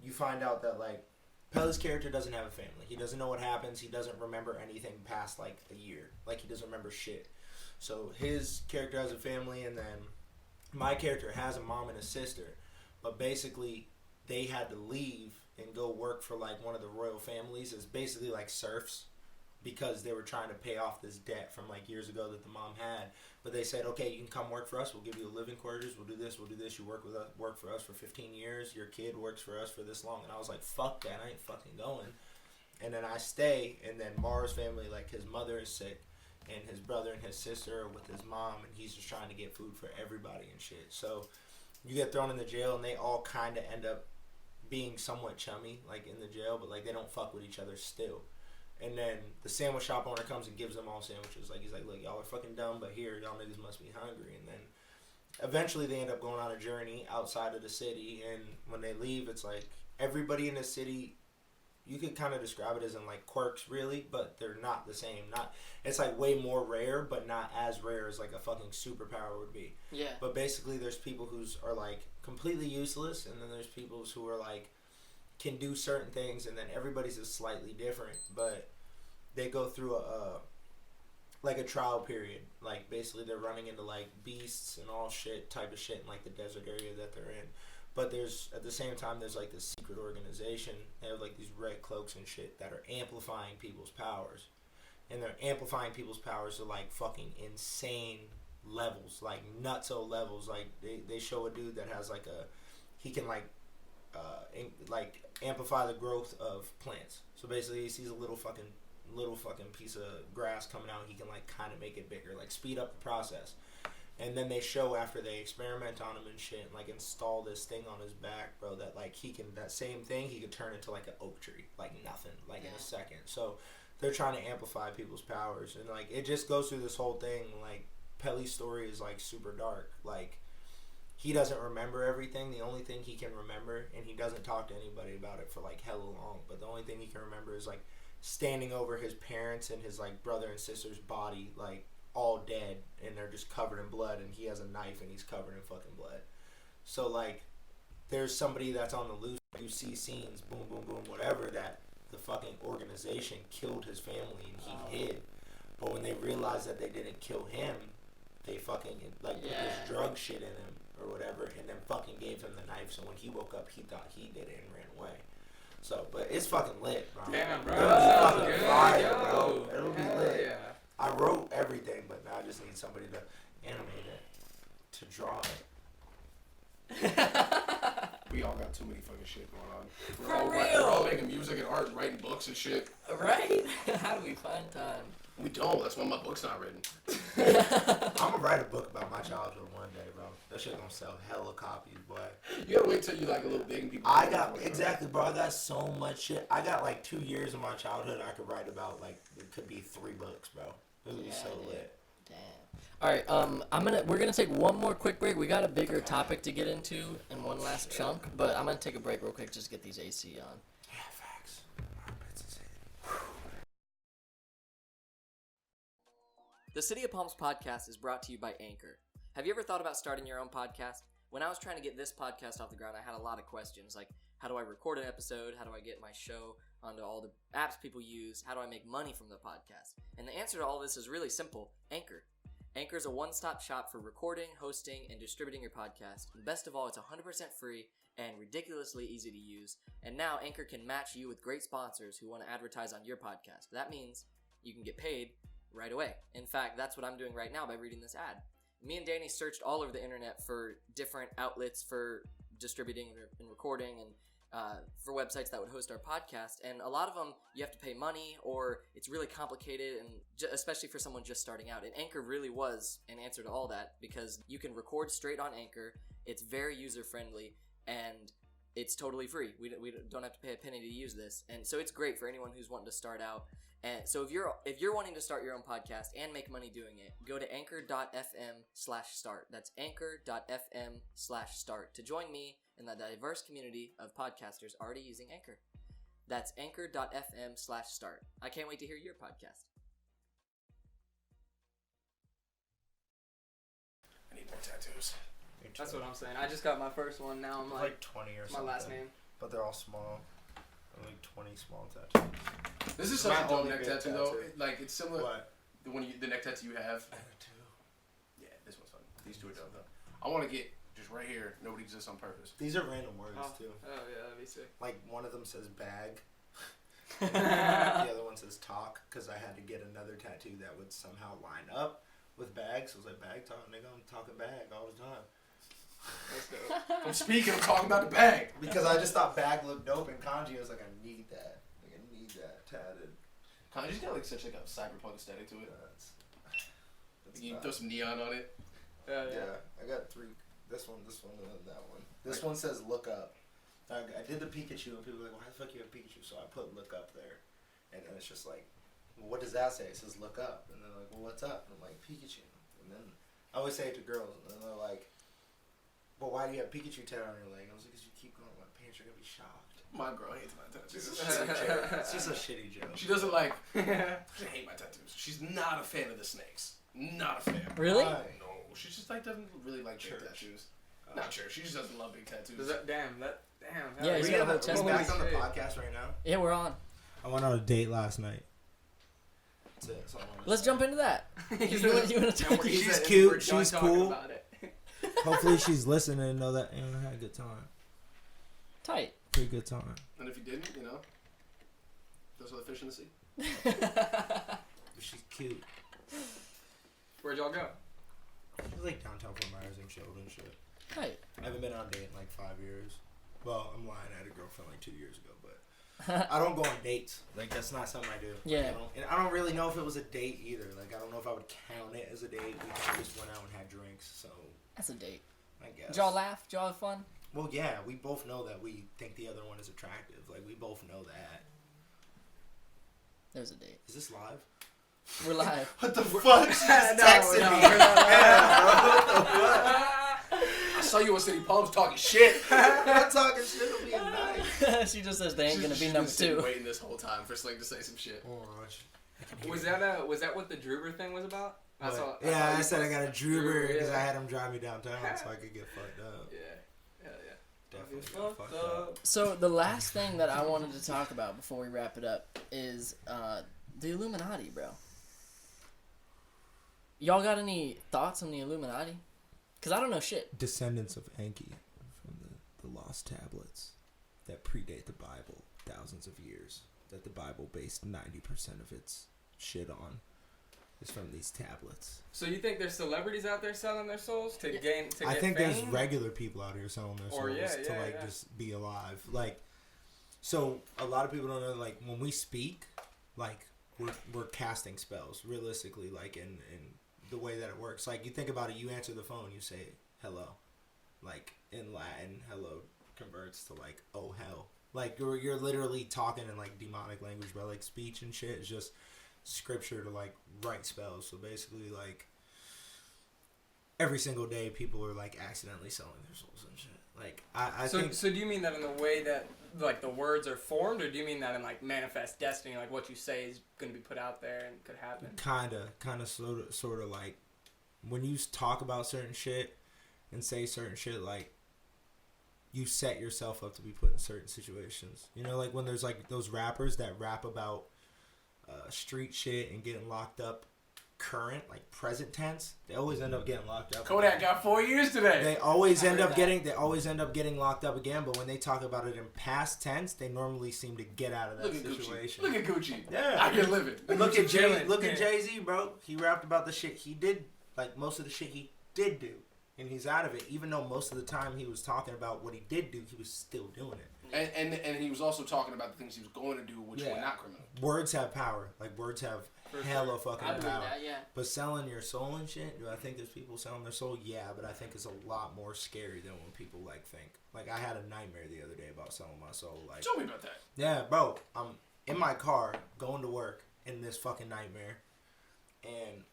you find out that like Pelly's character doesn't have a family. He doesn't know what happens. He doesn't remember anything past like a year. Like he doesn't remember shit. So his character has a family, and then my character has a mom and a sister. But basically, they had to leave and go work for like one of the royal families. It's basically like serfs, because they were trying to pay off this debt from like years ago that the mom had. But they said, okay, you can come work for us. We'll give you a living quarters. We'll do this. We'll do this. You work for us for 15 years. Your kid works for us for this long. And I was like, fuck that. I ain't fucking going. And then I stay. And then Mars' family, like his mother is sick, and his brother and his sister are with his mom, and he's just trying to get food for everybody and shit. So you get thrown in the jail, and they all kind of end up being somewhat chummy, like in the jail, but like they don't fuck with each other still. And then the sandwich shop owner comes and gives them all sandwiches. Like he's like, look, y'all are fucking dumb, but here, y'all niggas must be hungry. And then eventually they end up going on a journey outside of the city. And when they leave, it's like everybody in the city, you could kind of describe it as in like quirks, really, but they're not the same. It's like way more rare, but not as rare as like a fucking superpower would be. Yeah. But basically, there's people who are like completely useless, and then there's people who are like can do certain things, and then everybody's is slightly different, but they go through a trial period. Like basically they're running into like beasts and all type of shit in like the desert area that they're in. But there's at the same time there's like this secret organization. They have like these red cloaks and shit that are amplifying people's powers, and they're amplifying people's powers to like fucking insane levels, like nutso levels. Like they show a dude that has like he can like amplify the growth of plants. So basically he sees a little fucking piece of grass coming out, he can like kind of make it bigger, like speed up the process. And then they show after they experiment on him and shit, and like install this thing on his back, bro, that like that same thing he could turn into like an oak tree, like nothing, like in a second. So they're trying to amplify people's powers, and like it just goes through this whole thing. Like Pelly's story is like super dark. Like he doesn't remember everything. The only thing he can remember, and he doesn't talk to anybody about it for like hella long, but the only thing he can remember is like standing over his parents and his like brother and sister's body, like all dead, and they're just covered in blood, and he has a knife and he's covered in fucking blood. So like there's somebody that's on the loose. You see scenes, boom, boom, boom, whatever, that the fucking organization killed his family and he hid. But when they realized that they didn't kill him, they fucking like put this drug shit in him or whatever, and then fucking gave him the knife. So when he woke up, he thought he did it and ran away. So, but it's fucking lit, bro. Damn, bro. It'll be fucking Good, fire, bro. It'll be lit. Yeah. I wrote everything, but now I just need somebody to animate it, to draw it. We all got too many fucking shit going on. For We're all real. making music and art and writing books and shit. Right? How do we find time? We don't. That's why my book's not written. I'm gonna write a book about my childhood one day, bro. That shit gonna sell hella copies, boy. You gotta wait till you like a little big and people. Exactly, bro. I got so much shit. I got like 2 years of my childhood I could write about. Like it could be 3 books, bro. It would be so lit. Damn. All right. We're gonna take one more quick break. We got a bigger topic to get into and one last chunk, but I'm gonna take a break real quick just to get these AC on. Yeah, facts. The City of Palms podcast is brought to you by Anchor. Have you ever thought about starting your own podcast? When I was trying to get this podcast off the ground, I had a lot of questions like, how do I record an episode? How do I get my show onto all the apps people use? How do I make money from the podcast? And the answer to all this is really simple: Anchor. Anchor is a one-stop shop for recording, hosting, and distributing your podcast. And best of all, it's 100% free and ridiculously easy to use. And now Anchor can match you with great sponsors who want to advertise on your podcast. That means you can get paid right away. In fact, that's what I'm doing right now by reading this ad. Me and Danny searched all over the internet for different outlets for distributing and recording, and for websites that would host our podcast. And a lot of them, you have to pay money, or it's really complicated, and especially for someone just starting out. And Anchor really was an answer to all that, because you can record straight on Anchor. It's very user-friendly, and it's totally free. We don't have to pay a penny to use this. And so it's great for anyone who's wanting to start out. And so if you're wanting to start your own podcast and make money doing it, go to anchor.fm/start. That's anchor.fm/start to join me in the diverse community of podcasters already using Anchor. That's anchor.fm/start. I can't wait to hear your podcast. I need more tattoos. That's what I'm saying. I just got my first one. Now I'm like 20 or my something. last name. But they're all small. Like 20 small tattoos. This is such a dope neck tattoo though. It's similar. What? The neck tattoo you have. I have two. Yeah, this one's fun. These two are dope though. I want to get just right here. Nobody exists on purpose. These are random words too. Oh yeah, that'd be sick. Like one of them says bag. The other one says talk, because I had to get another tattoo that would somehow line up with bag. So I was like, bag talk, nigga, I'm talking bag all the time. That's dope. I'm speaking. I'm talking about the bag. Because I just thought bag looked dope in kanji. I was like, I need that. Like, I need that tatted. Kanji's got like such like a cyberpunk aesthetic to it. You bad. throw some neon on it. Yeah, I got three. This one, and then that one. This one says look up. I did the Pikachu, and people were like, why the fuck you have Pikachu? So I put look up there. And then it's just like, well, what does that say? It says look up. And they're like, well, what's up? And I'm like, Pikachu. And then I always say it to girls, and then they're like, well, why do you have Pikachu tattoo on your leg? I was like, because you keep going with my pants, you're going to be shocked. My girl hates my tattoos. It's just a shitty joke. She doesn't like. She doesn't hate my tattoos. She's not a fan of the snakes. Not a fan. Really? Why? No, she just like doesn't really like big tattoos. Not church. She just doesn't love big tattoos. Damn. Yeah, he's got a whole chest. Are we back on the podcast right now? Yeah, we're on. I went on a date last night. That's it. That's all I wanted to Let's say. jump into that. You want to talk? She's cute. She's cool. About it. Hopefully she's listening and know that I had a good time. Tight. Pretty good time. And if you didn't, those are the fish in the sea. But she's cute. Where'd y'all go? She's like downtown Fort Myers and chilled and shit. Tight. I haven't been on a date in like 5 years. Well, I'm lying. I had a girlfriend like 2 years ago, but I don't go on dates. Like, that's not something I do. Yeah. And I don't really know if it was a date either. Like, I don't know if I would count it as a date. We kind of just went out and had drinks, so That's a date. I guess. Did y'all laugh? Did y'all have fun? Well, yeah, we both know that we think the other one is attractive. Like, we both know that. There's a date. Is this live? We're live. What the fuck? She's just texting me. we're not I saw you on City Palms talking shit. I'm not talking shit. It'll be nice. She just says they ain't gonna be She's number been sitting two. waiting this whole time for Sling to say some shit. Was that what the Druber thing was about? I said I got a Druber because I had him drive me downtown so I could get fucked up. Yeah. Hell yeah. Definitely got fucked up. So the last thing that I wanted to talk about before we wrap it up is the Illuminati, bro. Y'all got any thoughts on the Illuminati? Because I don't know shit. Descendants of Enki from the lost tablets that predate the Bible thousands of years, that the Bible based 90% of its shit on, is from these tablets. So you think there's celebrities out there selling their souls to gain to I get think fame? there's regular people out here selling their souls to just be alive. Like, so a lot of people don't know, like, when we speak, like, we're casting spells realistically, like in the way that it works. Like, you think about it, you answer the phone, you say hello, like in Latin, hello converts to like oh hell. Like you're literally talking in like demonic language, but like speech and shit is just scripture to like write spells. So basically, like every single day people are like accidentally selling their souls and shit. Like I think. So do you mean that in the way that like the words are formed, or do you mean that in like manifest destiny, like what you say is going to be put out there and could happen? Kind of, sort of like when you talk about certain shit and say certain shit, like you set yourself up to be put in certain situations. You know, like when there's like those rappers that rap about street shit and getting locked up. Current, like present tense, they always end up getting locked up. Kodak got 4 years today. They always end up getting locked up again. But when they talk about it in past tense, they normally seem to get out of that situation. Look at Gucci. Yeah, I can live it. Look at Jay-Z, bro. He rapped about the shit he did, like most of the shit he did do and he's out of it. Even though most of the time he was talking about what he did do, he was still doing it. And he was also talking about the things he was going to do, which were not criminal. Words have power. Like, words have hella fucking I believe power. that, yeah. But selling your soul and shit, do I think there's people selling their soul? Yeah, but I think it's a lot more scary than when people, like, think. Like, I had a nightmare the other day about selling my soul. Like, Tell me about that. yeah, bro. I'm in my car going to work in this fucking nightmare, and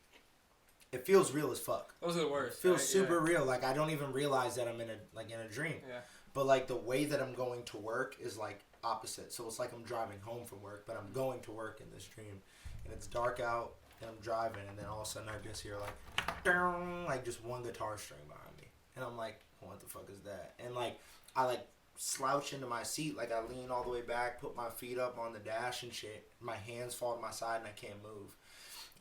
it feels real as fuck. Those are the worst. It feels right? super real. Like, I don't even realize that I'm in a dream. Yeah. But, like, the way that I'm going to work is, like, opposite. So it's like I'm driving home from work, but I'm going to work in this dream. And it's dark out, and I'm driving, and then all of a sudden I just hear, like just one guitar string behind me. And I'm like, what the fuck is that? And, like, I, like, slouch into my seat. Like, I lean all the way back, put my feet up on the dash and shit. My hands fall to my side, and I can't move.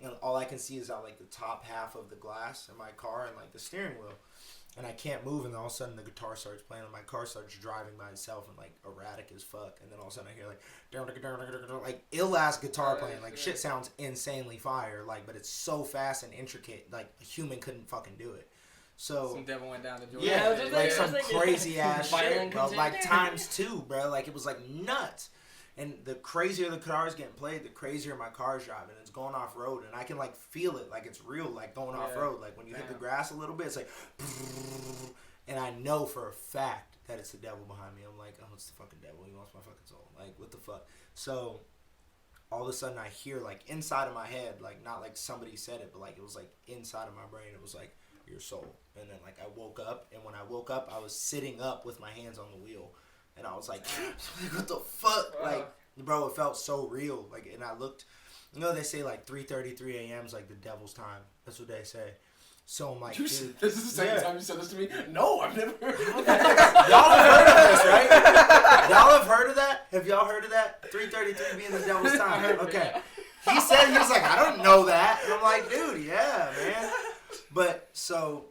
And all I can see is, like, the top half of the glass in my car and, like, the steering wheel. And I can't move, and then all of a sudden the guitar starts playing, and my car starts driving by itself and, like, erratic as fuck. And then all of a sudden I hear, like ill-ass guitar playing. Like, shit sounds insanely fire, like, but it's so fast and intricate, like, a human couldn't fucking do it. So, Some devil went down the Jordan. yeah, I was like, just some thinking. crazy-ass Violin shit, bro. comes in. Like, times two, bro. Like, it was, like, nuts. And the crazier the guitar's getting played, the crazier my car's driving. It's going off-road, and I can, like, feel it. Like, it's real, like, going off-road. Like, when you hit the grass a little bit, it's like... And I know for a fact that it's the devil behind me. I'm like, oh, it's the fucking devil. He wants my fucking soul. Like, what the fuck? So, all of a sudden, I hear, like, inside of my head, like, not like somebody said it, but, like, it was, like, inside of my brain. It was, like, your soul. And then, like, I woke up, and when I woke up, I was sitting up with my hands on the wheel. And I was like, what the fuck? Like, bro, it felt so real. Like, and I looked, you know, they say, like, 3:33 a.m. is, like, the devil's time. That's what they say. So I'm like, dude. This is the second time you said this to me? No, I've never heard of that. Y'all have heard of this, right? Y'all have heard of that? Have y'all heard of that? 3:33 being the devil's time. Okay. He was like, I don't know that. And I'm like, dude, yeah, man. But, so,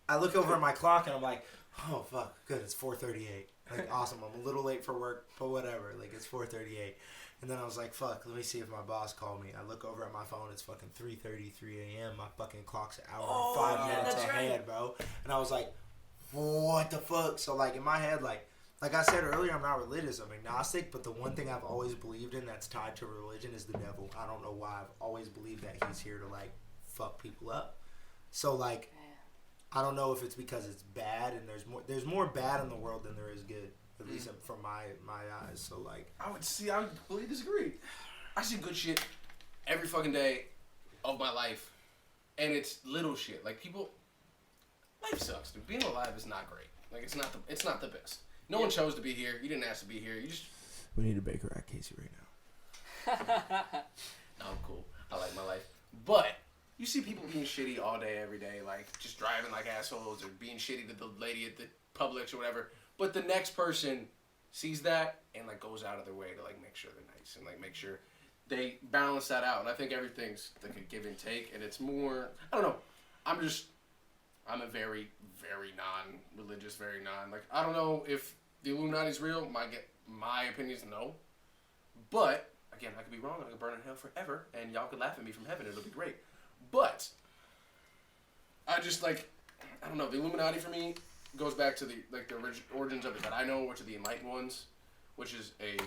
I look over at my clock and I'm like, oh, fuck, good, it's 4:38. Like, awesome, I'm a little late for work, but whatever. Like, it's 4:38. And then I was like, fuck, let me see if my boss called me. I look over at my phone, it's fucking 3:33 a.m. My fucking clock's an hour and 5 minutes ahead, bro. And I was like, what the fuck? So, like, in my head, like I said earlier, I'm not religious, I'm agnostic, but the one thing I've always believed in that's tied to religion is the devil. I don't know why. I've always believed that he's here to, like, fuck people up. So, like, I don't know if it's because it's bad and there's more bad in the world than there is good. At least from my eyes. So, like, I would completely disagree. I see good shit every fucking day of my life, and it's little shit. Like, people, life sucks, dude. Being alive is not great. Like, it's not the best. No one chose to be here. You didn't ask to be here. We need a baker at Kacey right now. No, I'm cool. I like my life. But you see people being shitty all day, every day, like, just driving like assholes or being shitty to the lady at the Publix or whatever. But the next person sees that and, like, goes out of their way to, like, make sure they're nice and, like, make sure they balance that out. And I think everything's like a give and take, and it's more, I don't know. I'm a very, very non-religious, like, I don't know if the Illuminati's real. My opinion is no. But again, I could be wrong. I could burn in hell forever, and y'all could laugh at me from heaven. It'll be great. But I just, like, I don't know. The Illuminati for me goes back to the origins of it that I know, which are the Enlightened Ones, which is a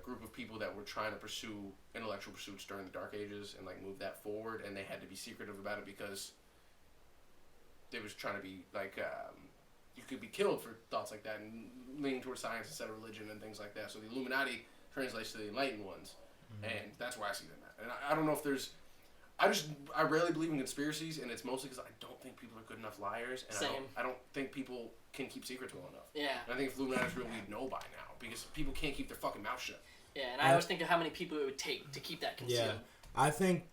group of people that were trying to pursue intellectual pursuits during the Dark Ages and, like, move that forward, and they had to be secretive about it because they was trying to be, like, you could be killed for thoughts like that and leaning towards science instead of religion and things like that. So the Illuminati translates to the Enlightened Ones, and that's why I see them at. And I don't know if there's, I rarely believe in conspiracies, and it's mostly because I don't think people are good enough liars, and I don't think people can keep secrets well enough. Yeah. And I think if Illuminati's real, we'd know by now, because people can't keep their fucking mouth shut. Yeah, and I always think of how many people it would take to keep that concealed. Yeah, I think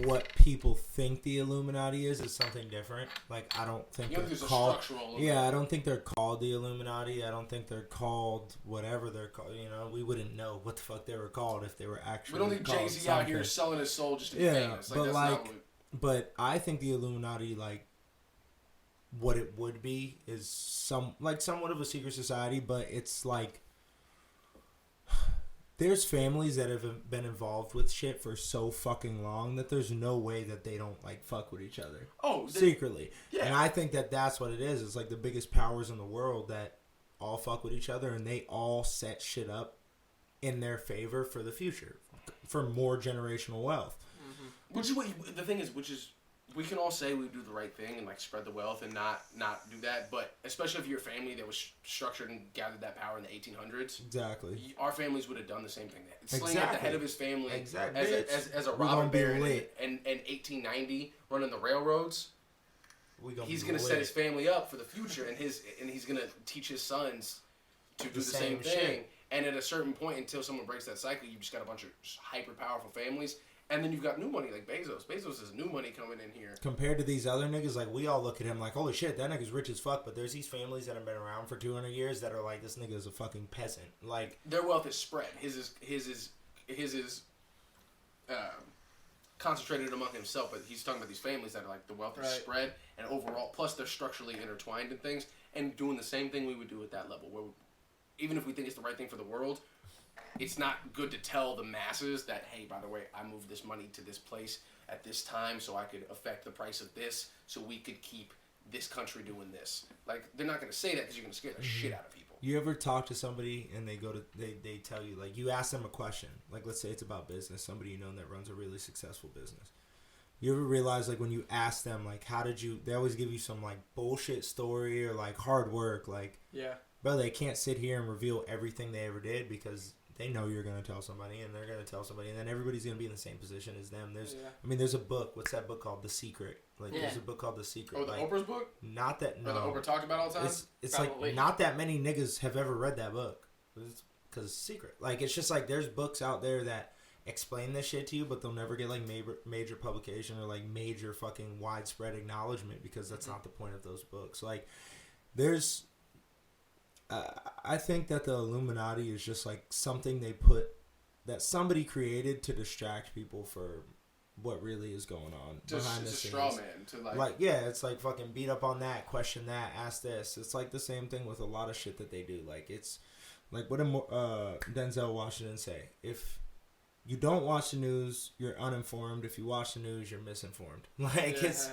what people think the Illuminati is something different. Like, I don't think they're called. Yeah, I don't think they're called the Illuminati. I don't think they're called whatever they're called. You know, we wouldn't know what the fuck they were called if they were actually. We don't think Jay-Z out here selling his soul just to be famous. But I think the Illuminati, like, what it would be is somewhat of a secret society, but it's like there's families that have been involved with shit for so fucking long that there's no way that they don't like fuck with each other. Secretly. Yeah. And I think that that's what it is. It's like the biggest powers in the world that all fuck with each other, and they all set shit up in their favor for the future, for more generational wealth. Which is what the thing is, which is we can all say we do the right thing and like spread the wealth and not do that, but especially if you're a family that was structured and gathered that power in the 1800s. Exactly. Our families would have done the same thing. Sling at the head of his family as a We're robber gonna be baron lit. in 1890 running the railroads. He's gonna lit. set his family up for the future, and he's gonna teach his sons to do the same thing. shit. And at a certain point, until someone breaks that cycle, you've just got a bunch of hyper powerful families. And then you've got new money like Bezos. Bezos is new money coming in here. Compared to these other niggas, like, we all look at him like, holy shit, that nigga's rich as fuck. But there's these families that have been around for 200 years that are like, this nigga is a fucking peasant. Like, their wealth is spread. His is concentrated among himself. But he's talking about these families that are like the wealth is spread and overall. Plus, they're structurally intertwined in things and doing the same thing we would do at that level. Where even if we think it's the right thing for the world, it's not good to tell the masses that, hey, by the way, I moved this money to this place at this time so I could affect the price of this so we could keep this country doing this. Like, they're not going to say that because you're going to scare the shit out of people. you ever talk to somebody and they tell you, like, you ask them a question, like, let's say it's about business, somebody you know that runs a really successful business. You ever realize, like, when you ask them, like, they always give you some, like, bullshit story or, like, hard work, like, Yeah. bro, they can't sit here and reveal everything they ever did because they know you're going to tell somebody and they're going to tell somebody and then everybody's going to be in the same position as them. There's a book. What's that book called? The Secret. Like, there's a book called The Secret. Oh, the like, Oprah's book? Not that, no. Or the Oprah talked about all the time? It's like, not that many niggas have ever read that book. Because it's secret. Like, it's just like, there's books out there that explain this shit to you, but they'll never get, like, major publication or, like, major fucking widespread acknowledgement because that's not the point of those books. Like, there's... I think that the Illuminati is just, like, something that somebody created to distract people for what really is going on behind the scenes. Straw man to like yeah, it's like fucking beat up on that, question that, ask this. It's like the same thing with a lot of shit that they do. Like, it's like, what did Denzel Washington say? If you don't watch the news, you're uninformed. If you watch the news, you're misinformed. Like, it's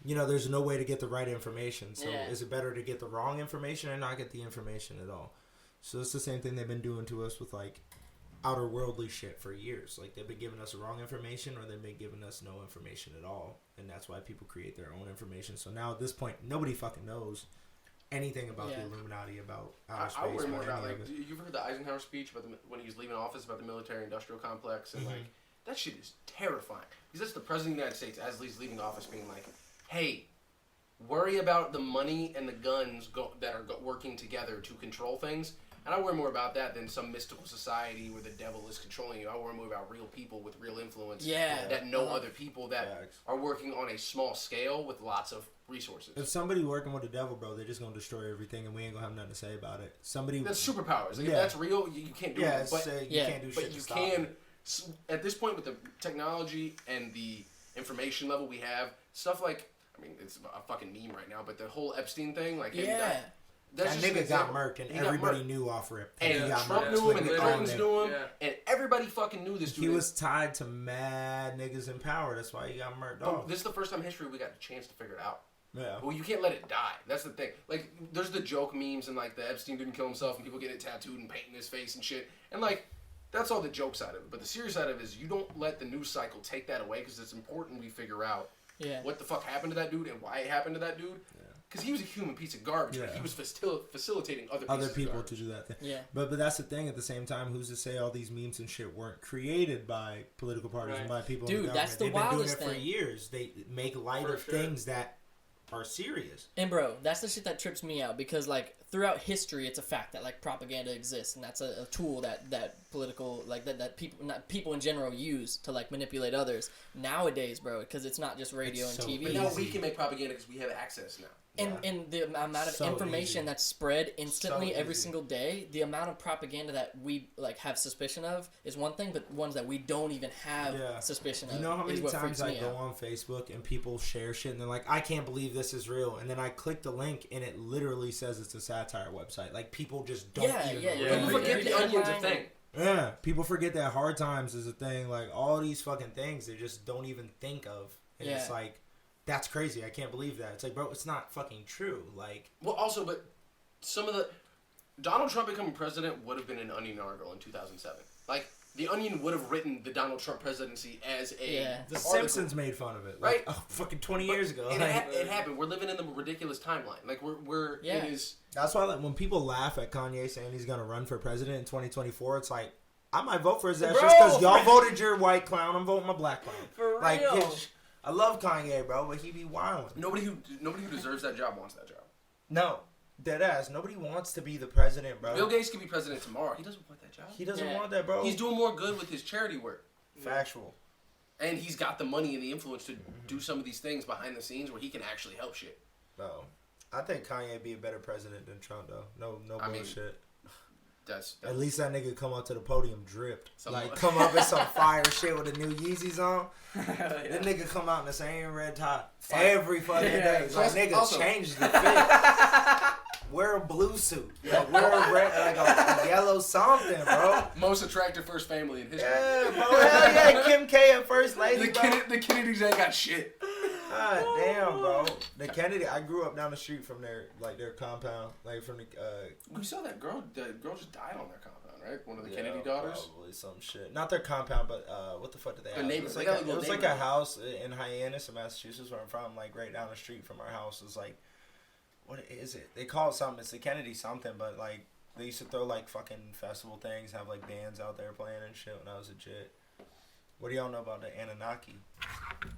you know, there's no way to get the right information. So is it better to get the wrong information or not get the information at all? So it's the same thing they've been doing to us with, like, outer worldly shit for years. Like, they've been giving us the wrong information or they've been giving us no information at all. And that's why people create their own information. So now at this point, nobody fucking knows anything about the Illuminati, about outer space. I worry more about, like, you've heard the Eisenhower speech about when he was leaving office about the military-industrial complex, and like, that shit is terrifying. Because that's the president of the United States, as he's leaving office, being like, hey, worry about the money and the guns that are working together to control things. And I worry more about that than some mystical society where the devil is controlling you. I worry more about real people with real influence that know other people that are working on a small scale with lots of resources. If somebody working with the devil, bro, they're just gonna destroy everything, and we ain't gonna have nothing to say about it. That's superpowers. Like, if that's real, you can't do it. But you can't do shit. But you can. At this point, with the technology and the information level we have, stuff like, I mean, it's a fucking meme right now, but the whole Epstein thing, like, that nigga got murked, and everybody knew off rip. And Trump knew him, and the Clintons knew him, and everybody fucking knew this dude. He was tied to mad niggas in power. That's why he got murked. This is the first time in history we got a chance to figure it out. Yeah. Well, you can't let it die. That's the thing. Like, there's the joke memes and, like, the Epstein didn't kill himself and people get it tattooed and painting his face and shit. And, like, that's all the joke side of it. But the serious side of it is you don't let the news cycle take that away because it's important we figure out what the fuck happened to that dude and why it happened to that dude. Because he was a human piece of garbage. But he was facilitating other people to do that thing. Yeah. But that's the thing. At the same time, who's to say all these memes and shit weren't created by political parties and by people in the government? That's the wildest thing. They've been doing it for years. They make light of things that are serious. And bro, that's the shit that trips me out because, like, throughout history, it's a fact that, like, propaganda exists, and that's a tool that political, like, that people in general use to, like, manipulate others. Nowadays, bro, because it's not just radio and TV. But now we can make propaganda because we have access now. And the amount of information that's spread instantly every single day, the amount of propaganda that we, like, have suspicion of is one thing, but ones that we don't even have suspicion of. You know how many times I go out. on Facebook and people share shit and they're like, I can't believe this is real, and then I click the link and it literally says it's a satire website. Like, people just don't even People forget the Onion's a thing. Yeah, people forget that hard times is a thing. Like, all these fucking things they just don't even think of. And it's like, that's crazy. I can't believe that. It's like, bro, it's not fucking true. Like, well, also, but some of the Donald Trump becoming president would have been an Onion article in 2007. Like, the Onion would have written the Donald Trump presidency as a The Simpsons made fun of it, like, right? Fucking 20 years ago. It happened. We're living in the ridiculous timeline. Like, we're it is. That's why, like, when people laugh at Kanye saying he's gonna run for president in 2024, it's like, I might vote for his ass just because y'all voted your white clown. I'm voting my black clown. For like, real. I love Kanye, bro, but he be wilding. Nobody who deserves that job wants that job. No, dead ass. Nobody wants to be the president, bro. Bill Gates could be president tomorrow. He doesn't want that job. He doesn't want that, bro. He's doing more good with his charity work. Factual. And he's got the money and the influence to do some of these things behind the scenes where he can actually help shit. Bro, I think Kanye be a better president than Trump, though. No bullshit. That's At least that nigga come up to the podium dripped. Come up with some fire shit with the new Yeezys on. That nigga come out in the same red top every fucking day. Like, nigga, also, change the fit. Wear a blue suit. Like, wear a red, like a yellow something, bro. most attractive first family in history. Yeah, bro. Hell yeah, Kim K and First Lady, the Kennedys ain't got shit. God damn, bro. The Kennedy. I grew up down the street from their compound, like from the. We saw that girl. The girl just died on their compound, right? One of the Kennedy daughters. Probably some shit. Not their compound, but what the fuck did they have? neighbor. It was like a house in Hyannis, in Massachusetts, where I'm from. Like right down the street from our house is like, what is it? They call it something. It's the Kennedy something, but like they used to throw like fucking festival things, have like bands out there playing and shit when I was a kid. What do y'all know about the Anunnaki?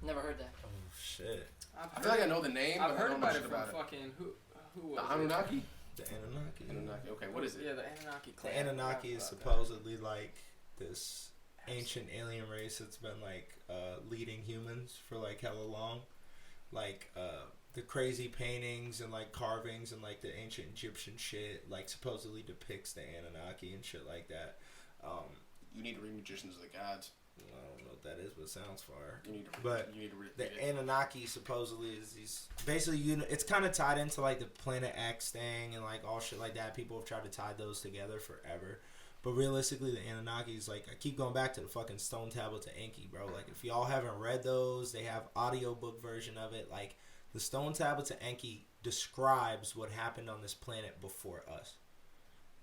Never heard that. Oh shit! I feel like I know the name. I've but heard I don't know about it shit from about fucking who was The it? Anunnaki. The Anunnaki. Anunnaki. Okay, what is it? Yeah, the Anunnaki The clan. Anunnaki is supposedly like this ancient alien race that's been like leading humans for like hella long. Like the crazy paintings and like carvings and like the ancient Egyptian shit like supposedly depicts the Anunnaki and shit like that. You need to read Magicians of the Gods. I don't know what that is, but it sounds fire. You need to read The it. Anunnaki supposedly is these basically it's kind of tied into like the Planet X thing and like all shit like that. People have tried to tie those together forever, but realistically, the Anunnaki is like I keep going back to the fucking stone tablets of Enki, bro. Like if y'all haven't read those, they have audiobook version of it. Like the stone tablets of Enki describes what happened on this planet before us.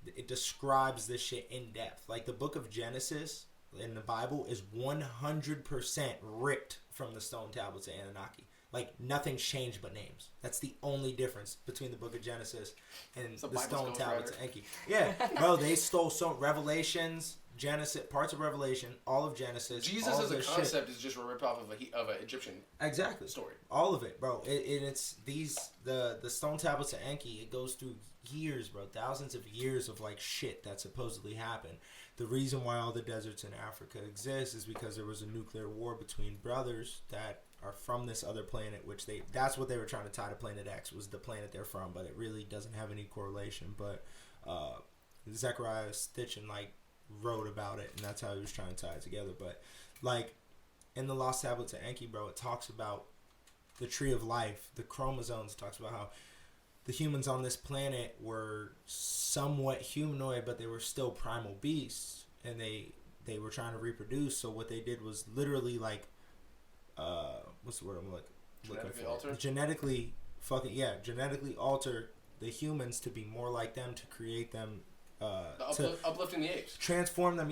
It describes this shit in depth. Like the book of Genesis in the Bible is 100% ripped from the stone tablets of Anunnaki. Like nothing's changed but names. That's the only difference between the book of Genesis and the stone tablets of Enki. Yeah, bro, they stole some Revelations, Genesis, parts of Revelation, all of Genesis. Jesus as a concept is just a ripoff of an Egyptian story. All of it, bro. It's the stone tablets of Enki. It goes through years, bro, thousands of years of like shit that supposedly happened. The reason why all the deserts in Africa exist is because there was a nuclear war between brothers that are from this other planet, which that's what they were trying to tie to Planet X, was the planet they're from, but it really doesn't have any correlation. But Zechariah Stitchin like wrote about it, and that's how he was trying to tie it together. But like in the Lost Tablets of Enki, bro, it talks about the tree of life, the chromosomes. It talks about how the humans on this planet were somewhat humanoid, but they were still primal beasts, and they were trying to reproduce. So what they did was literally like, what's the word I'm looking for? Genetically alter the humans to be more like them, to create them, uplifting the apes. Transform them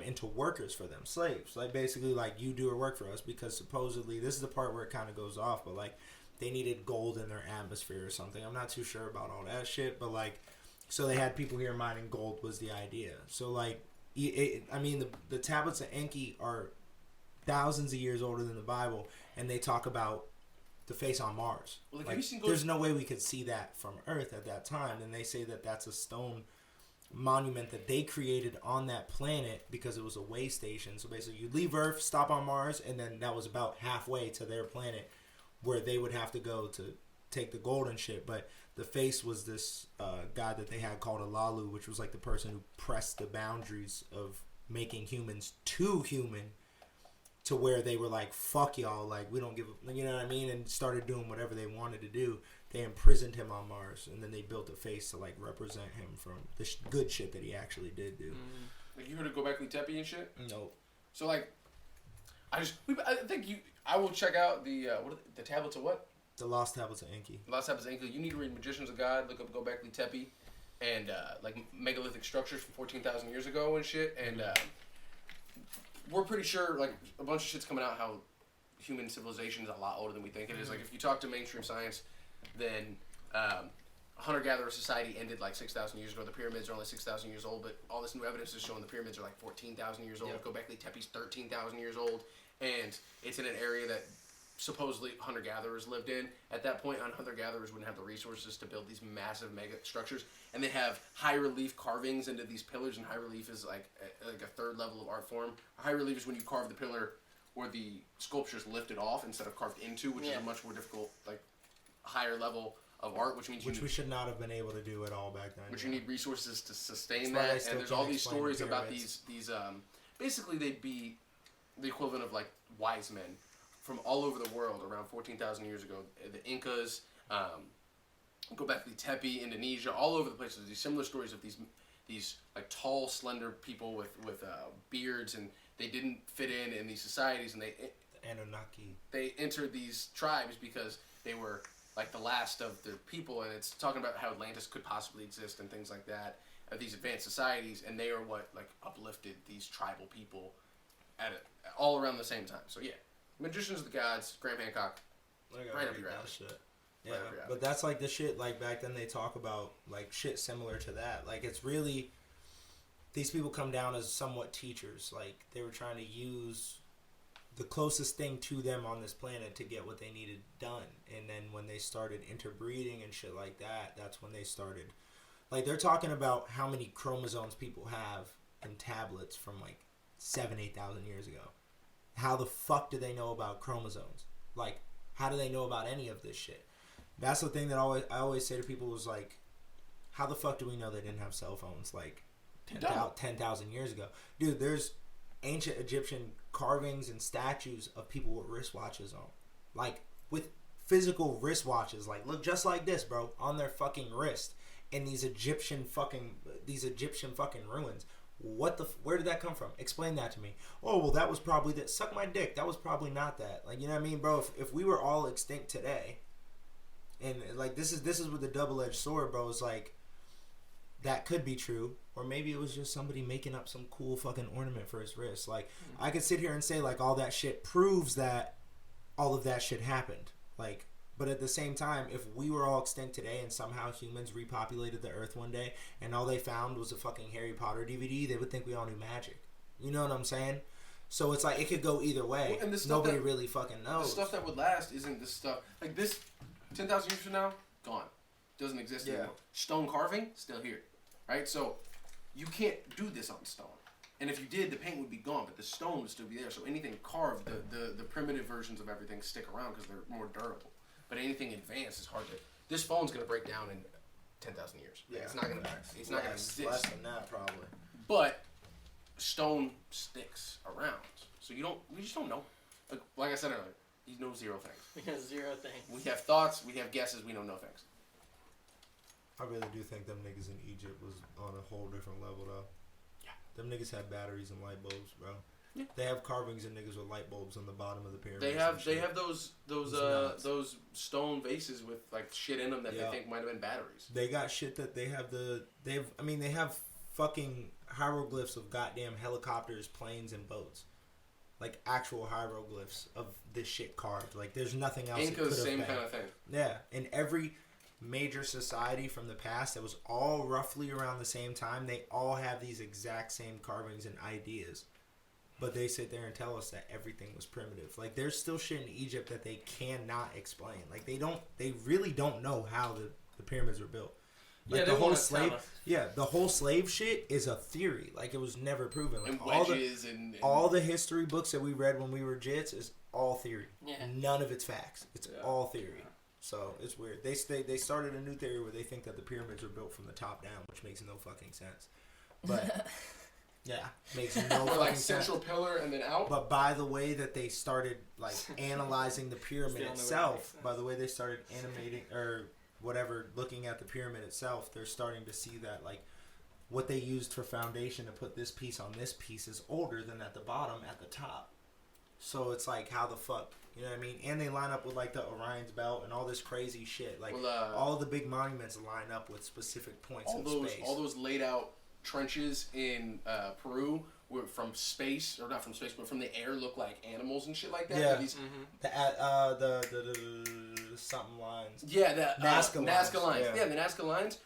into workers for them, slaves. Like basically like you do our work for us, because supposedly this is the part where it kind of goes off, but like they needed gold in their atmosphere or something. I'm not too sure about all that shit, but like, so they had people here mining gold was the idea. So like, the tablets of Enki are thousands of years older than the Bible, and they talk about the face on Mars. Well, like, there's no way we could see that from Earth at that time, and they say that that's a stone monument that they created on that planet because it was a way station. So basically, you leave Earth, stop on Mars, and then that was about halfway to their planet, where they would have to go to take the gold and shit. But the face was this guy that they had called Alalu, which was like the person who pressed the boundaries of making humans too human, to where they were like, fuck y'all, like we don't give a, you know what I mean, and started doing whatever they wanted to do. They imprisoned him on Mars, and then they built a face to like represent him from the good shit that he actually did do. Like you heard of Göbekli Tepe and shit? Nope. So like, I will check out the the tablets of what? The Lost Tablets of Enki. Lost Tablets of Enki. You need to read Magicians of God. Look up Göbekli Tepe, and like megalithic structures from 14,000 years ago and shit. And we're pretty sure like a bunch of shit's coming out how human civilization is a lot older than we think it is. Like if you talk to mainstream science, then hunter-gatherer society ended like 6,000 years ago. The pyramids are only 6,000 years old, but all this new evidence is showing the pyramids are like 14,000 years old. Yep. Göbekli Tepe's 13,000 years old, and it's in an area that supposedly hunter-gatherers lived in. At that point, hunter-gatherers wouldn't have the resources to build these massive mega structures, and they have high-relief carvings into these pillars, and high-relief is like a third level of art form. High-relief is when you carve the pillar where the sculpture's lifted off instead of carved into, which is a much more difficult, like, higher level of art, which means we should not have been able to do at all back then. Which you need resources to sustain that, and there's all these stories about these basically they'd be the equivalent of like wise men from all over the world around 14,000 years ago. The Incas, Göbekli Tepe, Indonesia, all over the place. There's these similar stories of these like tall, slender people with beards, and they didn't fit in these societies, and the Anunnaki. They entered these tribes because they were like the last of the people, and it's talking about how Atlantis could possibly exist and things like that, these advanced societies, and they are what like uplifted these tribal people all around the same time. So yeah, Magicians of the Gods, Graham Hancock, right up your alley. Shit. Yeah, but that's like the shit like back then they talk about like shit similar to that. Like it's really, these people come down as somewhat teachers. Like they were trying to use the closest thing to them on this planet to get what they needed done. And then when they started interbreeding and shit like that, that's when they started. Like, they're talking about how many chromosomes people have in tablets from, like, 8,000 years ago. How the fuck do they know about chromosomes? Like, how do they know about any of this shit? That's the thing that I always say to people is, like, how the fuck do we know they didn't have cell phones, like, 10,000 years ago? Dude, there's ancient Egyptian carvings and statues of people with wristwatches on, like with physical wristwatches, like look just like this, bro, on their fucking wrist, in these Egyptian fucking ruins. Where did that come from? Explain that to me. Oh well, that was probably that. Suck my dick. That was probably not that. Like, you know what I mean, bro? If we were all extinct today, and like this is with the double-edged sword, bro. It's like that could be true. Or maybe it was just somebody making up some cool fucking ornament for his wrist. Like, I could sit here and say, like, all that shit proves that all of that shit happened. Like, but at the same time, if we were all extinct today and somehow humans repopulated the earth one day and all they found was a fucking Harry Potter DVD, they would think we all knew magic. You know what I'm saying? So it's like, it could go either way. Well, and nobody really fucking knows. The stuff that would last isn't this stuff. Like, this, 10,000 years from now, gone. Doesn't exist anymore. Stone carving, still here. Right? So you can't do this on stone. And if you did, the paint would be gone, but the stone would still be there. So anything carved, the primitive versions of everything stick around because they're more durable. But anything advanced is hard to. This phone's gonna break down in 10,000 years. Yeah, it's not gonna exist. Less than that, probably. But stone sticks around, so we just don't know. Like I said earlier, you know zero things. We know zero things. We have thoughts, we have guesses, we know no things. I really do think them niggas in Egypt was on a whole different level, though. Yeah. Them niggas had batteries and light bulbs, bro. Yeah. They have carvings of niggas with light bulbs on the bottom of the pyramid. They have those stone vases with like shit in them that they think might have been batteries. They got shit that they have fucking hieroglyphs of goddamn helicopters, planes, and boats. Like actual hieroglyphs of this shit carved. Like there's nothing else. Inca's same kind of thing. Yeah, in every major society from the past that was all roughly around the same time, they all have these exact same carvings and ideas, but they sit there and tell us that everything was primitive. Like there's still shit in Egypt that they cannot explain. Like they really don't know how the pyramids were built. Like the whole slave shit is a theory. Like it was never proven. Like and all the history books that we read when we were jits is all theory. Yeah. None of it's facts. It's all theory. So it's weird. They started a new theory where they think that the pyramids were built from the top down, which makes no fucking sense. But yeah, makes no fucking like sense. Central pillar and then out. But by the way that they started like analyzing the pyramid itself, by the way they started animating or whatever, looking at the pyramid itself, they're starting to see that like what they used for foundation to put this piece on this piece is older than at the bottom at the top. So it's like, how the fuck, you know what I mean? And they line up with like the Orion's belt and all this crazy shit. Like all the big monuments line up with specific points in space. All those laid out trenches in Peru were from space, or not from space, but from the air, look like animals and shit like that. Yeah. These, The something lines. yeah, the Nazca lines. Yeah. The Nazca lines.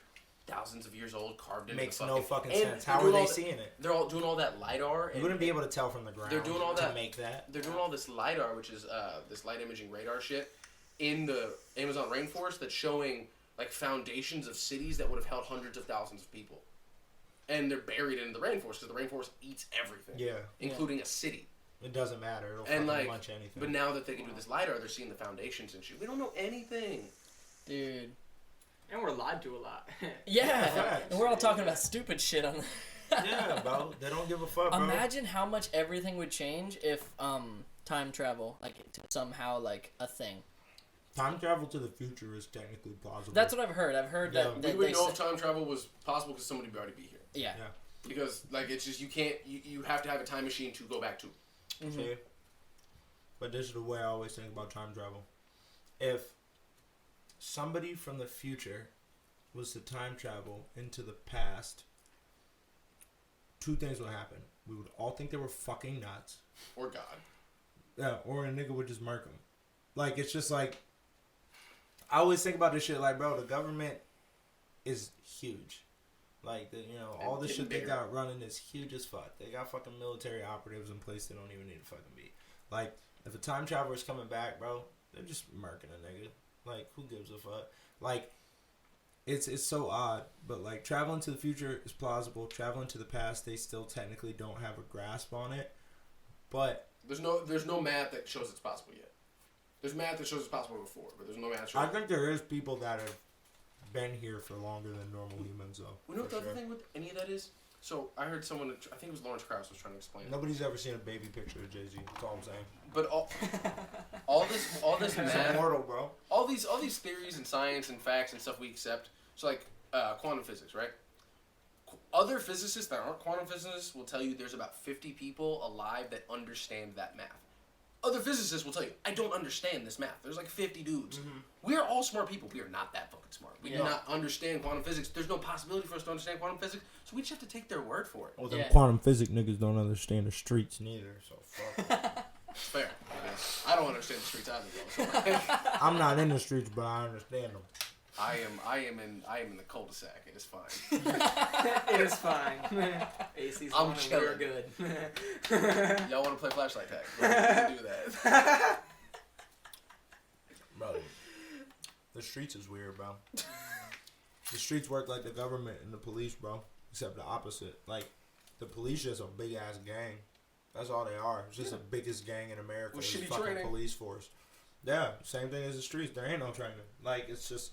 Thousands of years old, carved into Makes the no fucking sense. How are they seeing it? They're all doing all that LiDAR. You wouldn't be able to tell from the ground. They're doing all that to make that. They're doing all this LiDAR, which is this light imaging radar shit, in the Amazon rainforest that's showing like foundations of cities that would have held hundreds of thousands of people. And they're buried in the rainforest because the rainforest eats everything. Yeah. Including a city. It doesn't matter. It'll And fucking like, munch anything. but now that they can do this LiDAR, they're seeing the foundations and shit. We don't know anything. Dude. And we're lied to a lot. Yeah. And we're all talking about stupid shit on Yeah, bro. They don't give a fuck, bro. Imagine how much everything would change if time travel somehow like a thing. Time travel to the future is technically plausible. That's what I've heard. I've heard that We wouldn't know if time travel was possible because somebody would already be here. Yeah. Because like it's just you have to have a time machine to go back to. Mm-hmm. See? But this is the way I always think about time travel. If somebody from the future was to time travel into the past, two things would happen. We would all think they were fucking nuts. Or God. Yeah, or a nigga would just murk them. Like, it's just like, I always think about this shit like, bro, the government is huge. Like, all the shit they got running is huge as fuck. They got fucking military operatives in place they don't even need to fucking be. Like, if a time traveler's coming back, bro, they're just murking a nigga. Like, who gives a fuck? Like, it's so odd. But, like, traveling to the future is plausible. Traveling to the past, they still technically don't have a grasp on it. But there's no math that shows it's possible yet. There's math that shows it's possible before, but there's no math. I think there is people that have been here for longer than normal humans, though. You know what the other thing with any of that is? So I heard someone, I think it was Lawrence Krauss, was trying to explain it. Nobody's ever seen a baby picture of Jay-Z. That's all I'm saying. But all this math, immortal, bro. all these theories and science and facts and stuff we accept. So like quantum physics, right? Other physicists that aren't quantum physicists will tell you there's about 50 people alive that understand that math. Other physicists will tell you, I don't understand this math. There's like 50 dudes. Mm-hmm. We are all smart people. We are not that fucking smart. We do not understand quantum physics. There's no possibility for us to understand quantum physics, so we just have to take their word for it. Well, them quantum physics niggas don't understand the streets neither, so fuck. It's fair. I don't understand the streets either, though. So. I'm not in the streets, but I understand them. I am in the cul-de-sac. It is fine. It is fine. AC's I'm on and chilling. we're good. Y'all want to play flashlight tag? We can do that. Bro, the streets is weird, bro. The streets work like the government and the police, bro. Except the opposite. Like, the police just a big-ass gang. That's all they are. It's just the biggest gang in America. With It's shitty fucking training. police force. Yeah, same thing as the streets. There ain't no training. Like, it's just...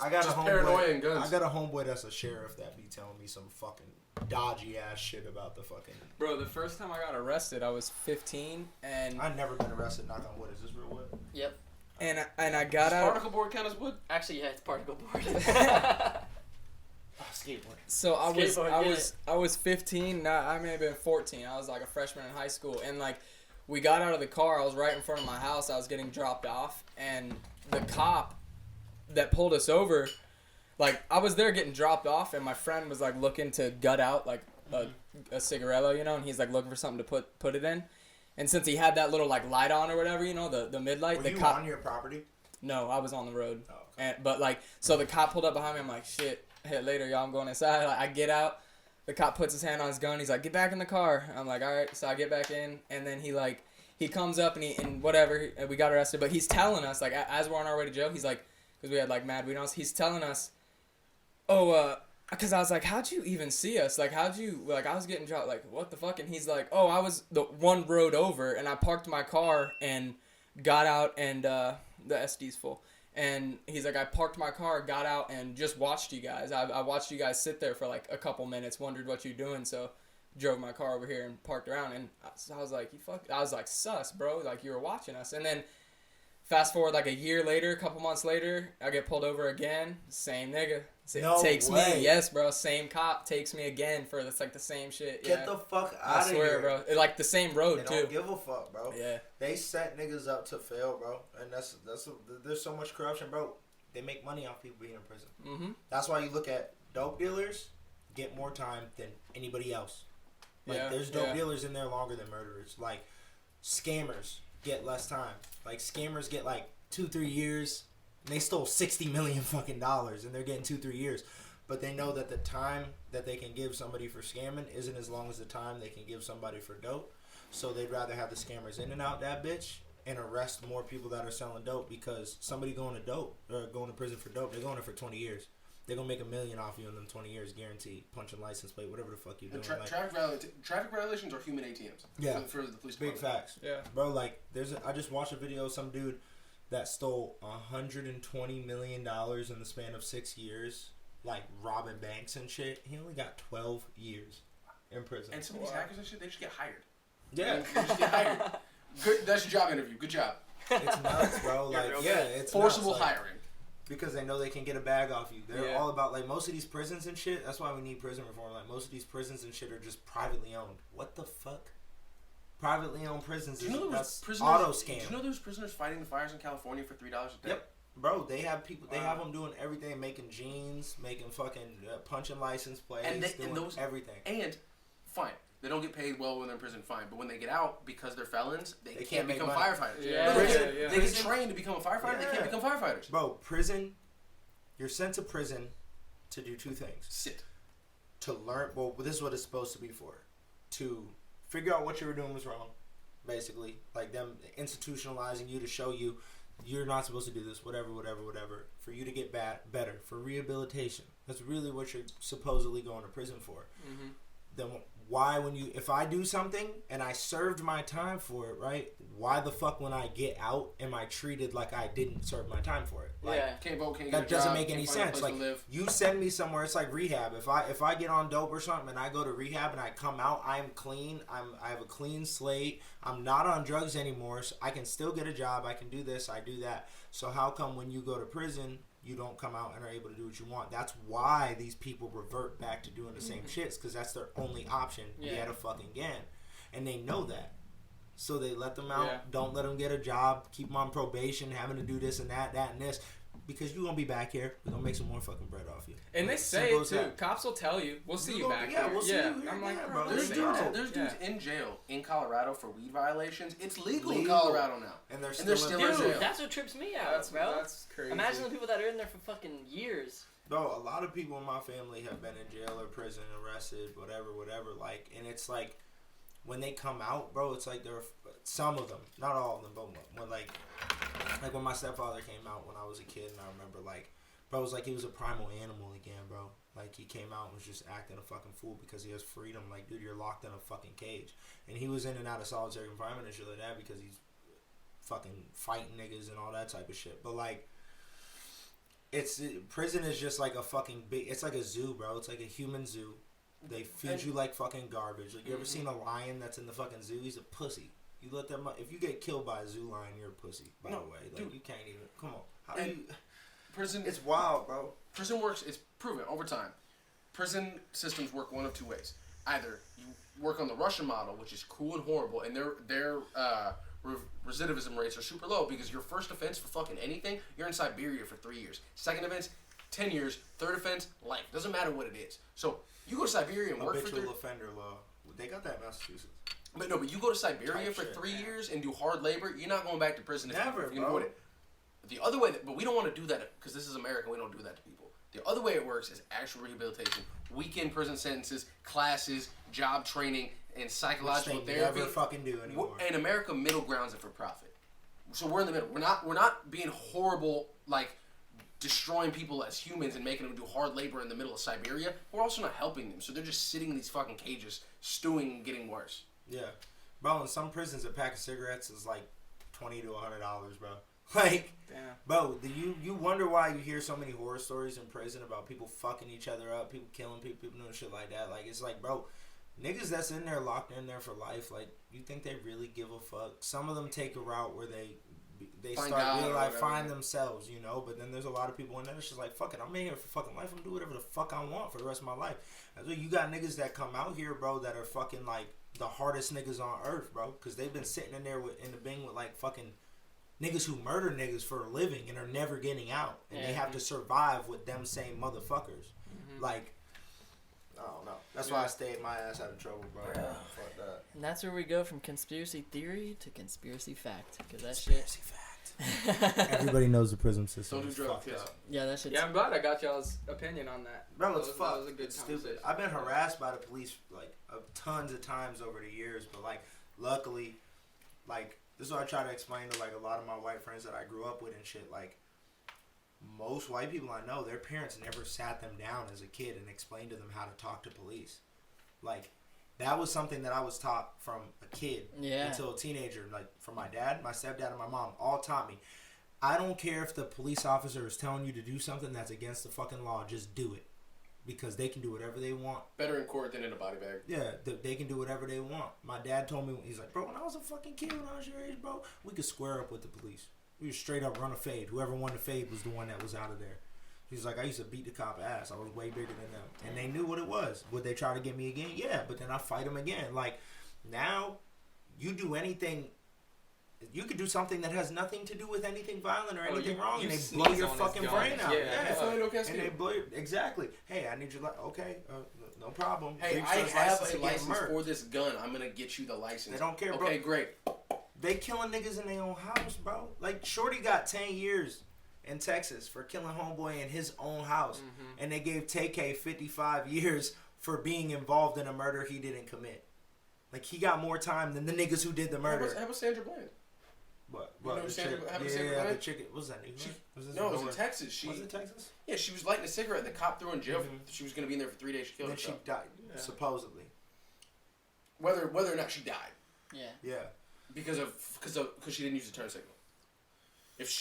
I got Just a paranoia homeboy. and guns. I got a homeboy that's a sheriff that be telling me some fucking dodgy ass shit about the fucking. Bro, the first time I got arrested, I was 15, and I've never been arrested. Knock on wood. Is this real wood? Yep. and I got Does out. particle board count as wood? Actually, yeah, it's particle board. Oh, skateboard. So Skateboard, I was 15. I may have been 14. I was like a freshman in high school, and like we got out of the car. I was right in front of my house. I was getting dropped off, and the cop that pulled us over, like I was there getting dropped off, and my friend was like looking to gut out like a cigarello, and he's like looking for something to put it in, and since he had that little like light on or whatever, the midlight. Were the you cop on your property? No, I was on the road. Oh, okay. But like, so the cop pulled up behind me. I'm like, shit, hit later, y'all. I'm going inside. Like, I get out. The cop puts his hand on his gun. He's like, get back in the car. I'm like, all right. So I get back in, and then he comes up and whatever. We got arrested, but he's telling us like as we're on our way to jail, he's like, because we had like mad weed on us. He's telling us, because I was like, how'd you even see us? Like, I was getting dropped. Like, what the fuck? And he's like, I was the one road over, and I parked my car and got out, and the SD's full. And he's like, I parked my car, got out, and just watched you guys. I watched you guys sit there for like a couple minutes, wondered what you're doing, so drove my car over here and parked around. And I was like, I was like, sus, bro. Like, you were watching us. And then Fast forward like a year later, a couple months later, I get pulled over again. Same nigga. No takes way. me. Yes, bro. Same cop takes me again for it's like the same shit. Get the fuck out I of swear, here. bro. It, like the same road They too. don't give a fuck, bro. Yeah. They set niggas up to fail, bro. And there's so much corruption, bro. They make money off people being in prison. Mm-hmm. That's why you look at dope dealers get more time than anybody else. Like there's dope dealers in there longer than murderers. Like scammers get less time. Like scammers get like 2-3 years. And they stole $60 million fucking dollars, and they're getting 2-3 years. But they know that the time that they can give somebody for scamming isn't as long as the time they can give somebody for dope. So they'd rather have the scammers in and out that bitch and arrest more people that are selling dope, because somebody going to dope or going to prison for dope, they're going there for 20 years. They're going to make $1 million off you in them 20 years, guaranteed. Punching license plate, whatever the fuck you're doing. Traffic violations are human ATMs. Yeah. For the police Big department. facts. Yeah. Bro, like, I just watched a video of some dude that stole $120 million in the span of 6 years, like robbing banks and shit. He only got 12 years in prison. And some of these hackers and shit, they just get hired. Yeah. They just get hired. Good. That's your job interview. Good job. It's nuts, bro. Like, it's forcible nuts. Like, hiring. because they know they can get a bag off you. They're Yeah. all about, like, most of these prisons and shit. That's why we need prison reform. Like, most of these prisons and shit are just privately owned. What the fuck? Privately owned prisons that's auto scam. Do you know there's prisoners fighting the fires in California for $3 a day? Yep. Bro, they have people. They have them doing everything, making jeans, making fucking punching license plates, doing everything. And fine, they don't get paid well when they're in prison. Fine, but when they get out, because they're felons, they can't become make money. firefighters. Yeah. They get trained to become a firefighter. They can't become firefighters. Bro, prison. You're sent to prison to do two things. Sit. To learn. Well, this is what it's supposed to be for. To figure out what you were doing was wrong. Basically, like them institutionalizing you to show you you're not supposed to do this, whatever, for you to get better, for rehabilitation. That's really what you're supposedly going to prison for. Mm-hmm. Then why, if I do something and I served my time for it, right? Why the fuck when I get out am I treated like I didn't serve my time for it? Like, Can't vote, can't that get a doesn't job, make any can't find a sense. place Like, to live. you send me somewhere, it's like rehab. If I get on dope or something and I go to rehab and I come out, I'm clean. I have a clean slate. I'm not on drugs anymore. So I can still get a job. I can do this. I do that. So how come when you go to prison, you don't come out and are able to do what you want? That's why these people revert back to doing the same shits, because that's their only option yet again. And they know that. So they let them out, don't let them get a job, keep them on probation, having to do this and that and this. Because you're going to be back here. We're going to make some more fucking bread off you. And they say it too. Cops will tell you, we'll see you back here. We'll see you here. I'm like, bro. There's dudes in jail in Colorado for weed violations. It's legal in Colorado now. And they're still in in jail. Dude, that's what trips me out, bro. That's crazy. Imagine the people that are in there for fucking years. Bro, a lot of people in my family have been in jail or prison, arrested, whatever. Like, and it's like, when they come out, bro, it's like some of them, not all of them, but when my stepfather came out when I was a kid, and I remember, like, bro, it was like he was a primal animal again, bro. Like, he came out and was just acting a fucking fool because he has freedom. Like, dude, you're locked in a fucking cage. And he was in and out of solitary confinement and shit like that because he's fucking fighting niggas and all that type of shit. But, like, prison is just like a fucking it's like a zoo, bro. It's like a human zoo. They feed you like fucking garbage. Like, you ever seen a lion that's in the fucking zoo? He's a pussy. You let them. If you get killed by a zoo lion, you're a pussy. By the way, like, dude, you can't even. Come on. How do you? Prison. It's wild, bro. Prison works. It's proven over time. Prison systems work one of two ways. Either you work on the Russian model, which is cool and horrible, and their recidivism rates are super low because your first offense for fucking anything, you're in Siberia for 3 years. Second offense, 10 years. Third offense, life. Doesn't matter what it is. So you go to Siberia and work for habitual offender law. They got that in Massachusetts. But you go to Siberia for 3 years and do hard labor, you're not going back to prison. Never, if you can avoid it. The other way, but we don't want to do that because this is America. We don't do that to people. The other way it works is actual rehabilitation, weekend prison sentences, classes, job training, and psychological Which they therapy. never fucking do anymore. In America, middle grounds it for profit. So we're in the middle. We're not being horrible, like destroying people as humans and making them do hard labor in the middle of Siberia. We're also not helping them. So they're just sitting in these fucking cages, stewing and getting worse. Yeah, bro. In some prisons, a pack of cigarettes is like $20 to $100, bro. Like, damn. Bro, you wonder why you hear so many horror stories in prison about people fucking each other up, people killing people doing shit like that. Like, it's like, bro, niggas that's in there locked in there for life. Like, you think they really give a fuck? Some of them take a route where they they Find start God or realize, whatever. find themselves, you know. But then there's a lot of people in there that's just like, fuck it, I'm in here for fucking life. I'm gonna do whatever the fuck I want for the rest of my life. And so you got niggas that come out here, bro, that are fucking like the hardest niggas on earth, bro, because they've been sitting in there in the Bing with like fucking niggas who murder niggas for a living and are never getting out, and they have to survive with them same motherfuckers. Like, I don't know. That's why I stayed my ass out of trouble, bro. Fuck that. And that's where we go from conspiracy theory to conspiracy fact. Because that Conspiracy fact. shit. Everybody knows the prison system. Don't do is drugs, fucked kids. up. Yeah, that shit's. Yeah, I'm glad I got y'all's opinion on that. Bro, it's That fucked. was a good It's stupid. conversation. I've been harassed by the police like tons of times over the years, but like luckily, like this is what I try to explain to like a lot of my white friends that I grew up with and shit. Like most white people I know, their parents never sat them down as a kid and explained to them how to talk to police. Like that was something that I was taught from a kid until a teenager. Like from my dad, my stepdad, and my mom all taught me. I don't care if the police officer is telling you to do something that's against the fucking law. Just do it. Because they can do whatever they want. Better in court than in a body bag. Yeah, they can do whatever they want. My dad told me, he's like, bro, when I was a fucking kid, when I was your age, bro, we could square up with the police. We would straight up run a fade. Whoever won the fade was the one that was out of there. He's like, I used to beat the cop ass. I was way bigger than them. And they knew what it was. Would they try to get me again? Yeah, but then I fight them again. Like, now, you do anything... You could do something that has nothing to do with anything violent or anything wrong, and they blow your fucking brain out. And they blow your, exactly. Hey, I need your okay, no problem. Hey, I have a license for this gun. I'm gonna get you the license. They don't care, bro. Okay, great. They killing niggas in their own house, bro. Like Shorty got 10 years in Texas for killing homeboy in his own house, and they gave TK 55 years for being involved in a murder he didn't commit. Like he got more time than the niggas who did the murder. How about Sandra Bland? What? You know the Sandra, chick, the chicken. What was that? No, it was in Texas. Was it Texas? Yeah, she was lighting a cigarette. The cop threw her in jail. She was going to be in there for 3 days. She killed herself. Then she died, supposedly. Whether or not she died. Yeah. Yeah. Because she didn't use the turn signal. If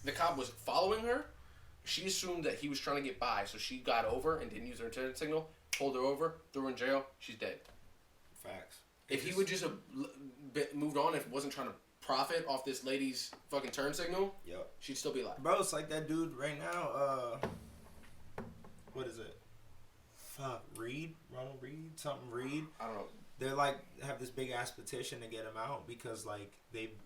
the cop was following her, she assumed that he was trying to get by, so she got over and didn't use her turn signal, pulled her over, threw her in jail. She's dead. Facts. If he would just have moved on, if he wasn't trying to profit off this lady's fucking turn signal, she'd still be alive. Bro, it's like that dude right now, what is it? Fuck, Ronald Reed? Something Reed? I don't know. They're like, have this big ass petition to get him out because like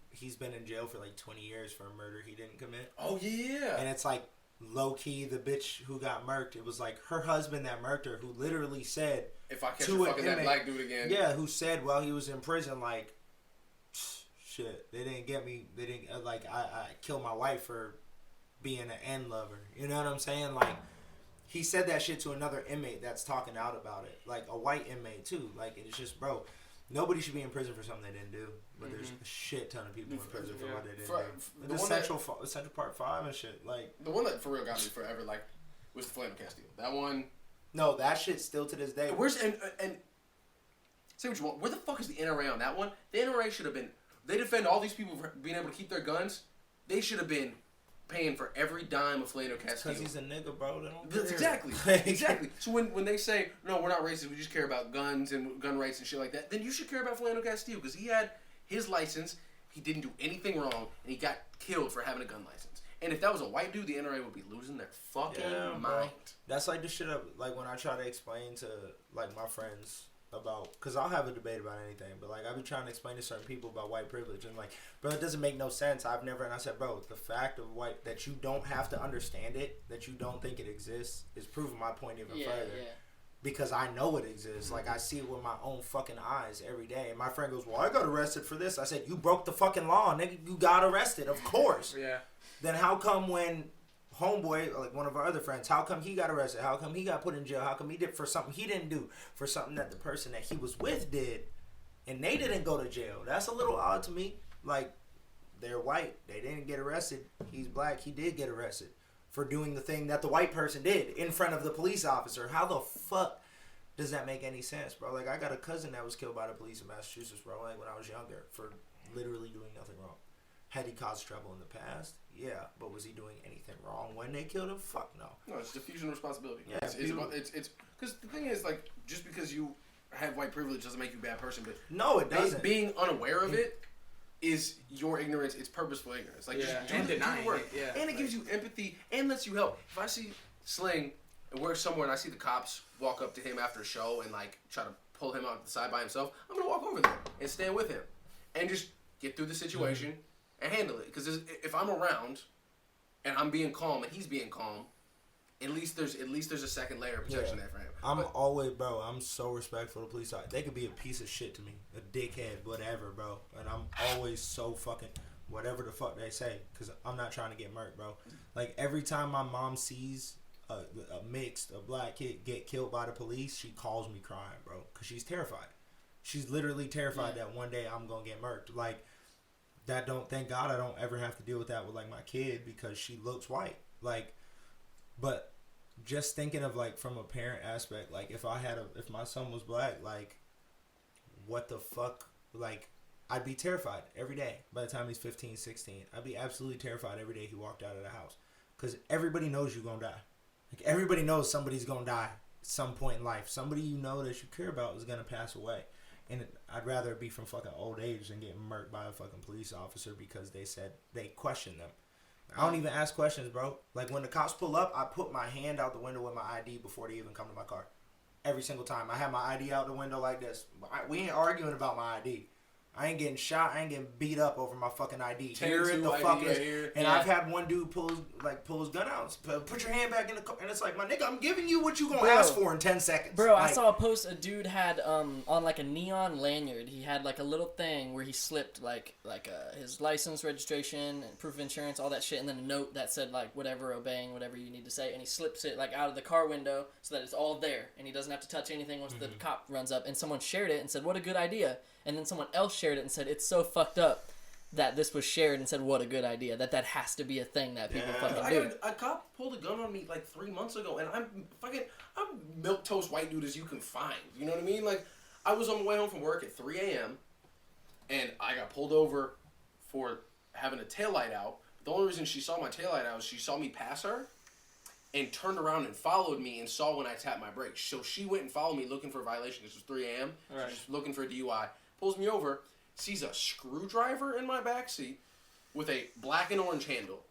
he's been in jail for like 20 years for a murder he didn't commit. Oh yeah. And it's like low key the bitch who got murked, it was like her husband that murked her who literally said, if I catch you fucking that black dude again. Yeah, who said while he was in prison, like, shit, they didn't get me. They didn't I killed my wife for being an end lover. You know what I'm saying? Like, he said that shit to another inmate that's talking out about it, like a white inmate too. Like, it's just, bro, nobody should be in prison for something they didn't do. But there's a shit ton of people in prison for what they didn't do. The Central Park 5 and shit. Like, the one that for real got me forever, like, was the Flame Castile. That one. No, that shit still to this day. Where's and say what you want. Where the fuck is the NRA on that one? The NRA should have been. They defend all these people for being able to keep their guns. They should have been paying for every dime of Flame Castile. Because he's a nigga, bro. They don't care. Exactly. Exactly. So when they say, no, we're not racist, we just care about guns and gun rights and shit like that, then you should care about Flame Castile because he had his license, he didn't do anything wrong, and he got killed for having a gun license. And if that was a white dude, the NRA would be losing their fucking mind. Bro. That's like the shit like when I try to explain to like my friends about, because I'll have a debate about anything, but like I be trying to explain to certain people about white privilege and like, bro, it doesn't make no sense. And I said, bro, the fact of that you don't have to understand it, that you don't think it exists, is proving my point even further. Yeah. Because I know it exists. Like, I see it with my own fucking eyes every day. And my friend goes, well, I got arrested for this. I said, you broke the fucking law, nigga. You got arrested, of course. Yeah. Then how come when homeboy, like one of our other friends, how come he got arrested? How come he got put in jail? How come he did for something he didn't do? For something that the person that he was with did, and they didn't go to jail. That's a little odd to me. Like, they're white. They didn't get arrested. He's black. He did get arrested for doing the thing that the white person did in front of the police officer. How the fuck does that make any sense, bro? Like, I got a cousin that was killed by the police in Massachusetts, bro, like when I was younger, for literally doing nothing wrong. Had he caused trouble in the past? Yeah, but was he doing anything wrong when they killed him? Fuck no. No, it's diffusion of responsibility. Yeah, it's because the thing is, like, just because you have white privilege doesn't make you a bad person, but no, it doesn't. Being unaware of it is your ignorance. It's purposeful ignorance. Like, just do the denying work. it. Yeah, and it gives you empathy and lets you help. If I see Sling and we're somewhere and I see the cops walk up to him after a show and like try to pull him out the side by himself, I'm gonna walk over there and stand with him and just get through the situation and handle it. Because if I'm around and I'm being calm and he's being calm, at least there's a second layer of protection there for him. I'm so respectful of the police. They could be a piece of shit to me, a dickhead, whatever, bro. And I'm always so fucking whatever the fuck they say, because I'm not trying to get murked, bro. Like, every time my mom sees a black kid get killed by the police, she calls me crying, bro, because she's terrified. She's literally terrified that one day I'm gonna get murked. Like, thank God I don't ever have to deal with that with like my kid, because she looks white. Like, but just thinking of like from a parent aspect, like if my son was black, like what the fuck, like I'd be terrified every day. By the time he's 15, 16, I'd be absolutely terrified every day he walked out of the house, because everybody knows you're gonna die. Like, everybody knows somebody's gonna die at some point in life. Somebody you know that you care about is gonna pass away. And I'd rather it be from fucking old age than getting murked by a fucking police officer because they questioned them. I don't even ask questions, bro. Like, when the cops pull up, I put my hand out the window with my ID before they even come to my car. Every single time. I have my ID out the window like this. We ain't arguing about my ID. I ain't getting shot. I ain't getting beat up over my fucking ID. Here it the fuck is. And I've had one dude pull his gun out. Put your hand back in the car. And it's like, my nigga, I'm giving you what you gonna ask for in 10 seconds. Bro, like, I saw a post a dude had on like a neon lanyard. He had like a little thing where he slipped like his license, registration, and proof of insurance, all that shit, and then a note that said like whatever, obeying whatever you need to say, and he slips it like out of the car window so that it's all there and he doesn't have to touch anything once the cop runs up. And someone shared it and said, what a good idea. And then someone else shared it and said, it's so fucked up that this was shared, and said, what a good idea. That has to be a thing that people fucking do. A cop pulled a gun on me like 3 months ago, and I'm milquetoast white dude as you can find. You know what I mean? Like, I was on my way home from work at 3 a.m., and I got pulled over for having a taillight out. The only reason she saw my taillight out was she saw me pass her and turned around and followed me and saw when I tapped my brakes. So she went and followed me looking for a violation. This was 3 a.m. Right. She's looking for a DUI. Pulls me over, sees a screwdriver in my backseat with a black and orange handle.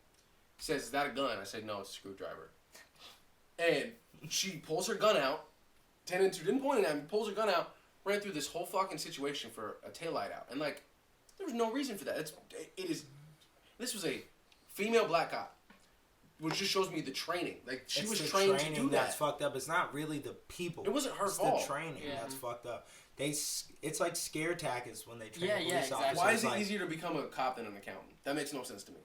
Says, is that a gun? I said, no, it's a screwdriver. And she pulls her gun out, 10 and 2, didn't point it at me, pulls her gun out, ran through this whole fucking situation for a taillight out. And, like, there was no reason for that. This was a female black cop, which just shows me the training. Like, she was trained to do that. That's fucked up. It's not really the people. It wasn't her fault. It's the training that's fucked up. It's like scare tactics when they train police exactly. officers. Why is it easier to become a cop than an accountant? That makes no sense to me.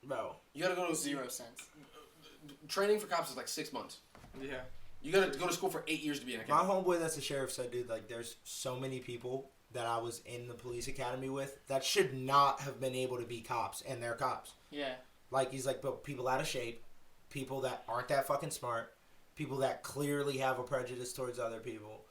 Bro. You gotta go to... 0 cents. Training for cops is like 6 months. Yeah. You gotta go to school for 8 years to be an My accountant. homeboy that's a sheriff said, dude, like, there's so many people that I was in the police academy with that should not have been able to be cops, and they're cops. Yeah. Like, he's like, but people out of shape, people that aren't that fucking smart, people that clearly have a prejudice towards other people,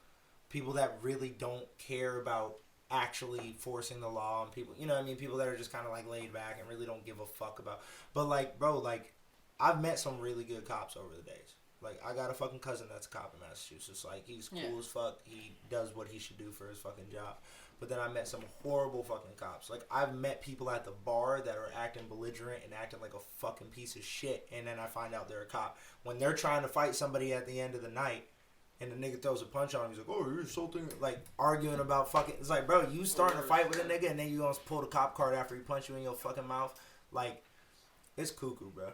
people that really don't care about actually forcing the law, and people, you know what I mean, people that are just kind of like laid back and really don't give a fuck about. But like, bro, like, I've met some really good cops over the days. Like, I got a fucking cousin that's a cop in Massachusetts. Like, he's cool as fuck. He does what he should do for his fucking job. But then I met some horrible fucking cops. Like, I've met people at the bar that are acting belligerent and acting like a fucking piece of shit, and then I find out they're a cop. When they're trying to fight somebody at the end of the night, and the nigga throws a punch on him, he's like, oh, you're insulting, like, arguing about fucking, it's like, bro, you starting to fight with a nigga, and then you gonna pull the cop card after he punch you in your fucking mouth. Like, it's cuckoo, bro.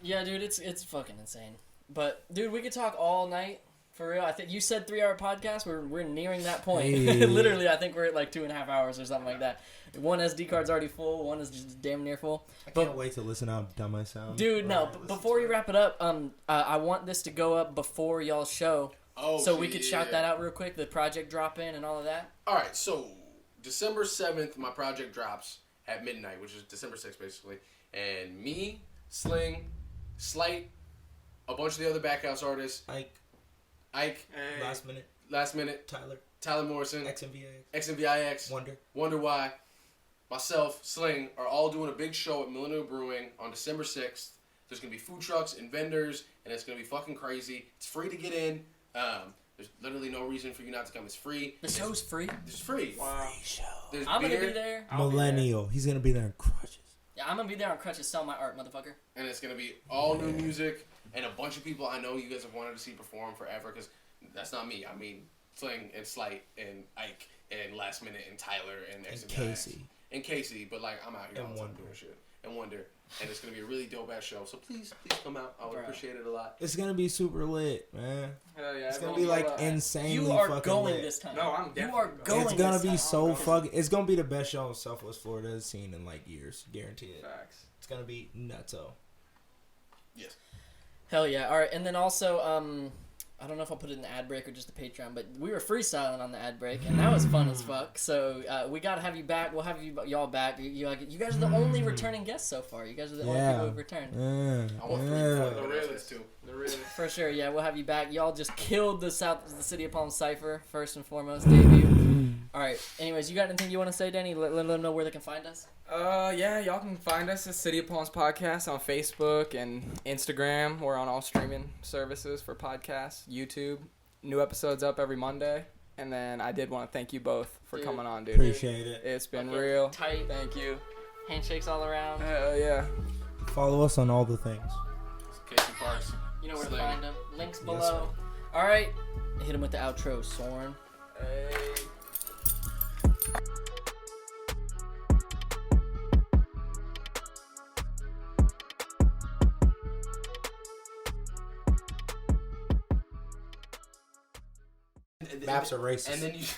Yeah, dude, it's fucking insane. But, dude, we could talk all night. For real, I think you said 3-hour podcast. We're nearing that point. Hey. Literally, I think we're at like 2.5 hours or something like that. One SD card's already full. One is just damn near full. I can't wait to listen to how dumb I sound. Dude, no. Before we wrap it up, I want this to go up before y'all's show. Oh, so we could shout that out real quick. The project drop in and all of that. All right, so December 7th, my project drops at midnight, which is December 6th, basically. And me, Sling, Slight, a bunch of the other backhouse artists, Ike, Hey. Last Minute, Tyler Morrison, XMVIX, Wonder Why, myself, Sling, are all doing a big show at Millennium Brewing on December 6th. There's going to be food trucks and vendors, and it's going to be fucking crazy. It's free to get in. There's literally no reason for you not to come. It's free. The show's free. It's free. Wow. There's I'm beer, gonna be there. Millennial. He's gonna be there in crutches. Yeah, I'm gonna be there on crutches selling my art, motherfucker. and it's gonna be all new music and a bunch of people I know you guys have wanted to see perform forever. Because that's not me. I mean, Sling and Slight and Ike and Last Minute and Tyler and X And Kacey. And Casey, but like I'm out here And all the time Wonder. doing shit. And Wonder. And it's gonna be a really dope ass show. So please come out. I would Bro. appreciate it a lot. It's gonna be super lit, man. Hell yeah. It's gonna everyone be like go out. insanely You are fucking going lit. this time. No, I'm You definitely are going. going. It's gonna this be time. so fucking. It's gonna be the best show in Southwest Florida has seen in like years, guarantee it. Facts. It's gonna be nutso. Yes. Hell yeah! All right, and then also, I don't know if I'll put it in the ad break or just the Patreon, but we were freestyling on the ad break, and that was fun as fuck. So we gotta have you back. We'll have y'all back. You guys are the only returning guests so far. You guys are the only people who've returned. I want 3 The for realest too. The realest. For sure, yeah, we'll have you back. Y'all just killed the City of Palm Cipher first and foremost debut. All right. Anyways, you got anything you want to say, Danny? Let them know where they can find us. Yeah, y'all can find us at City of Palms Podcast on Facebook and Instagram. We're on all streaming services for podcasts, YouTube. New episodes up every Monday. And then I did want to thank you both for Dude. coming on, dude. Appreciate it. It's been Fucking real. tight. Thank you. Handshakes all around. Hell yeah. Follow us on all the things. Kacey Parks. You know where to Sling. find them. Links Yes, below. All right. Hit him with the outro, Soren. Hey. Maps are racist. And then you.